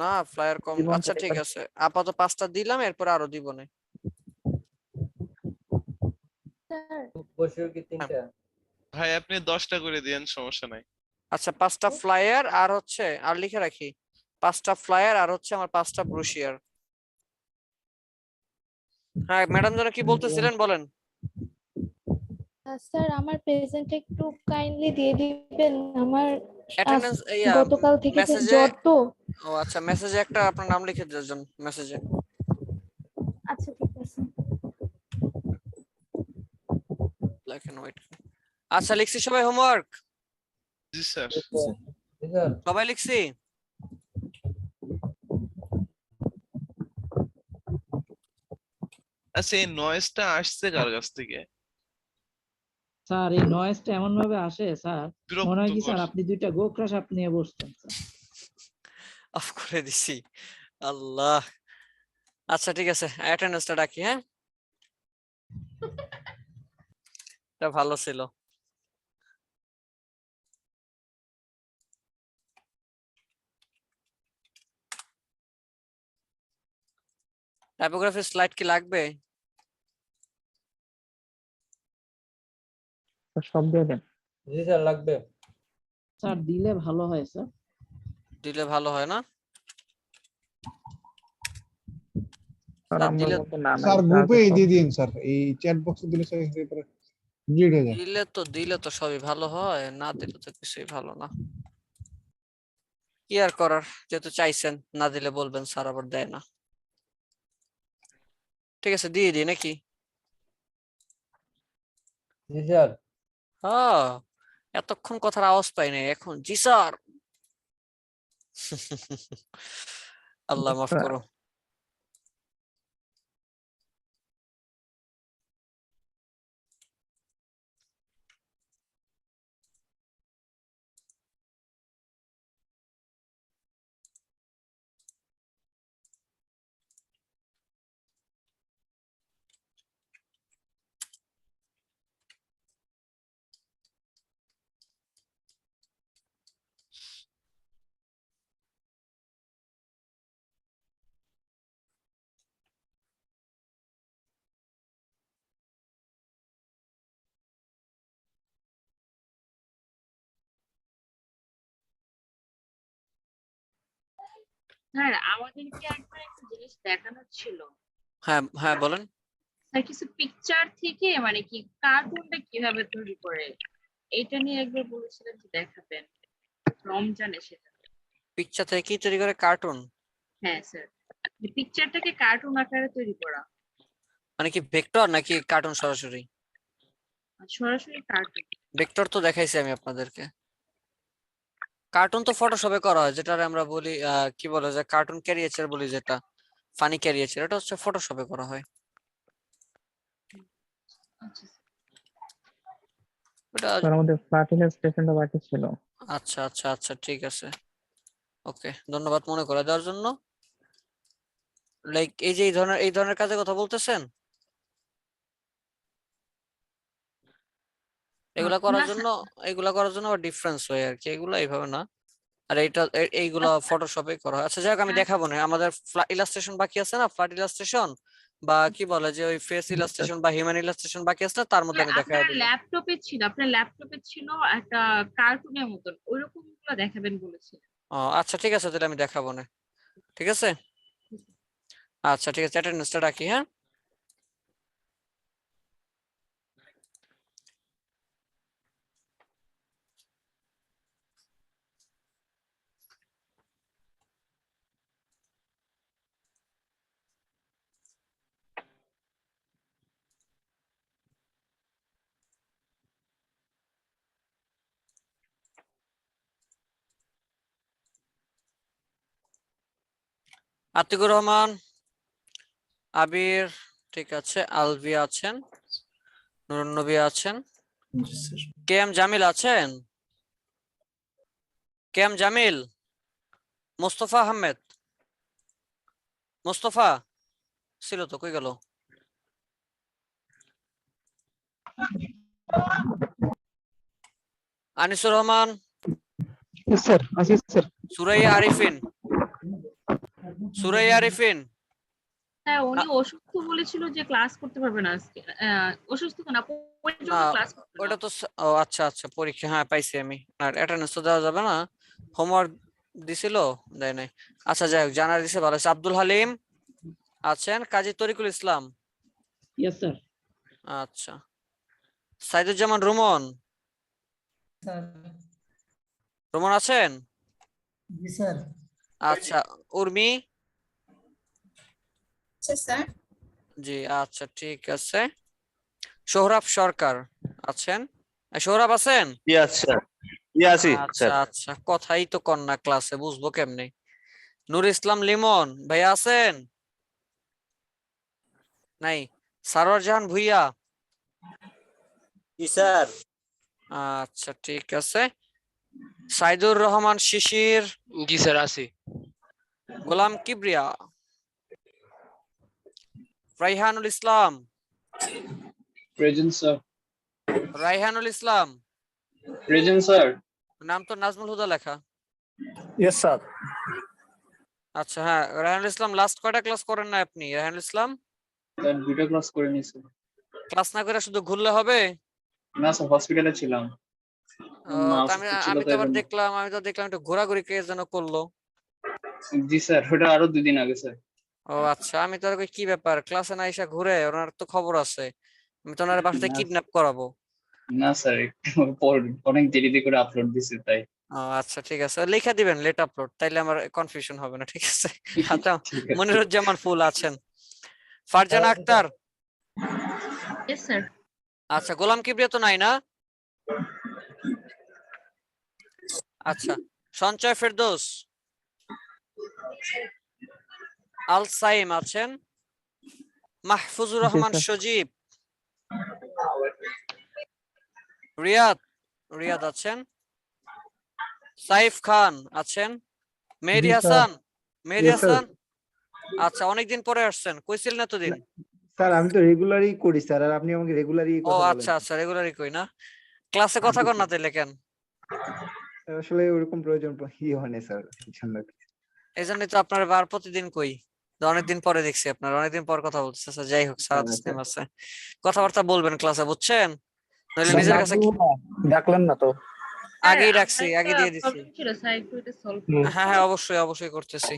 না ফ্লায়ার কম। আচ্ছা ঠিক আছে, আপাতত 5টা দিলাম, এরপর আরো দিব না। বসিও কি 3টা? ভাই আপনি 10টা করে দেন, সমস্যা নাই। আচ্ছা 5টা ফ্লায়ার আর হচ্ছে, আর লিখে রাখি 5টা ফ্লায়ার আর হচ্ছে আমার 5টা ব্রুশিয়ার। হ্যাঁ ম্যাডাম যারা কি বলতেছিলেন বলেন। স্যার আমার প্রেজেন্ট একটু কাইন্ডলি দিয়ে দিবেন, আমার অ্যাটেন্ডেন্স গতকাল থেকে যে মেসেজে, জ্বর তো। ও আচ্ছা মেসেজে একটা আপনার নাম লিখে দিয়েছেন মেসেজে। আচ্ছা ঠিক আছে। লেখেন ওয়েট। আচ্ছা লিখছি সবাই হোমওয়ার্ক? জি স্যার। সবাই লিখছি? আচ্ছা এই নয়েজটা আসছে কার কাছ থেকে? স্যার এই নয়েজটা এমন ভাবে আসে স্যার, মনে হয় কি স্যার আপনি দুইটা গোকরা সাপ নিয়ে বসছেন স্যার। অফ করে দিছি। আল্লাহ। আচ্ছা ঠিক আছে অ্যাটেন্ডেন্সটা ডাকি। হ্যাঁ এটা ভালো ছিল। টাইপোগ্রাফি স্লাইড কি লাগবে? সব দিয়ে দেন। জি স্যার লাগবে। স্যার দিলে ভালো হয় স্যার। দিলে ভালো হয় না? স্যার গ্রুপে দিয়ে দিন স্যার, এই চ্যাট বক্সে দিলে স্যার এরপরে ডিলিট হয়ে যায়। দিলে তো সবই ভালো হয়, না দিলে তো কিছুই ভালো না। কি আর করার, যেহেতু চাইছেন, না দিলে বলবেন স্যার আবার দেয় না। ঠিক আছে দিয়ে দিই নাকি? জি স্যার। হ্যাঁ এতক্ষণ কথার আওয়াজ পাই নাই, এখন জি স্যার। আল্লাহ মাফ করো। স্যার আমাদেরকে একবার একটা জিনিস দেখানোর ছিল। হ্যাঁ হ্যাঁ বলেন। স্যার কিছু পিকচার থেকে মানে কি কার্টুনটা কিভাবে তৈরি করে এটা নিয়ে একবার বলেছিলেন যে দেখাবেন রমজানে, সেটা। পিকচার থেকে কি তৈরি করে? কার্টুন? হ্যাঁ স্যার, পিকচারটাকে কার্টুন আকারে তৈরি করা। মানে কি ভেক্টর নাকি কার্টুন সরাসরি? সরাসরি কার্টুন। ভেক্টর তো দেখাইছি আমি আপনাদেরকে। কার্টুন তো ফটোশপে করা হয়, যেটা আমরা বলি কি বলে যে কার্টুন ক্যারিয়েচার বলি, যেটা ফানি ক্যারিয়েচার, এটা হচ্ছে ফটোশপে করা হয়। ওটা আমাদের ফ্ল্যাট ইলাস্ট্রেশনটা বাকি ছিল। আচ্ছা আচ্ছা আচ্ছা ঠিক আছে, ওকে ধন্যবাদ মনে করে দেওয়ার জন্য। লাইক এই যে এই ধরনের কাজের কথা বলতেছেন, এগুলা করার জন্য ডিফারেন্স হয় আর কি, এগুলা এইভাবে না। আর এইগুলা ফটোশপে করা হয়। আচ্ছা যাক আমি দেখাবো না, আমাদের ইলাস্ট্রেশন বাকি আছে না, ফ্ল্যাট ইলাস্ট্রেশন বা কি বলে যে ওই ফেস ইলাস্ট্রেশন বা হিউম্যান ইলাস্ট্রেশন বাকি আছে না, তার মধ্যে আমি দেখাই আপনার দেব। ল্যাপটপে ছিল একটা কার্টুনের মতন, ওইরকম গুলো দেখাবেন বলেছিলেন। আচ্ছা ঠিক আছে তাহলে আমি দেখাবো না, ঠিক আছে। আচ্ছা ঠিক আছে অ্যাটেন্ডেন্সটা রাখি। হ্যাঁ আতিকুর রহমান, আবির, ঠিক আছে, আলভি আছেন, নুরুন্নবী আছেন, কে এম জামিল আছেন, কে এম জামিল, মোস্তফা আহমেদ, মোস্তফা ছিল তো, কই গেল? আনিসুর রহমান, স্যার আসি স্যার। সুরাইয়া আরিফিন, সুরাইয়া আরিফিন। হ্যাঁ উনি অসুস্থ বলেছিল যে ক্লাস করতে পারবে না আজকে। অসুস্থ না, না ওটা তো ও আচ্ছা আচ্ছা পরীক্ষা, হ্যাঁ পাইছি আমি। আর অ্যাটেন্ডেন্স তো দেওয়া যাবে না, হোমওয়ার্ক দিছিল, দেয় নাই। আচ্ছা যাই হোক, জানার দিছে ভালো আছে। আব্দুল হালিম আছেন, কাজী তরিকুল ইসলাম, ইয়েস স্যার। আচ্ছা, সাইদুজ্জামান রুমন, রুমন আছেন? জি স্যার। আচ্ছা, উর্মি? স্যার। জি আচ্ছা, ঠিক আছে। সোহরাব সরকার আছেন? সোহরাব আছেন? Yes sir. ইয়াসি আচ্ছা স্যার। আচ্ছা, কথাই তো কন্যা ক্লাসে, বুঝবো কেমনে? নুর ইসলাম লিমন ভাইয়া আছেন? নাই। সারোয়ার জাহান ভুইয়া? জি স্যার। আচ্ছা, ঠিক আছে। সাইদুর রহমান শিশির? জি স্যার আছি। Golam Kibria? Raihanul Islam? Present sir. Raihanul Islam? Present sir. নাম তো নাজমুল হুদা লেখা। Yes sir. আচ্ছা, হ্যাঁ, রাইহানুল ইসলাম লাস্ট কয়টা ক্লাস করেন না আপনি? রাইহানুল ইসলাম স্যার 2টা ক্লাস করে নিয়েছি। ক্লাস না করে শুধু ঘুরলে হবে? না স্যার, হসপিটালে ছিলাম। মা তা আমি অসুস্থ ছিল আমি তো তাই আবার জন্য। দেখলাম একটু ঘোরাঘুরি কে যেন করলো। জি স্যার, ওটা আরো 2 দিন আগে স্যার। ও আচ্ছা, আমি তো আর কই কি ব্যাপার, ক্লাসে না এসে ঘুরে, ওনার তো খবর আছে, আমি তো ওনার বাসাতে না কিডন্যাপ করাবো। না স্যার, একটু পর অনেক দেরিতে করে আপলোড দিছে তাই। ও আচ্ছা, ঠিক আছে, লেখা দিবেন লেট আপলোড, তাইলে আমার কনফিউশন হবে না, ঠিক আছে? আচ্ছা, ঠিক আছে। মনিরুজ্জামান ফুল আছেন? ফারজানা আক্তার? Yes sir. আচ্ছা, গোলাম কিবরিয়া তো নাই না? আচ্ছা, সঞ্চয় ফেরদৌস? আল সাইম আছেন? মাহফুজুর রহমান সজীব? রিয়াদ আছেন? সাইফ খান আছেন? মেহেদি জি স্যার। হাসান? মেহেদি Yes, sir. হাসান? আচ্ছা, অনেকদিন পরে আসছেন, কইছিলেন এতদিন? স্যার আমি তো রেগুলারই করি স্যার, আর আপনি আমাকে রেগুলারই ও কথা বলেন। আচ্ছা আচ্ছা, রেগুলারই কই না? ক্লাসে কথা কর না তাইলে কেন? আসলে ওরকম প্রয়োজন হয় না স্যার, জন্য। এই জন্যই তো আপনার বার প্রতিদিন কই, তো অনেকদিন পরে দেখছি আপনার, অনেকদিন পর কথা বলতেছে। আচ্ছা, যাই হোক, সারা সিস্টেম আছে, কথাবার্তা বলবেন ক্লাসে, বুঝছেন? নইলে নিজের কাছে ডাকলেন না তো? আগেই রাখছি, আগে দিয়ে দিছি। প্রবলেম ছিল স্যার, একটু এটা সলভ হ্যাঁ হ্যাঁ, অবশ্যই অবশ্যই করতেছি,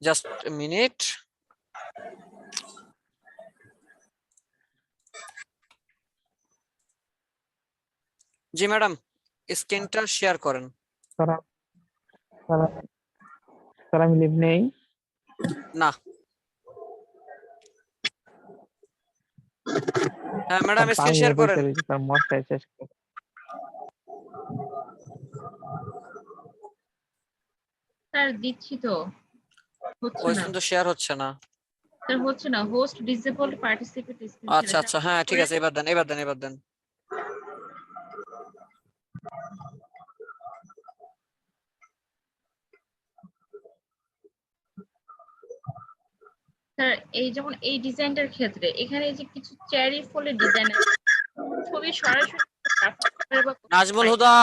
জাস্ট মিনিট। জি ম্যাডাম, স্ক্রিনটা শেয়ার করেন। স্যার আমি লিভ নেই। না, হ্যাঁ ম্যাডাম, স্ক্রিন শেয়ার করেন। স্যার দিচ্ছি তো, হচ্ছে ওই না তো শেয়ার হচ্ছে না। স্যার, হচ্ছে না। হোস্ট ডিসেবলড পার্টিসিপেট স্ক্রিন আচ্ছা আচ্ছা, হ্যাঁ ঠিক আছে, এবার দেন এবার দেন এবার দেন। স্যার এই যেমন এই ডিজাইনটার ক্ষেত্রে এখানে যে কিছু চেরি ফলের ডিজাইন ছবি সরাসরি নাজমুল হুদা,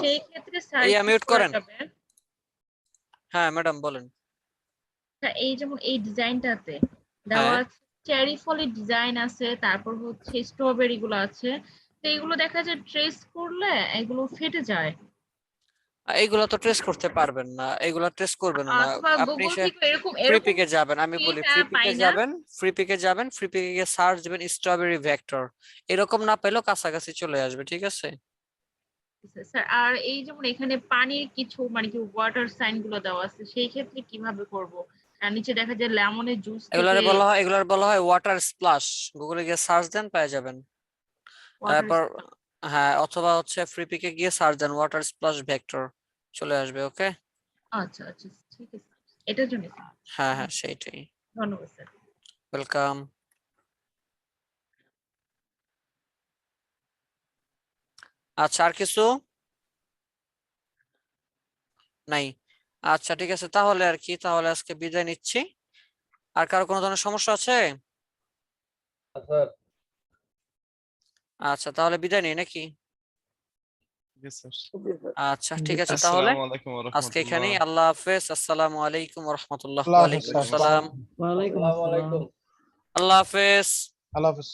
সেই ক্ষেত্রে স্যার এই কি মিউট করা করেন। যাবে? হ্যাঁ ম্যাডাম বলেন। স্যার এই যেমন এই ডিজাইনটাতে দেওয়া আছে চেরি ফলের ডিজাইন আছে, তারপর হচ্ছে স্ট্রবেরি গুলো আছে, তো এগুলো দেখা যায় ট্রেস করলে এগুলো ফেটে যায়। এইগুলো তো ট্রেস করতে পারবেন না, এইগুলো ট্রেস করবেন না অথবা আপনি। গুগল থেকে এরকম ফ্রি পিকে যাবেন, আমি বলি ফ্রি পাই পিকে না। যাবেন, ফ্রি পিকে যাবেন, ফ্রি পিকে গিয়ে সার্চ দিবেন স্ট্রবেরি ভেক্টর, এরকম না পেলেও কাছাকাছি চলে আসবে, ঠিক আছে? স্যার আর এই যেমন এখানে পানির কিছু মানে কি ওয়াটার সাইন গুলো দেওয়া আছে, সেই ক্ষেত্রে কিভাবে করব? আর নিচে দেখা যায় লেমনের জুস এগুলার বলা হয় ওয়াটার স্প্লাশ, গুগলে গিয়ে সার্চ দেন পেয়ে যাবেন। তারপর হ্যাঁ, অথবা হচ্ছে ফ্রি পিকে গিয়ে সার্চ দেন ওয়াটার স্প্লাশ ভেক্টর, চলে আসবে। ওকে, আচ্ছা আচ্ছা, ঠিক আছে, এটার জন্য হ্যাঁ হ্যাঁ সেইটাই। ধন্যবাদ স্যার। ওয়েলকাম। আচ্ছা, আর কিছু নাই? আচ্ছা ঠিক আছে, তাহলে আর কি, তাহলে আজকে বিদায় নিচ্ছি। আর কারো কোনো ধরনের সমস্যা আছে? আচ্ছা, তাহলে বিদায় নেই নাকি? আচ্ছা ঠিক আছে, তাহলে আজকে এখানেই। আল্লাহ হাফেজ। আসসালামু আলাইকুম ওয়া রাহমাতুল্লাহ। ওয়া আলাইকুম আসসালাম। ওয়ালাইকুম আসসালাম। আল্লাহ হাফেজ। আল্লাহ হাফেজ।